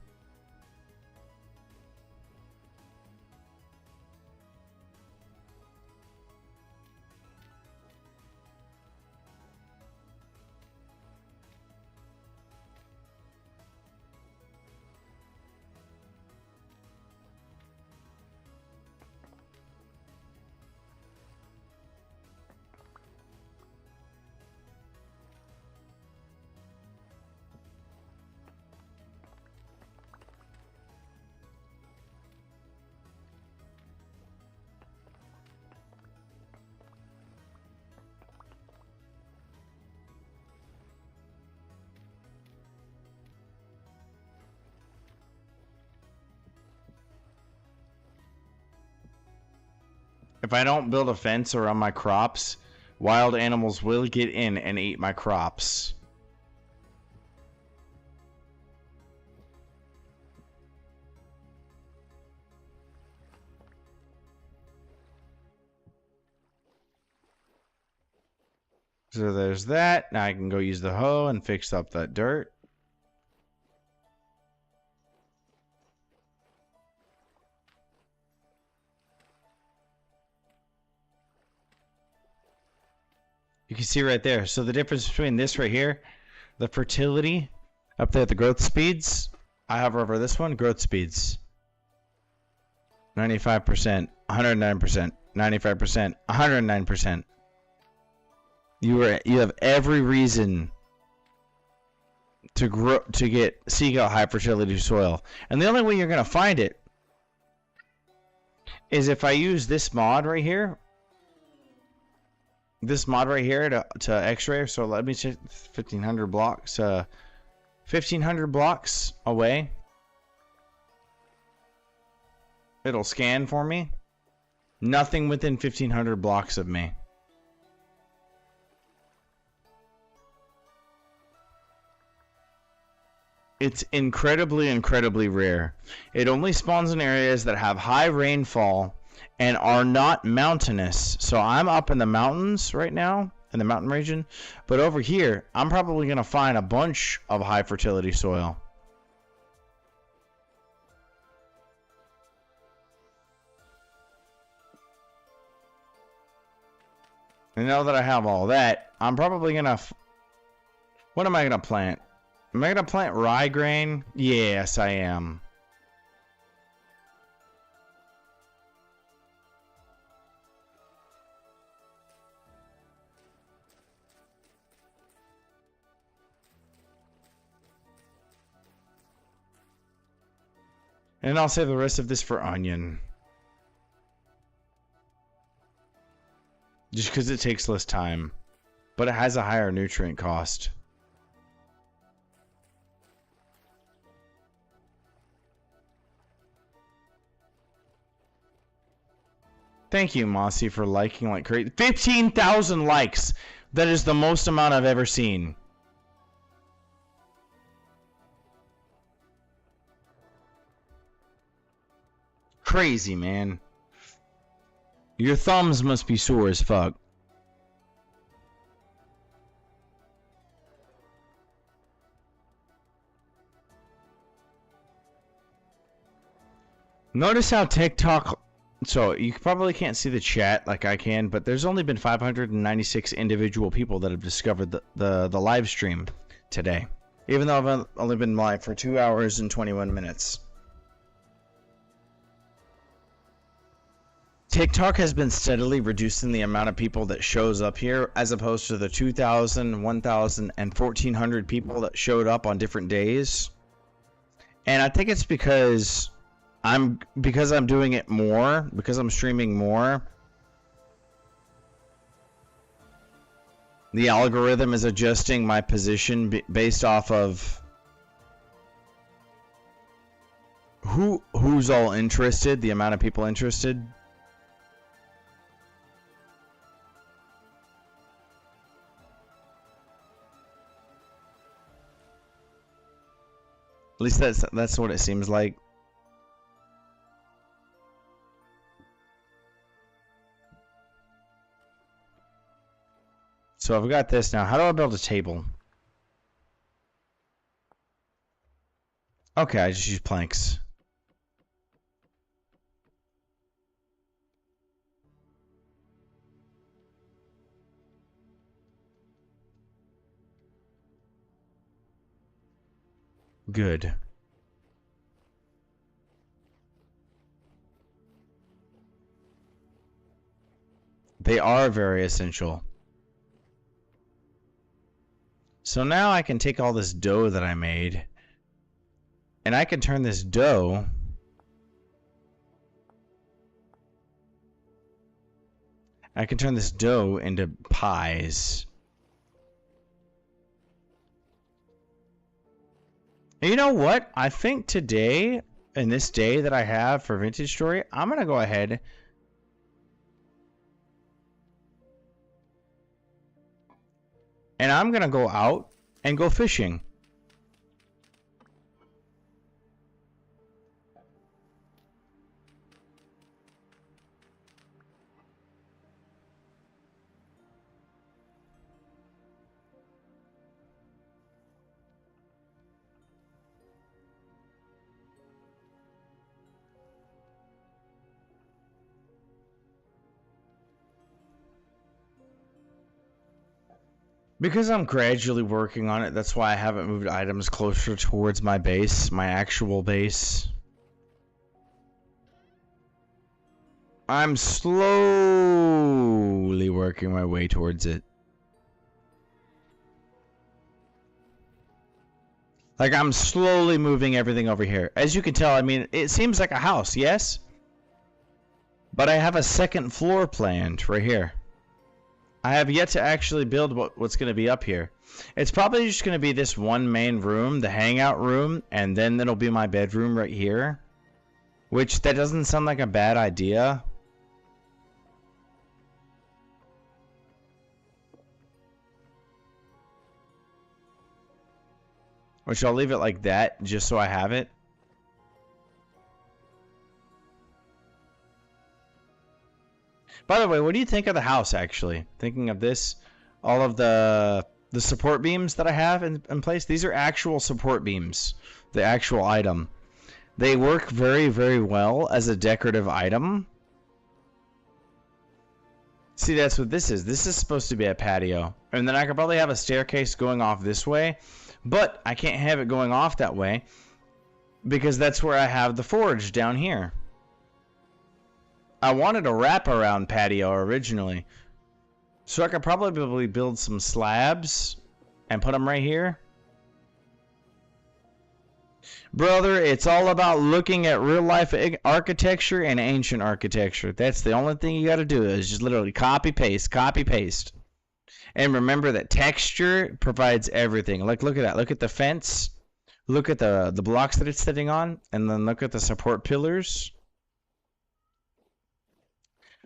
A: If I don't build a fence around my crops, wild animals will get in and eat my crops. So there's that. Now I can go use the hoe and fix up that dirt. You can see right there. So the difference between this right here, the fertility, up there, the growth speeds. I hover over this one, growth speeds. 95%, 109%, 95%, 109%. You have every reason to seek out high fertility soil. And the only way you're gonna find it is if I use this mod right here. This mod right here to X-ray. So let me check 1,500 blocks. 1,500 blocks away. It'll scan for me. Nothing within 1,500 blocks of me. It's incredibly, incredibly rare. It only spawns in areas that have high rainfall and are not mountainous. So I'm up in the mountains right now, in the mountain region. But over here, I'm probably going to find a bunch of high fertility soil. And now that I have all that, I'm probably going to... What am I going to plant? Am I going to plant rye grain? Yes, I am. And I'll save the rest of this for onion. Just because it takes less time. But it has a higher nutrient cost. Thank you, Mossy, for liking like crazy. 15,000 likes! That is the most amount I've ever seen. Crazy, man. Your thumbs must be sore as fuck. Notice how TikTok... So, you probably can't see the chat like I can, but there's only been 596 individual people that have discovered the live stream today. Even though I've only been live for 2 hours and 21 minutes. TikTok has been steadily reducing the amount of people that shows up here, as opposed to the 2,000, 1,000, and 1,400 people that showed up on different days. And I think it's because I'm doing it more, because I'm streaming more. The algorithm is adjusting my position based off of who's all interested, the amount of people interested. At least that's what it seems like. So I've got this now. How do I build a table? Okay, I just use planks. Good. They are very essential. So now I can take all this dough that I made, and I can turn this dough into pies. And you know what? I think today, in this day that I have for Vintage Story, I'm going to go ahead and I'm going to go out and go fishing. Because I'm gradually working on it, that's why I haven't moved items closer towards my base, my actual base. I'm slowly working my way towards it. Like, I'm slowly moving everything over here. As you can tell, I mean, it seems like a house, yes? But I have a second floor planned right here. I have yet to actually build what's going to be up here. It's probably just going to be this one main room, the hangout room, and then it'll be my bedroom right here. Which, that doesn't sound like a bad idea. Which I'll leave it like that, just so I have it. By the way, what do you think of the house, actually? Thinking of this, all of the support beams that I have in place, these are actual support beams, the actual item. They work very, very well as a decorative item. See, that's what this is. This is supposed to be a patio. And then I could probably have a staircase going off this way, but I can't have it going off that way because that's where I have the forge down here. I wanted a wraparound patio originally, so I could probably build some slabs and put them right here. Brother, it's all about looking at real life architecture and ancient architecture. That's the only thing you got to do is just literally copy paste, copy paste. And remember that texture provides everything. Like, look at that. Look at the fence. Look at the blocks that it's sitting on, and then look at the support pillars.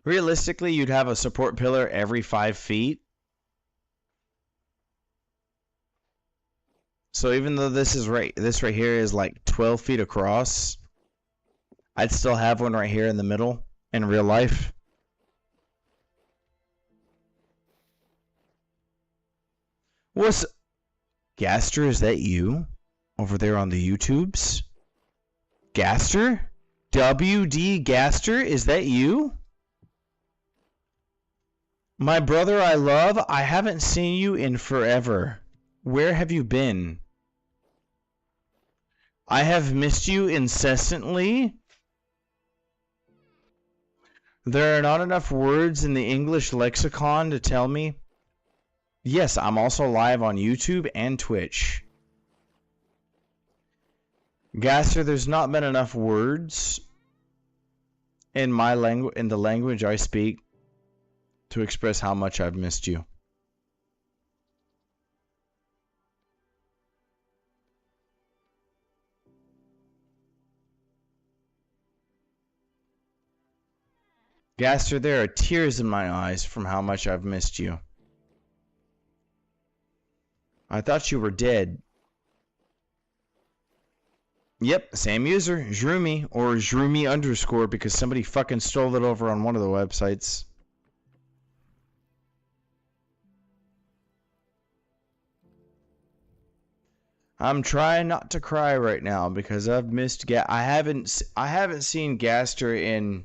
A: Realistically, you'd have a support pillar every 5 feet. So even though this right here is like 12 feet across, I'd still have one right here in the middle in real life. What's Gaster? Is that you over there on the YouTubes? Gaster? WD Gaster? Is that you? My brother I love, I haven't seen you in forever. Where have you been? I have missed you incessantly. There are not enough words in the English lexicon to tell me. Yes, I'm also live on YouTube and Twitch. Gaster, there's not been enough words in my language, in the language I speak, to express how much I've missed you. Gaster, there are tears in my eyes from how much I've missed you. I thought you were dead. Yep, same user, Zhroomy, or Zhroomy underscore, because somebody fucking stole it over on one of the websites. I'm trying not to cry right now because I've missed I haven't seen Gaster in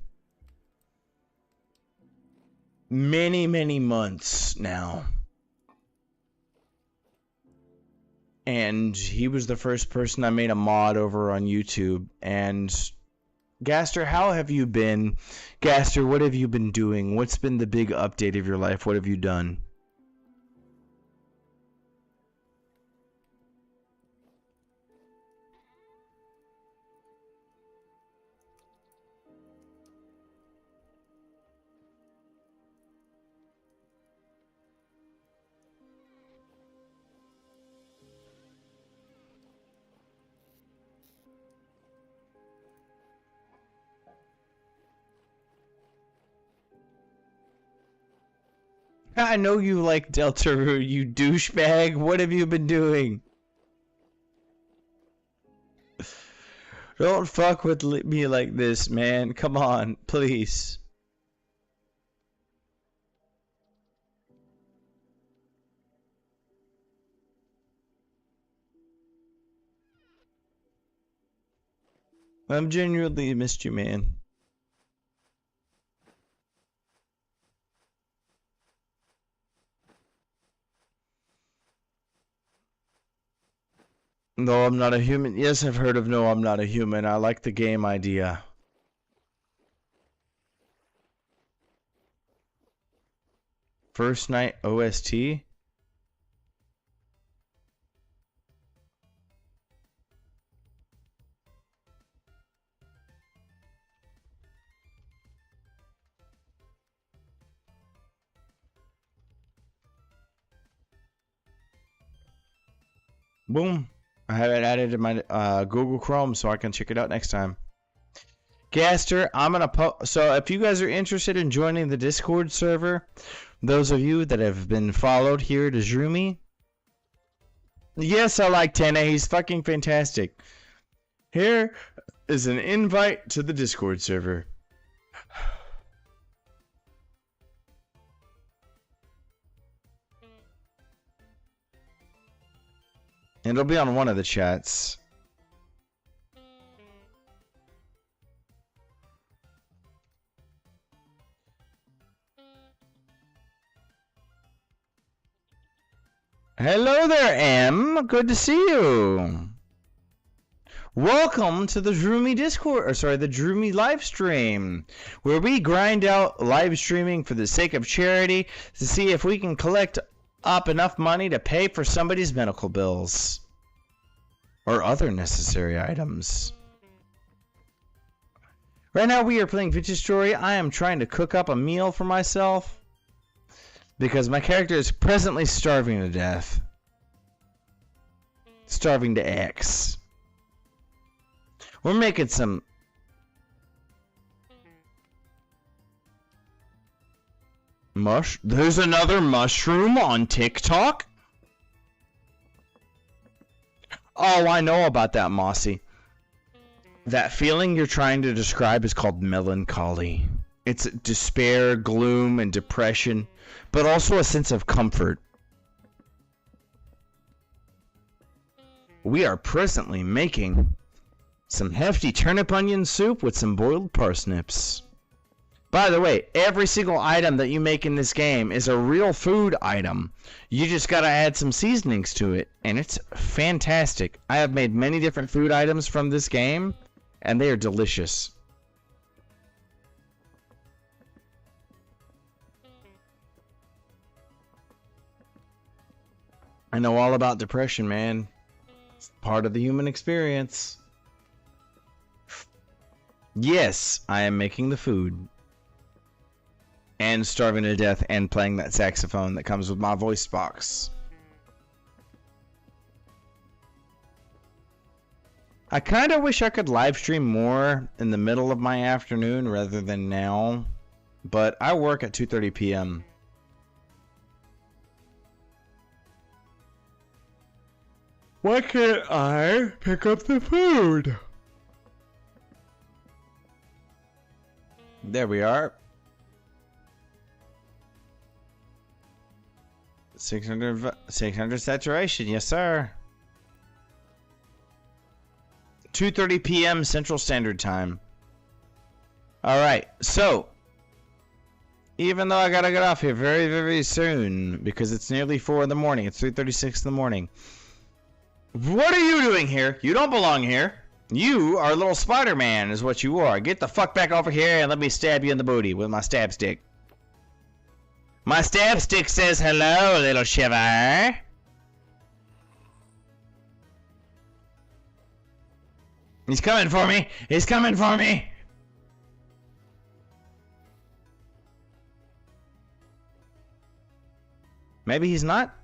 A: many months now. And he was the first person I made a mod over on YouTube. And Gaster, how have you been? Gaster, what have you been doing? What's been the big update of your life? What have you done? I know you like Deltarune, you douchebag. What have you been doing? Don't fuck with me like this, man. Come on, please. I'm genuinely missed you, man. No, I'm not a human. Yes, I've heard of No, I'm Not a Human. I like the game idea. First Night OST? Boom. I have it added to my Google Chrome so I can check it out next time. Gaster, I'm going to so if you guys are interested in joining the Discord server, those of you that have been followed here to Zhroomy, yes, I like Tana. He's fucking fantastic. Here is an invite to the Discord server. It'll be on one of the chats. Hello there, M. Good to see you. Welcome to the Zhroomy Discord, or sorry, the Zhroomy live stream, where we grind out live streaming for the sake of charity to see if we can collect up enough money to pay for somebody's medical bills or other necessary items. Right now we are playing Vintage Story. I am trying to cook up a meal for myself because my character is presently starving to death. Starving to X. We're making some There's another mushroom on TikTok? Oh, I know about that, Mossy. That feeling you're trying to describe is called melancholy. It's despair, gloom, and depression, but also a sense of comfort. We are presently making some hefty turnip onion soup with some boiled parsnips. By the way, every single item that you make in this game is a real food item. You just gotta add some seasonings to it, and it's fantastic. I have made many different food items from this game, and they are delicious. I know all about depression, man. It's part of the human experience. Yes, I am making the food. And starving to death and playing that saxophone that comes with my voice box. I kind of wish I could live stream more in the middle of my afternoon rather than now. But I work at 2:30 p.m. Why can't I pick up the food? There we are. 600 saturation, yes sir. 2:30 p.m. Central Standard Time. Alright, so even though I gotta get off here very, very soon because it's nearly 4 in the morning, it's 3:36 in the morning. What are you doing here? You don't belong here. You are a little Spider-Man is what you are. Get the fuck back over here and let me stab you in the booty with my stab stick. My stab stick says hello, little shiver. He's coming for me. He's coming for me. Maybe he's not.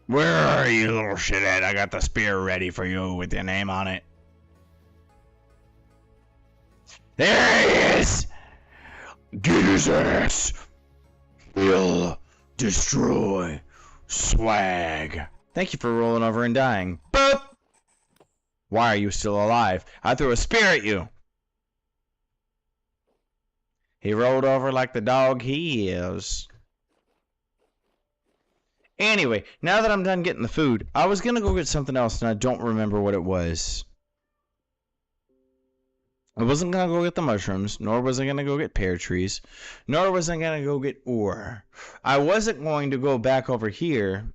A: Where are you, little shithead? I got the spear ready for you with your name on it. There he is! Get his ass! Kill, destroy, swag. Thank you for rolling over and dying. Boop! Why are you still alive? I threw a spear at you. He rolled over like the dog he is. Anyway, now that I'm done getting the food, I was gonna go get something else and I don't remember what it was. I wasn't gonna go get the mushrooms, nor was I gonna go get pear trees, nor was I gonna go get ore. I wasn't going to go back over here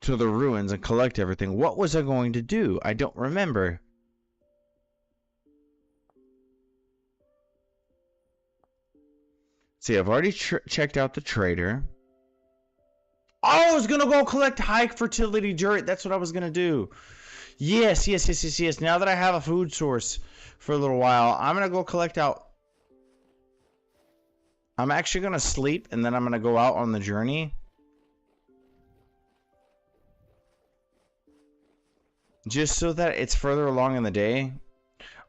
A: to the ruins and collect everything. What was I going to do? I don't remember. See, I've already checked out the trader. Oh, I was gonna go collect high fertility dirt. That's what I was gonna do. Yes. Now that I have a food source for a little while, I'm gonna go collect out. I'm actually gonna sleep and then I'm gonna go out on the journey. Just so that it's further along in the day.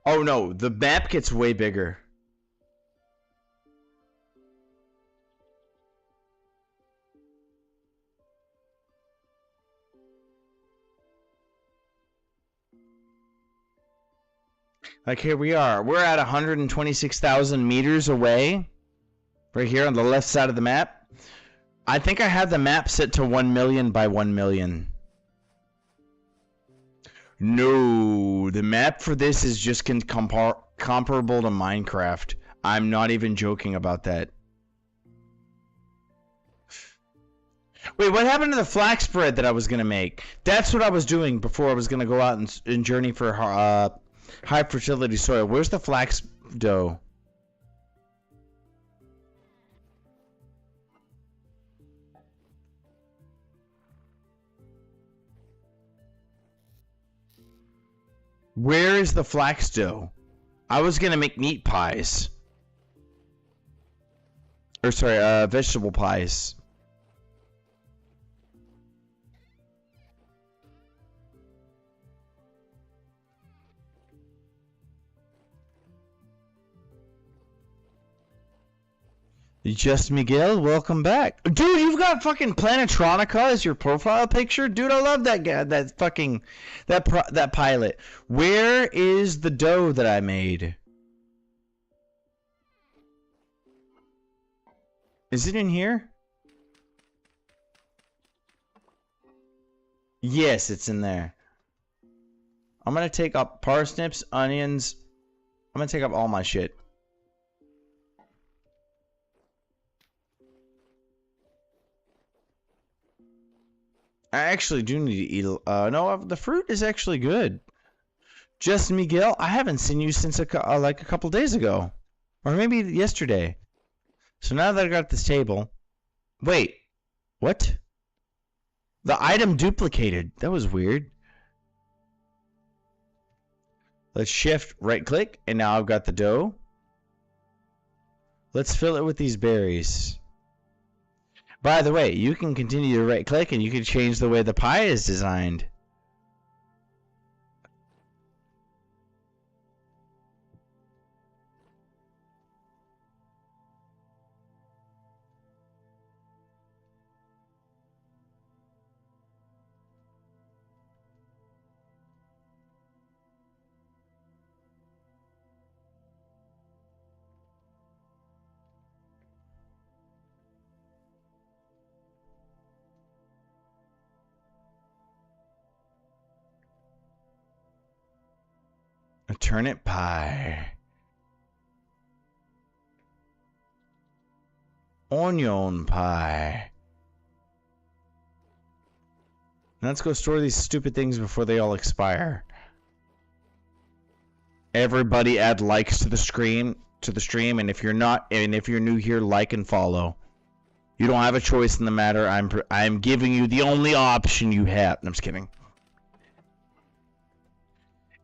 A: Oh no, the map gets way bigger. Like here we are. We're at 126,000 meters away. Right here on the left side of the map. I think I have the map set to 1 million by 1 million. No, the map for this is just comparable to Minecraft. I'm not even joking about that. Wait, what happened to the flax bread that I was going to make? That's what I was doing before I was going to go out and journey for high fertility soil. Where's the flax dough? Where is the flax dough? I was gonna make meat pies. Or sorry, vegetable pies. Just Miguel, welcome back. Dude, you've got fucking Planetronica as your profile picture? Dude, I love that guy, that fucking, that pilot. Where is the dough that I made? Is it in here? Yes, it's in there. I'm gonna take up parsnips, onions. I'm gonna take up all my shit. I actually do need to eat. No, the fruit is actually good. Just Miguel, I haven't seen you since like a couple days ago, or maybe yesterday. So now that I got this table, wait, what? The item duplicated. That was weird. Let's shift right click, and now I've got the dough. Let's fill it with these berries. By the way, you can continue to right click and you can change the way the pie is designed. A turnip pie. Onion pie. Let's go store these stupid things before they all expire. Everybody add likes to the stream, and if you're new here, like and follow. You don't have a choice in the matter. I'm giving you the only option you have. No, I'm just kidding.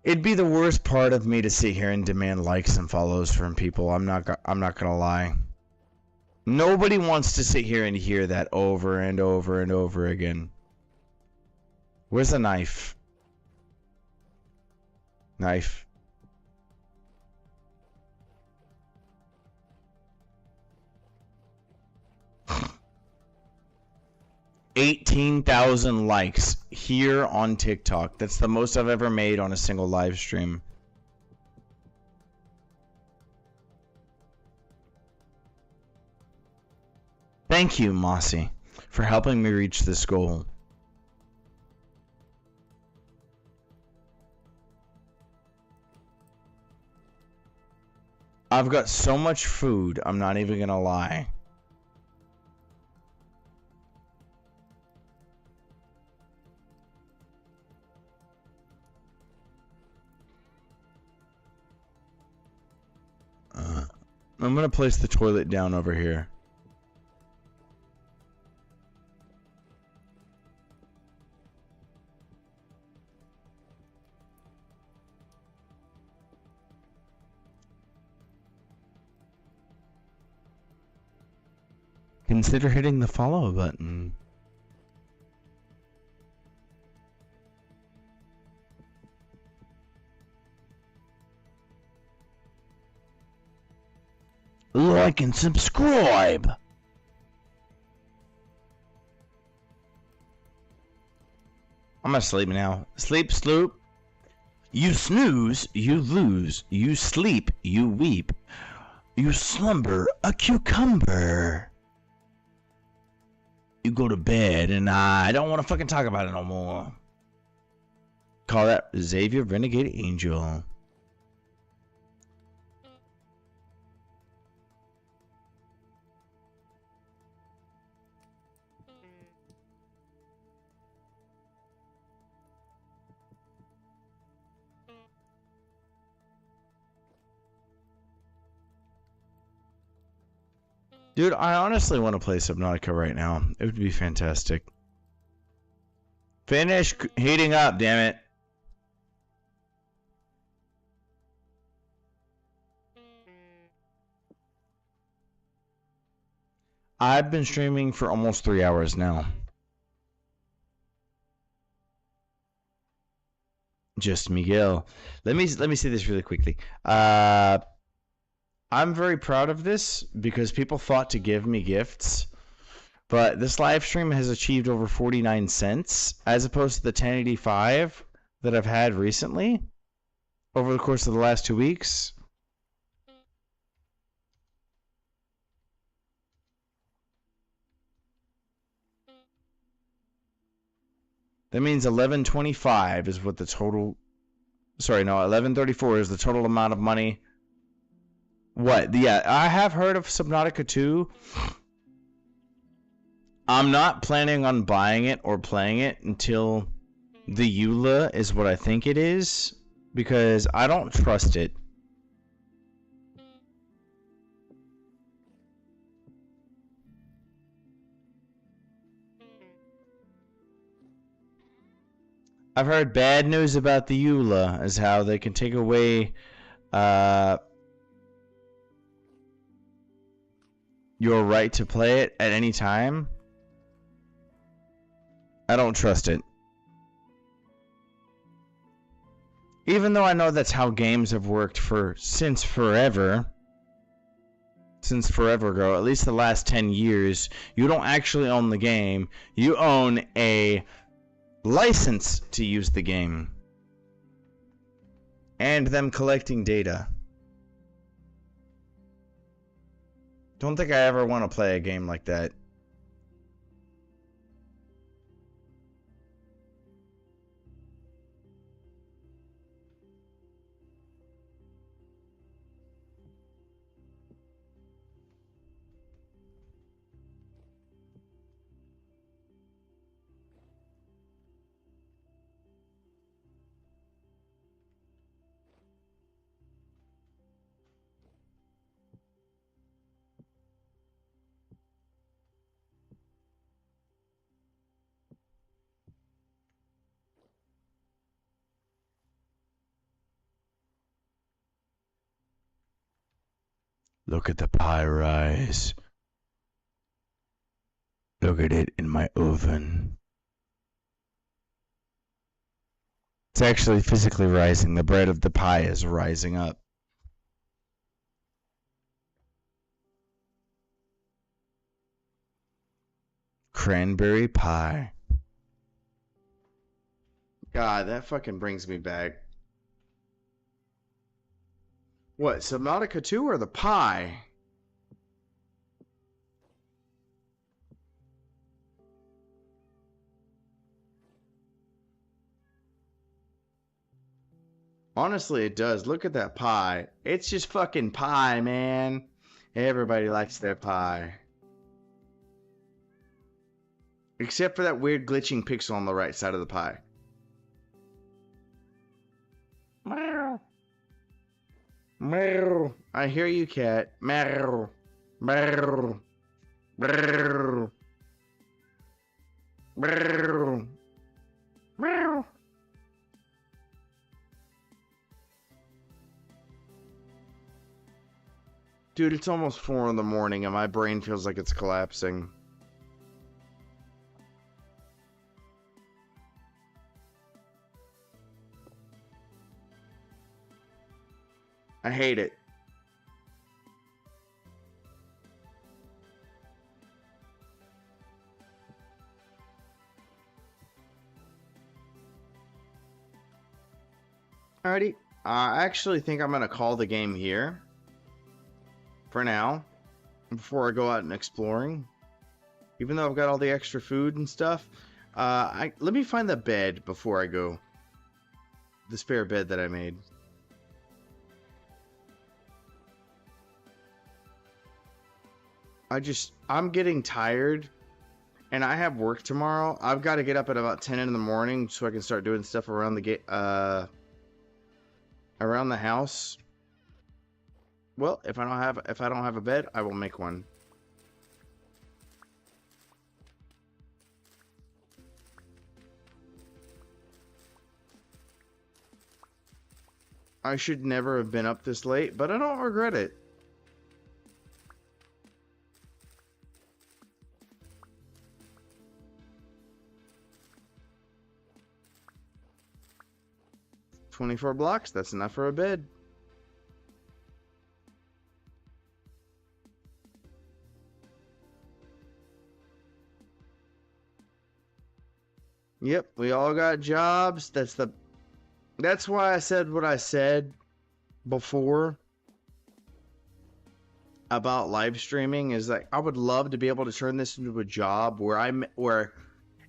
A: It'd be the worst part of me to sit here and demand likes and follows from people. I'm not gonna lie. Nobody wants to sit here and hear that over and over and over again. Where's the knife? Knife. $18,000 likes here on TikTok. That's the most I've ever made on a single live stream. Thank you, Mossy, for helping me reach this goal. I've got so much food, I'm not even gonna lie. I'm gonna place the toilet down over here. Consider hitting the follow button. Like and subscribe. I'm gonna sleep now. Sleep, sloop. You snooze, you lose. You sleep, you weep. You slumber, a cucumber. You go to bed, and I don't want to fucking talk about it no more. Call that Xavier Renegade Angel. Dude, I honestly want to play Subnautica right now. It would be fantastic. Finish heating up, damn it. I've been streaming for almost 3 hours now. Just Miguel. Let me say this really quickly. I'm very proud of this because people thought to give me gifts, but this live stream has achieved over 49 cents as opposed to the 1085 that I've had recently over the course of the last 2 weeks. That means 1125 is what the total. Sorry, no, 1134 is the total amount of money. What? Yeah, I have heard of Subnautica 2. I'm not planning on buying it or playing it until the EULA is what I think it is, because I don't trust it. I've heard bad news about the EULA, as how they can take away your right to play it at any time. I don't trust it. Even though I know that's how games have worked since forever. Since forever ago, at least the last 10 years, you don't actually own the game. You own a license to use the game. And them collecting data. Don't think I ever want to play a game like that. Look at the pie rise. Look at it in my oven. It's actually physically rising. The bread of the pie is rising up. Cranberry pie. God, that fucking brings me back. What, Subnautica 2 or the pie? Honestly, it does. Look at that pie. It's just fucking pie, man. Everybody likes their pie. Except for that weird glitching pixel on the right side of the pie. Meow. Meow. I hear you, cat. Meow. Meow. Meow. Meow. Meow. Dude, it's almost 4 in the morning and my brain feels like it's collapsing. I hate it. Alrighty. I actually think I'm going to call the game here. For now. Before I go out and exploring. Even though I've got all the extra food and stuff. Let me find the bed before I go. The spare bed that I made. I'm getting tired. And I have work tomorrow. I've got to get up at about 10 in the morning so I can start doing stuff around the around the house. Well, if I don't have a bed, I will make one. I should never have been up this late, but I don't regret it. $24 blocks, that's enough for a bed. Yep, we all got jobs. That's why I said what I said before about live streaming, is like I would love to be able to turn this into a job where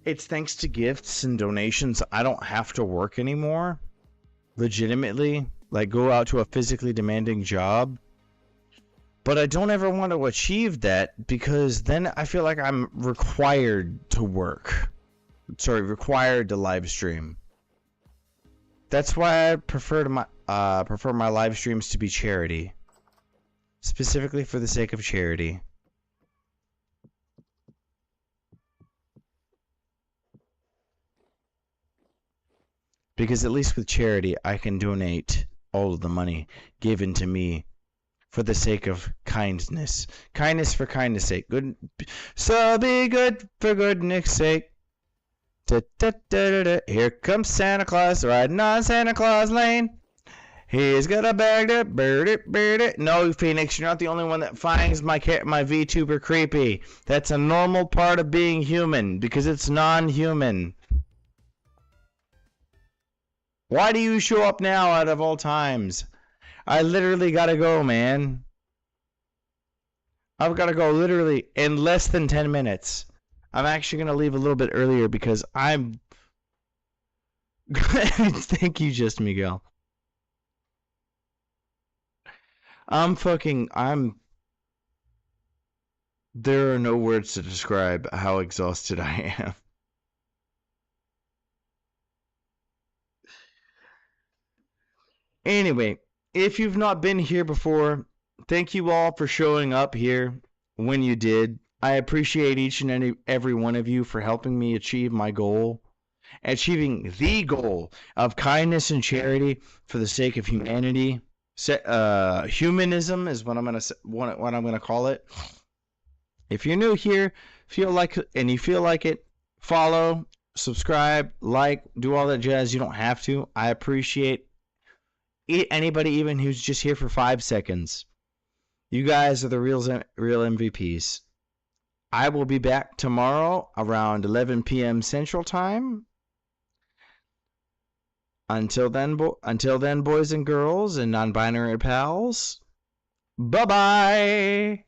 A: it's thanks to gifts and donations I don't have to work anymore. Legitimately, like go out to a physically demanding job. But I don't ever want to achieve that because then I feel like I'm required to work. Sorry, required to live stream. That's why I prefer my live streams to be charity. Specifically for the sake of charity. Because at least with charity, I can donate all of the money given to me for the sake of kindness. Kindness for kindness sake. Good. So be good for goodness sake. Da, da, da, da, da. Here comes Santa Claus riding on Santa Claus Lane. He's got a bag to bird it. No, Phoenix, you're not the only one that finds my VTuber creepy. That's a normal part of being human because it's non-human. Why do you show up now out of all times? I literally gotta go, man. I've gotta go literally in less than 10 minutes. I'm actually gonna leave a little bit earlier because I'm... Thank you, Just Miguel. There are no words to describe how exhausted I am. Anyway, if you've not been here before, thank you all for showing up here when you did. I appreciate each and every one of you for helping me achieve my goal. Achieving the goal of kindness and charity for the sake of humanity. Humanism is what I'm gonna call it. If you're new here, feel like it, follow, subscribe, like, do all that jazz. You don't have to. I appreciate anybody even who's just here for 5 seconds. You guys are the real MVPs. I will be back tomorrow around 11 p.m. Central Time. Until then, boys and girls and non-binary pals. Bye-bye.